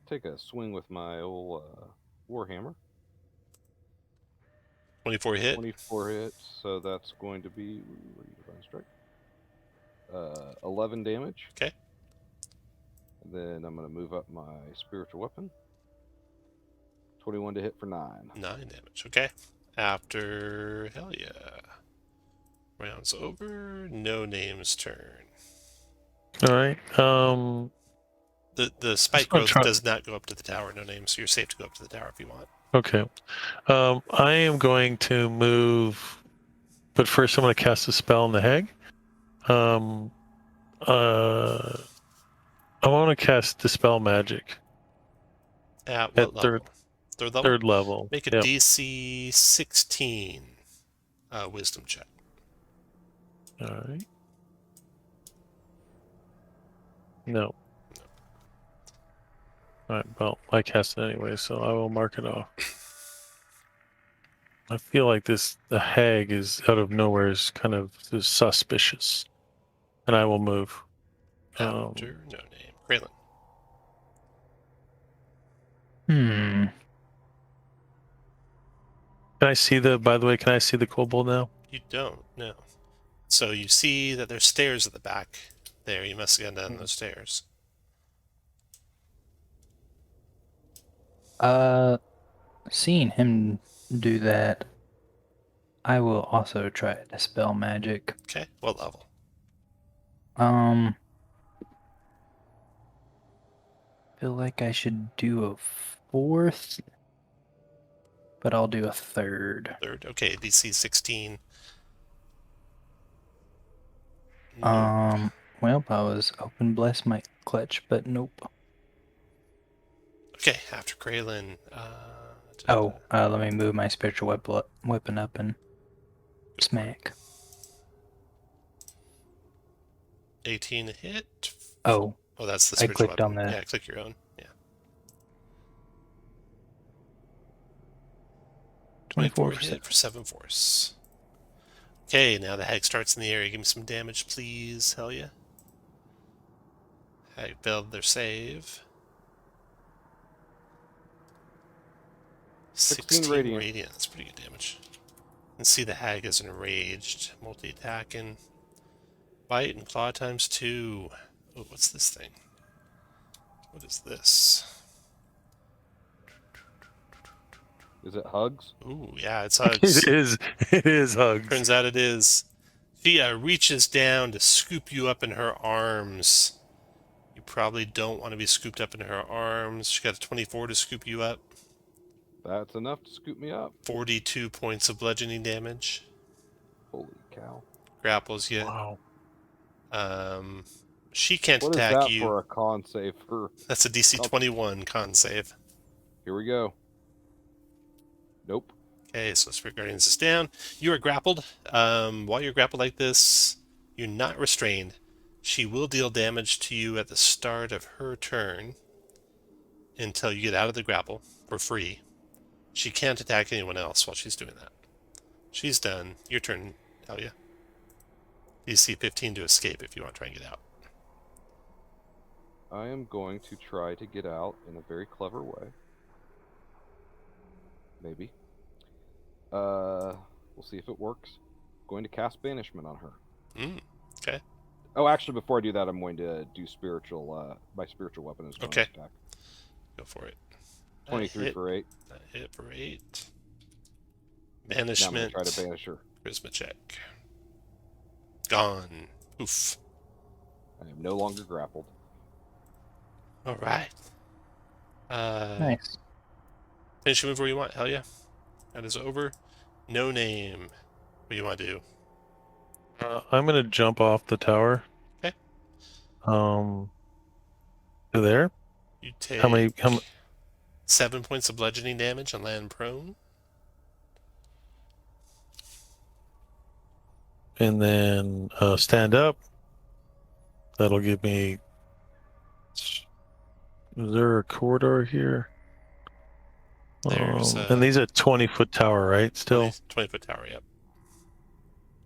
Take a swing with my old warhammer. 24 hit. 24 hits, so that's going to be divine strike. 11 damage. Okay. Then I'm going to move up my spiritual weapon. 21 to hit for 9. 9 damage. Okay. After Helya. Rounds over. No name's turn. All right. The spike I'll growth try- does not go up to the tower. No name, so you're safe to go up to the tower if you want. Okay. I am going to move, but first I'm going to cast a spell on the hag. I want to cast Dispel Magic At at what level? Third level? third level. Make a Yep. DC 16 wisdom check. All right. No. All right. Well, I cast it anyway, so I will mark it off. I feel like the hag is out of nowhere is kind of suspicious, and I will move. After no name. Kraylin. Hmm. Can I see by the way, can I see the kobold now? You don't, no. So you see that there's stairs at the back there. You must have gone down those stairs. Seeing him do that, I will also try to dispel magic. Okay, what level? Feel like I should do a 4th, but I'll do a 3rd. Third. Okay, DC 16. Well, I was hoping bless my clutch, but nope. Okay, after Kraylin. Let me move my spiritual weapon up and smack. 18 hit. Oh, Oh, that's the I spiritual clicked weapon. on the. Yeah, click your own. Yeah. 24 hit for 7 force. Okay, now the hag starts in the area. Give me some damage, please, Helya. Hag failed their save. 16 radiant. That's pretty good damage. And see the hag is enraged. Multi-attacking. Bite and claw times 2. Oh, what's this thing? What is this? Is it hugs? Ooh, yeah, it's hugs. It is. It is hugs. Turns out it is. She reaches down to scoop you up in her arms. You probably don't want to be scooped up in her arms. She got a 24 to scoop you up. That's enough to scoop me up. 42 points of bludgeoning damage. Holy cow. Grapples you. Wow. She can't What is attack that you. for a con save for? That's a DC 21 con save. Here we go. Nope. Okay, so Spirit Guardians is down. You are grappled. While you're grappled like this, you're not restrained. She will deal damage to you at the start of her turn until you get out of the grapple for free. She can't attack anyone else while she's doing that. She's done. Your turn, Helya. DC 15 to escape if you want to try and get out. I am going to try to get out in a very clever way. Maybe. We'll see if it works. Going to cast Banishment on her. Okay. Oh, actually, before I do that, I'm going to do spiritual. My spiritual weapon is going to attack. Go for it. 23 for 8. That hit for 8. Now I'm Banishment. going to try to banish her. Charisma check. Gone. Oof. I am no longer grappled. All right. Nice. Finish your move where you want. Hell yeah. That is over. No name. What do you want to do? I'm gonna jump off the tower. Okay. To there. You take How many? 7 points of bludgeoning damage and land prone. And then stand up. That'll give me. Is there a corridor here? There's and these are 20-foot tower, right? Still. 20-foot tower. Yep.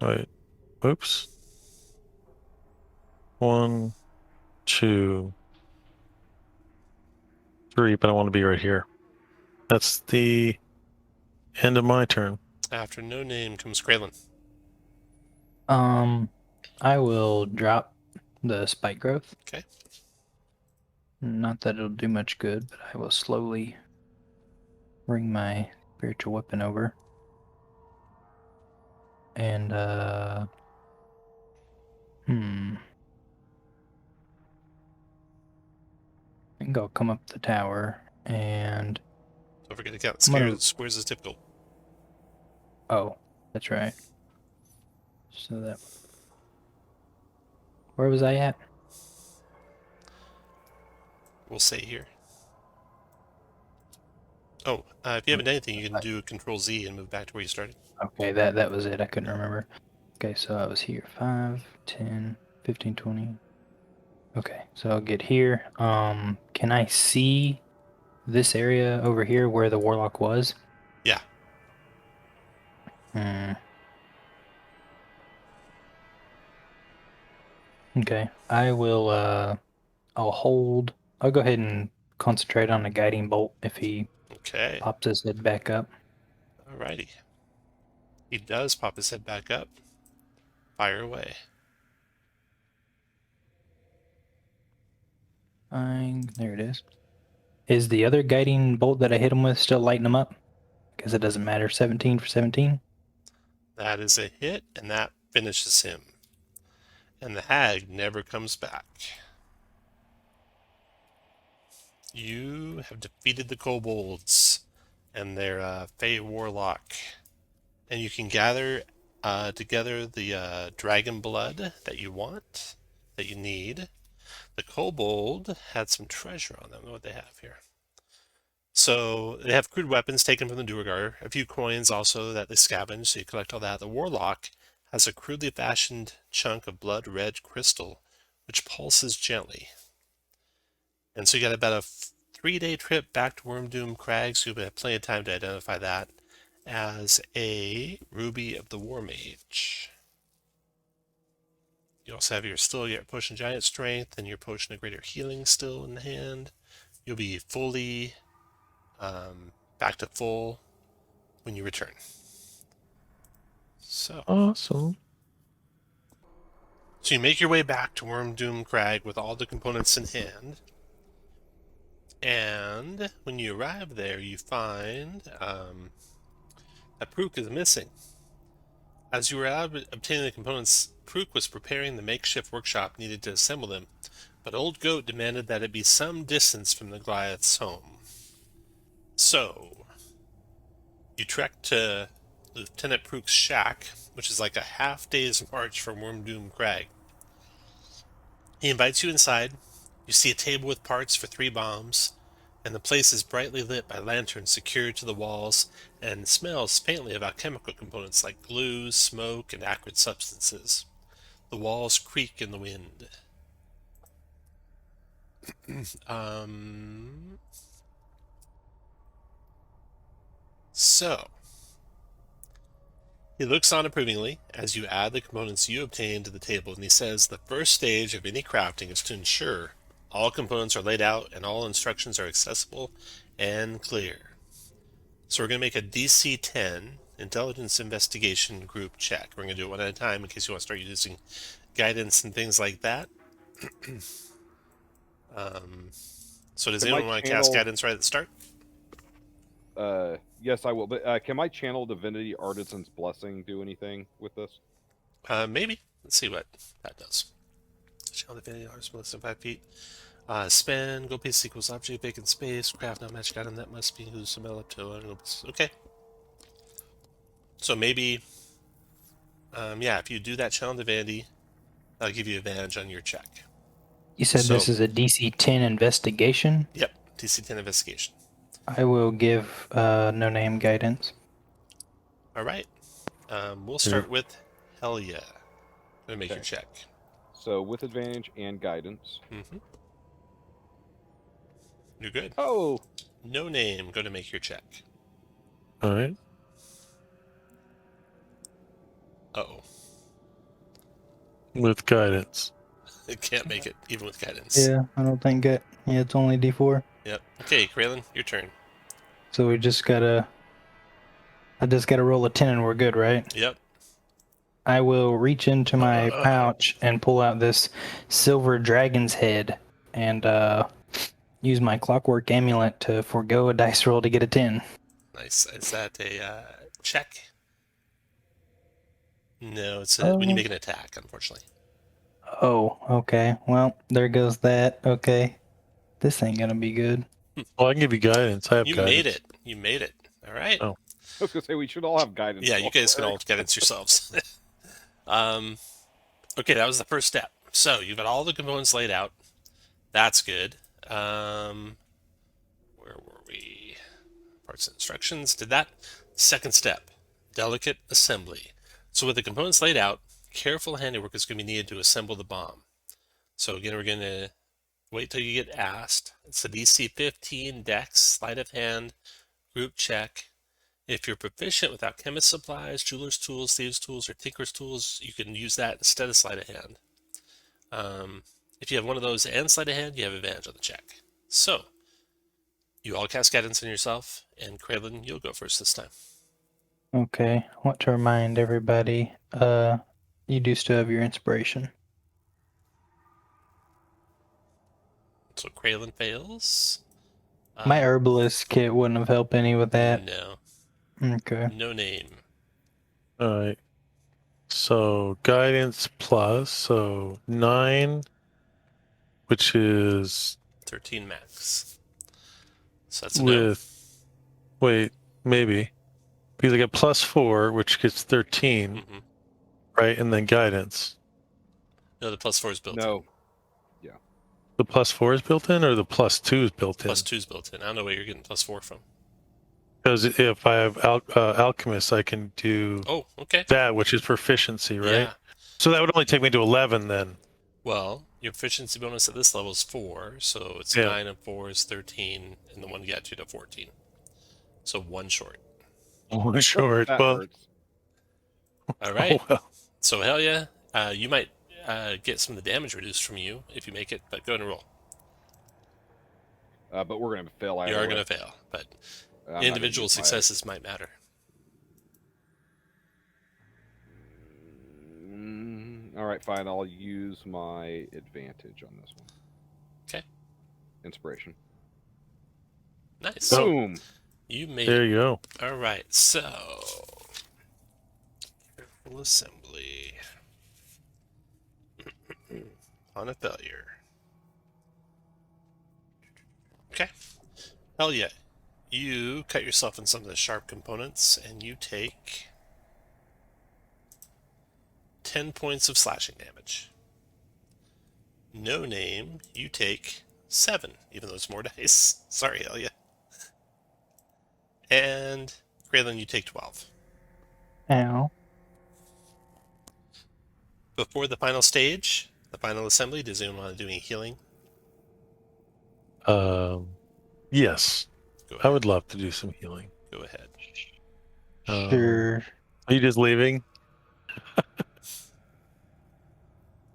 All right. Oops. 1, 2, 3, but I want to be right here. That's the end of my turn. After no name comes Kraylin. I will drop the spike growth. Okay. Not that it'll do much good, but I will slowly bring my spiritual weapon over. And, I think I'll come up the tower and... Don't forget to count squares is typical. Oh, that's right. So that Where was I at? We'll say here. Oh, if you haven't done anything, you can do Control Z and move back to where you started. Okay, that was it. I couldn't remember. Okay, so I was here. 5, 10, 15, 20. Okay, so I'll get here. Can I see this area over here where the warlock was? Yeah. Okay, I will, I'll hold. I'll go ahead and concentrate on the guiding bolt if he Okay. pops his head back up. Alrighty. He does pop his head back up. Fire away. Fine, there it is. Is the other guiding bolt that I hit him with still lighting him up? Because it doesn't matter. 17 for 17. That is a hit, and that finishes him. And the hag never comes back. You have defeated the kobolds and their Fey Warlock. And you can gather together the dragon blood that you want, that you need. The kobold had some treasure on them. What they have here. So they have crude weapons taken from the Duergar, a few coins also that they scavenge, so you collect all that. The warlock has a crudely fashioned chunk of blood red crystal, which pulses gently. And so you got about a 3-day trip back to Wyrmdoom Crag, so you'll have plenty of time to identify that as a Ruby of the War Mage. You also have your potion of giant strength and your potion of greater healing still in hand. You'll be fully back to full when you return. So Awesome. So you make your way back to Wyrmdoom Crag with all the components in hand. And when you arrive there, you find that Pruk is missing. As you were out obtaining the components, Pruk was preparing the makeshift workshop needed to assemble them, but Old Goat demanded that it be some distance from the Goliath's home. So, you trek to Lieutenant Pruk's shack, which is like a half-day's march from Wyrmdoom Crag. He invites you inside. You see a table with parts for 3 bombs, and the place is brightly lit by lanterns secured to the walls, and smells faintly of alchemical components like glue, smoke, and acrid substances. The walls creak in the wind. So, he looks on approvingly as you add the components you obtained to the table, and he says the first stage of any crafting is to ensure all components are laid out and all instructions are accessible and clear. So we're going to make a DC 10 Intelligence Investigation Group check. We're going to do it one at a time in case you want to start using guidance and things like that. So does anyone want to cast guidance right at the start? Yes, I will. But can my channel Divinity Artisan's Blessing do anything with this? Maybe. Let's see what that does. Channel Divinity Artisan's Blessing 5 feet. Spend, go pace equals object, vacant space, craft not magic item that must be who's up to. Okay. So maybe, yeah, if you do that channel Divinity, that'll give you advantage on your check. You said this is a DC 10 investigation? Yep, DC 10 investigation. I will give no name guidance. All right. We'll start with Helya. Go make your check. So with advantage and guidance. Mm-hmm. You're good. Oh! No name. Go to make your check. All right. Uh-oh. With guidance. It can't make it, even with guidance. Yeah, I don't think it. Yeah, it's only D4. Yep. Okay, Kraylin, your turn. So we just gotta... I just gotta roll a 10 and we're good, right? Yep. I will reach into my pouch and pull out this silver dragon's head and use my clockwork amulet to forego a dice roll to get a 10. Nice. Is that a check? No, it's when you make an attack, unfortunately. Oh, okay. Well, there goes that. Okay. This ain't gonna be good. Well, I can give you guidance. I have guidance. Made it. You made it. All right. Oh. I was going to say, we should all have guidance. Yeah, you guys can all guidance yourselves. Okay, that was the first step. So you've got all the components laid out. That's good. Where were we? Parts and instructions. Did that. Second step, delicate assembly. So with the components laid out, careful handiwork is going to be needed to assemble the bomb. So again, we're going to wait till you get asked. It's a DC 15 Dex, sleight of hand, group check. If you're proficient with alchemist supplies, jeweler's tools, thieves' tools, or tinker's tools, you can use that instead of sleight of hand. If you have one of those and sleight of hand, you have advantage on the check. So, you all cast guidance on yourself, and Kraylin, you'll go first this time. Okay, I want to remind everybody, you do still have your inspiration. So Kraylin fails. My herbalist kit wouldn't have helped any with that. No. Okay. No name. All right. So guidance plus, so 9, which is 13 max. So that's a no. with, wait, maybe. Because I get +4, which gets 13, Mm-hmm. right? And then guidance. No, the +4 is built in. No. The +4 is built in, or the +2 is built in? +2 is built in. I don't know where you're getting +4 from. Because if I have alchemist, I can do Oh, okay. that, which is proficiency, right? Yeah. So that would only take me to 11 then. Well, your proficiency bonus at this level is 4, so it's Yeah. 9 and 4 is 13, and the one got you to 14. So 1 short. Oh, short. That Well, hurts. All right. oh, well. So Helya, you might get some of the damage reduced from you if you make it, but go ahead and roll. But we're gonna fail. You are going to fail, but I'm not gonna individual use my- successes might matter. All right, fine. I'll use my advantage on this one. Okay. Inspiration. Nice. Boom. You made There it. you go. All right. So, careful assembly on a failure. Okay. Hell yeah. You cut yourself in some of the sharp components, and you take 10 points of slashing damage. No name, you take 7, even though it's more dice. Sorry, Helya. And Graylin, you take 12. Ow. Before the final stage, the final assembly, does anyone want to do any healing? Yes. Go I ahead. would love to do some healing. Go ahead. Sure. Are you just leaving?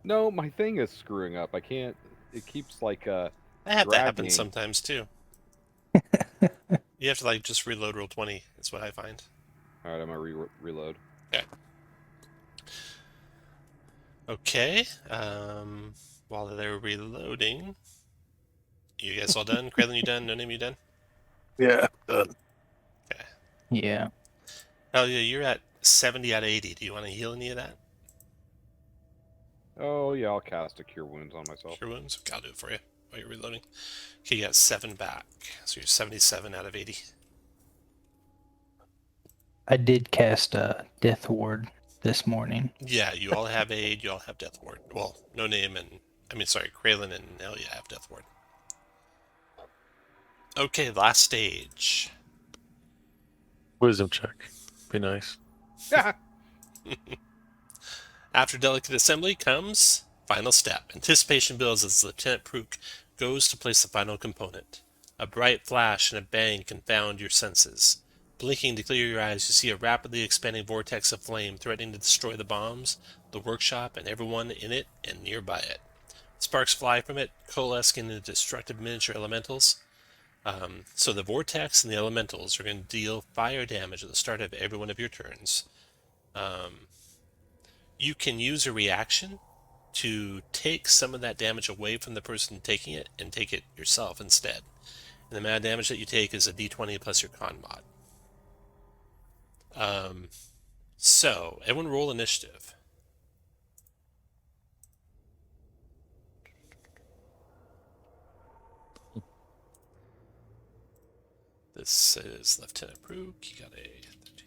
No, my thing is screwing up. I can't. It keeps like That have to happen dragging. sometimes too. You have to like just reload roll 20. That's what I find. All right, I'm gonna reload. Okay. While they're reloading, you guys all done? Kraylin, you done? No name, you done? Yeah. Done. Okay. Yeah. Oh yeah, you're at 70 out of 80. Do you want to heal any of that? Oh yeah, I'll cast a cure wounds on myself. Cure wounds? Okay, I'll do it for you while you're reloading. Okay, you got 7 back. So you're 77 out of 80. I did cast a Death Ward this morning. Yeah, you all have aid, you all have Death Ward. Well, no name and... Kraylin and Helya have Death Ward. Okay, last stage. Wisdom check. Be nice. After delicate assembly comes final step. Anticipation builds as Lieutenant Prook goes to place the final component. A bright flash and a bang confound your senses. Blinking to clear your eyes, you see a rapidly expanding vortex of flame threatening to destroy the bombs, the workshop, and everyone in it and nearby it. Sparks fly from it, coalescing into destructive miniature elementals. So the vortex and the elementals are going to deal fire damage at the start of every one of your turns. You can use a reaction to take some of that damage away from the person taking it and take it yourself instead. And the amount of damage that you take is a d20 plus your con mod. So, everyone roll initiative. This is Lieutenant Prook. You got a 13.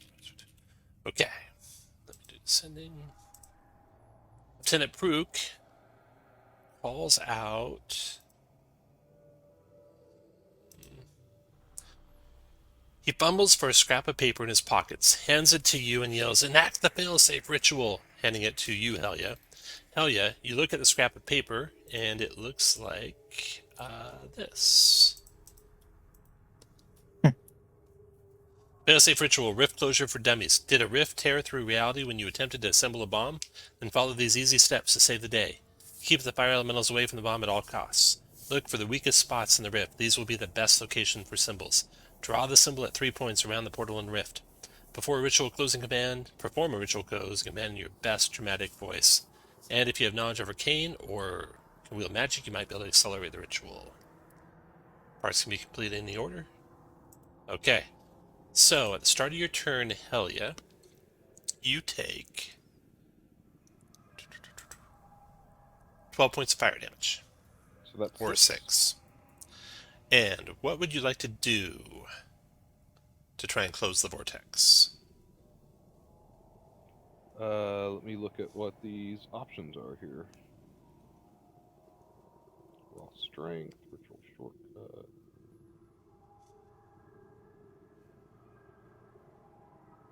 Okay. Let me do descending. Lieutenant Prook, calls out. He fumbles for a scrap of paper in his pockets, hands it to you, and yells, "Enact the failsafe ritual," handing it to you, Helya. Helya, you look at the scrap of paper, and it looks like this. Failsafe ritual, rift closure for dummies. Did a rift tear through reality when you attempted to assemble a bomb? Then follow these easy steps to save the day. Keep the fire elementals away from the bomb at all costs. Look for the weakest spots in the rift. These will be the best location for symbols. Draw the symbol at 3 points around the portal and rift. Before a ritual closing command, perform a ritual closing command in your best dramatic voice. And if you have knowledge of arcane or can wield magic, you might be able to accelerate the ritual. Parts can be completed in the order. Okay. So, at the start of your turn, Helya, you take 12 points of fire damage. So that's Or 6. And what would you like to do to try and close the vortex? Let me look at what these options are here. Raw strength, ritual shortcut.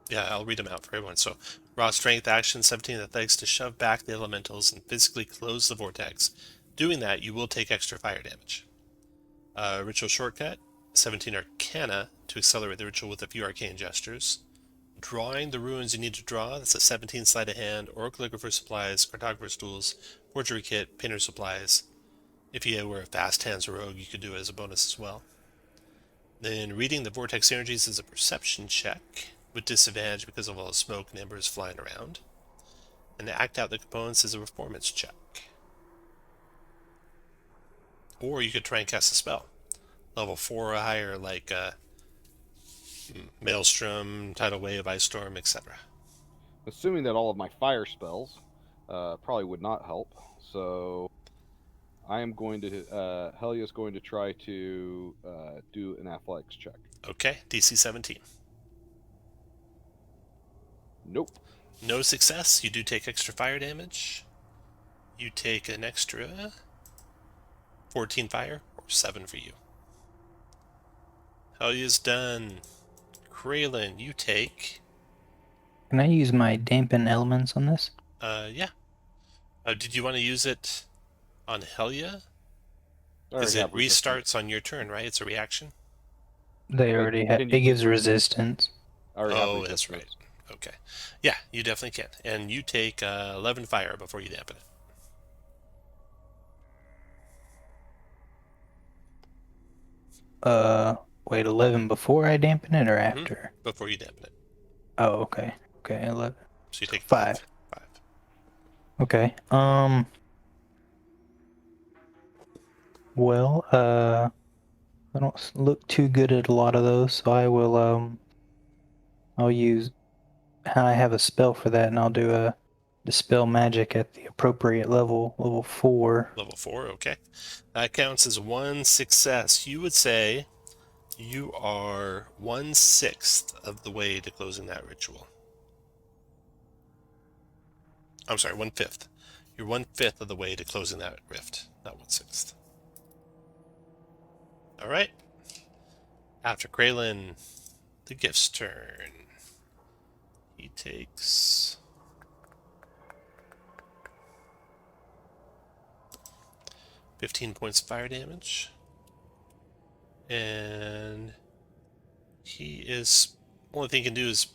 Yeah, I'll read them out for everyone. So, raw strength action, 17 athletics to shove back the elementals and physically close the vortex. Doing that, you will take extra fire damage. Ritual shortcut, 17 arcana to accelerate the ritual with a few arcane gestures. Drawing the runes you need to draw, that's a 17 sleight of hand, or calligrapher supplies, cartographer's tools, forgery kit, painter supplies. If you were a fast hands rogue, you could do it as a bonus as well. Then reading the vortex energies is a perception check, with disadvantage because of all the smoke and embers flying around. And to act out the components is a performance check. Or you could try and cast a spell. Level 4 or higher, like Maelstrom, Tidal Wave, Ice Storm, etc. Assuming that all of my fire spells probably would not help, so I am going to, Helya's going to try to do an athletics check. Okay, DC 17. Nope. No success. You do take extra fire damage. You take an extra 14 fire, or 7 for you. Helya's done. Kraylin, you take... Can I use my dampen elements on this? Yeah. Did you want to use it on Helya? I Because already it have resistance. restarts on your turn, right? It's a reaction? They already have. Can you It gives resistance. I already have Oh, that's resistance. right. Okay. Yeah, you definitely can. And you take 11 fire before you dampen it. Wait, 11 before I dampen it or after? Before you dampen it. Oh, okay. Okay, 11. So you take 5. 5. Okay. Well, I don't look too good at a lot of those, so I will, I'll use, I have a spell for that, and I'll do dispel magic at the appropriate level, level 4. Level 4, okay. That counts as 1 success. You would say you are 1/6 of the way to closing that ritual. I'm sorry, 1/5. You're 1/5 of the way to closing that rift, not 1/6. Alright. After Kraylin, the gift's turn. He takes 15 points of fire damage. And he is... only thing he can do is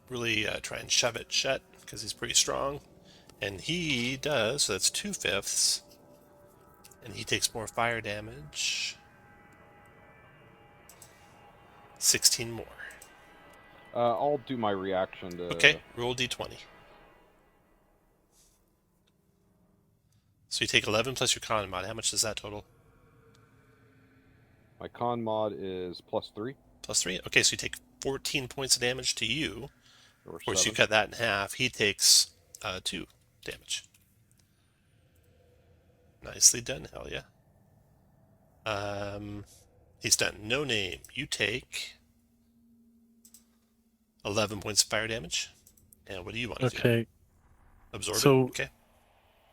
really try and shove it shut, because he's pretty strong. And he does, so that's 2/5. And he takes more fire damage. 16 more. I'll do my reaction to... Okay, roll d20. So you take 11 plus your con mod. How much does that total? My con mod is +3. +3? Okay, so you take 14 points of damage to you. Or Of course, 7. you cut that in half. He takes 2 damage. Nicely done, Helya. He's done. No name. You take 11 points of fire damage. And what do you want to do? Okay. Absorb So- it? Okay.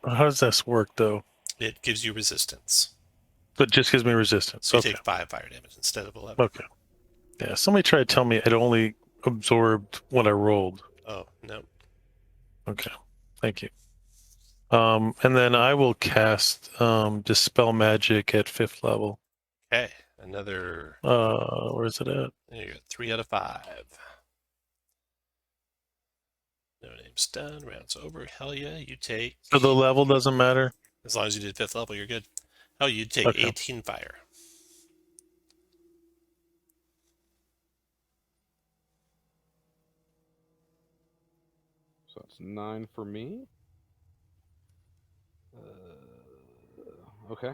How does this work, though? It gives you resistance. So it just gives me resistance. So you Okay. take 5 fire damage instead of 11. Okay. Yeah, somebody tried to tell me it only absorbed what I rolled. Oh, no. Okay. Thank you. And then I will cast Dispel Magic at 5th level. Okay, another. Where's it at? There you go. 3 out of 5. No name's done. Round's over. Helya, you take. So the level doesn't matter? As long as you did 5th level, you're good. Oh, you take Okay. 18 fire. So that's 9 for me. Okay.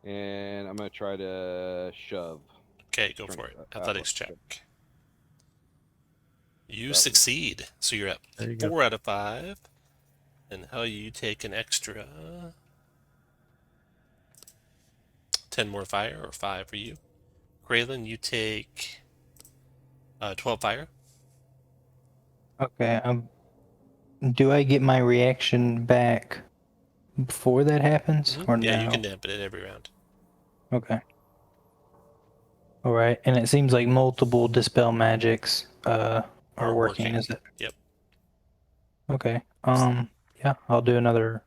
And I'm going to try to shove. Okay, go for it. Athletics check. You succeed. So you're at There you 4 go. out of 5. And Helya, you take an extra 10 more fire, or 5 for you. Graylin, you take 12 fire. Okay. Do I get my reaction back before that happens, or Yeah, no? you can dampen it every round. Okay. All right, and it seems like multiple dispel magics are working. Is it? Yep. Okay. Yeah, I'll do another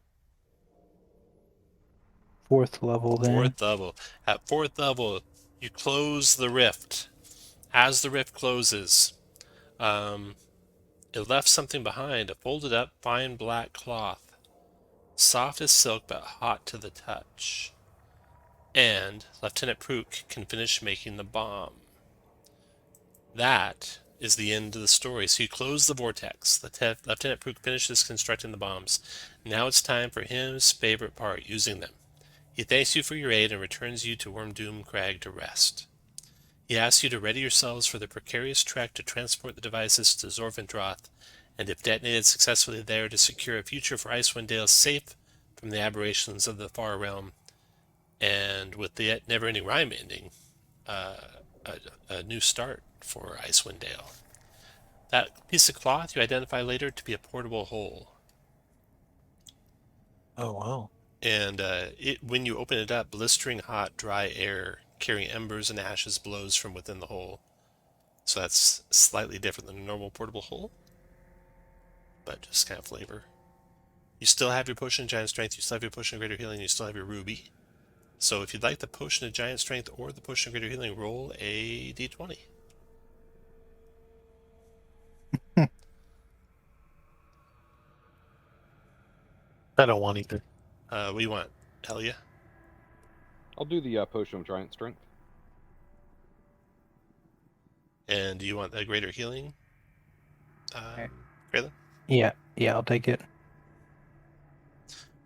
4th level then. 4th level. At 4th level, you close the rift. As the rift closes, it left something behind, a folded up fine black cloth, soft as silk but hot to the touch. And Lieutenant Prook can finish making the bomb. That is the end of the story. So you close the vortex. Lieutenant Prook finishes constructing the bombs. Now it's time for his favorite part, using them. He thanks you for your aid and returns you to Wyrmdoom Crag to rest. He asks you to ready yourselves for the precarious trek to transport the devices to Zorfendroth, and if detonated successfully there, to secure a future for Icewind Dale safe from the aberrations of the far realm, and with the never-ending Rime ending, a new start for Icewind Dale. That piece of cloth you identify later to be a portable hole. Oh, wow. And when you open it up, blistering hot, dry air carrying embers and ashes blows from within the hole. So that's slightly different than a normal portable hole, but just kind of flavor. You still have your potion of giant strength, you still have your potion of greater healing, you still have your ruby. So if you'd like the potion of giant strength or the potion of greater healing, roll a d20. I don't want either. What do you want, Helya? I'll do the potion of giant strength. And do you want the greater healing? Graylin? Yeah, I'll take it.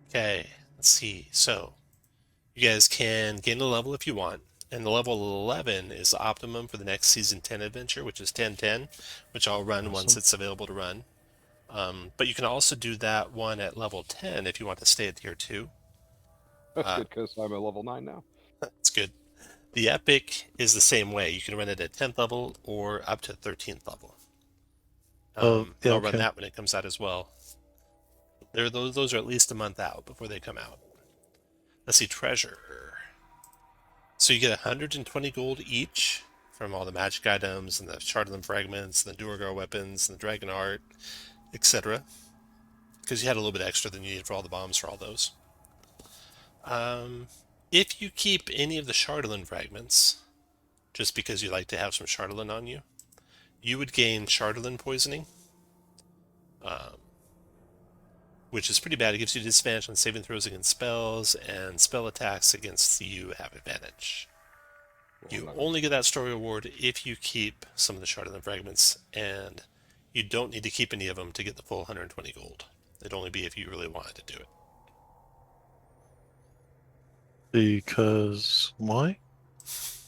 Okay, let's see. So, you guys can gain a level if you want. And the level 11 is the optimum for the next Season 10 adventure, which is 1010, which I'll run once it's available to run. But you can also do that one at level 10 if you want to stay at tier 2. That's good because I'm at level 9 now. That's good. The epic is the same way. You can run it at 10th level or up to 13th level. Yeah, I'll run that when it comes out as well. Those are at least a month out before they come out. Let's see, treasure. So you get 120 gold each from all the magic items and the Chardolin fragments and the Duergar weapons and the dragon art, etc. Because you had a little bit extra than you needed for all the bombs for all those. If you keep any of the Chardolin fragments, just because you like to have some Chardolin on you, you would gain Chardolin poisoning, which is pretty bad. It gives you disadvantage on saving throws against spells, and spell attacks against you have advantage. You only get that story reward if you keep some of the Chardolin fragments, and you don't need to keep any of them to get the full 120 gold. It'd only be if you really wanted to do it. Because why?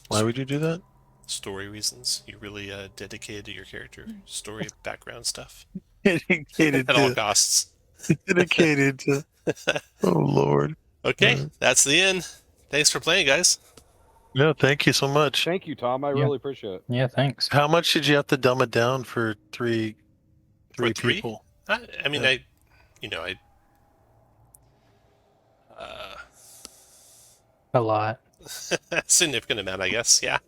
Why would you do that? Story reasons. You really dedicated to your character, story, background stuff. Dedicated At all costs. Dedicated to. Oh Lord. Okay, that's the end. Thanks for playing, guys. No, thank you so much. Thank you, Tom. I really appreciate it. Yeah, thanks. How much did you have to dumb it down for three For three? people? I mean, Yeah. I A lot. Significant amount, I guess. Yeah.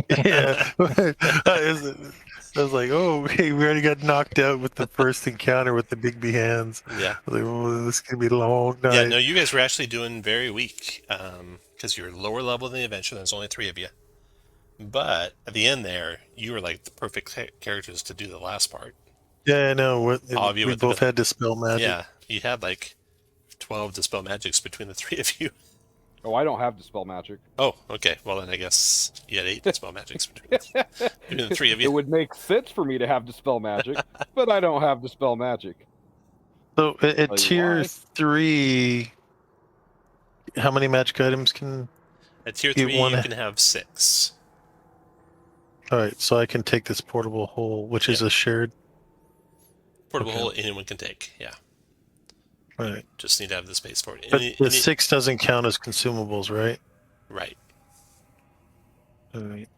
Yeah. I was like, oh, hey, we already got knocked out with the first encounter with the big B hands. Yeah. I was like, oh, this is gonna be a long night. Yeah, no, you guys were actually doing very weak because you're lower level than the adventure. There's only 3 of you. But at the end there, you were like the perfect characters to do the last part. Yeah, I know. All of you We with the both had Dispel Magic. Yeah, you had like 12 Dispel Magics between the 3 of you. Oh, I don't have Dispel Magic. Oh, okay. Well, then I guess you had 8 Dispel Magics between the 3 of you. It would make sense for me to have Dispel Magic, but I don't have Dispel Magic. So at Tell you tier why. 3, how many magic items can? At tier You 3, wanna- you can have 6. All right, so I can take this portable hole, which is a shared. Portable Okay. hole anyone can take, yeah. All right, Just need to have the space for it. but the 6 doesn't count as consumables, right? Right. All right.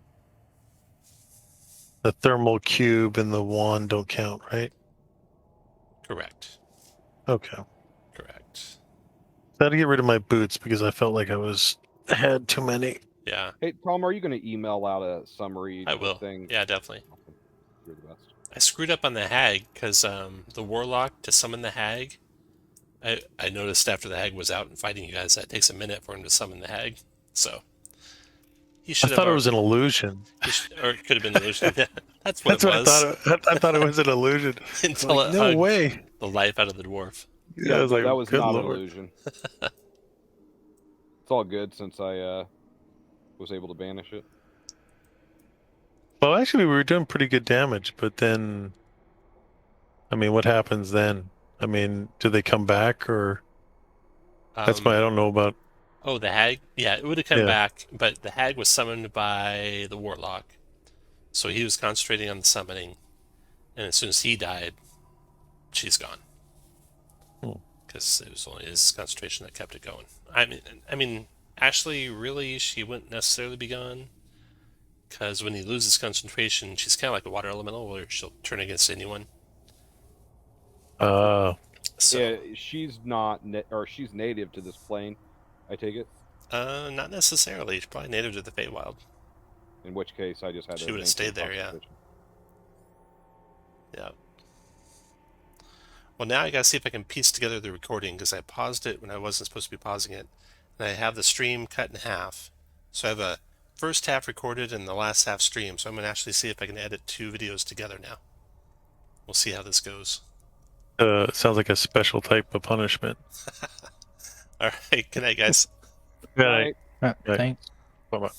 The thermal cube and the wand don't count, right? Correct. Okay. Correct. I had to get rid of my boots because I felt like had too many. Yeah, Hey, Tom, are you going to email out a summary? I will. Thing? Yeah, definitely. You're the best. I screwed up on the hag because the warlock to summon the hag. I noticed after the hag was out and fighting you guys that it takes a minute for him to summon the hag. So he I should have. thought it was an illusion. Or it could have been an illusion. That's what That's it what was. I thought. I thought it was an illusion. Until Like, it no hugged way. the life out of the dwarf. Yeah, I was like, that was good not an lord. illusion. It's all good since I was able to banish it. Well, actually, we were doing pretty good damage, but then, I mean, what happens then? I mean, do they come back or? That's why I don't know about. Oh, the hag? Yeah, it would have come Yeah. back, but the hag was summoned by the warlock. So he was concentrating on the summoning, and as soon as he died, she's gone. Because it was only his concentration that kept it going. I mean, Ashley, really, she wouldn't necessarily be gone. Because when he loses concentration, she's kind of like a water elemental, where she'll turn against anyone. So, Yeah, she's not, or she's native to this plane. I take it. not necessarily. She's probably native to the Feywild. In which case, I just had. She to would have maintain stayed there, yeah. concentration. Yeah. Well, now I gotta see if I can piece together the recording, because I paused it when I wasn't supposed to be pausing it. And I have the stream cut in half. So I have a first half recorded and the last half streamed. So I'm gonna actually see if I can edit 2 videos together now. We'll see how this goes. Sounds like a special type of punishment. All right, good night, guys. Right. Right. Right. Thanks. Bye-bye.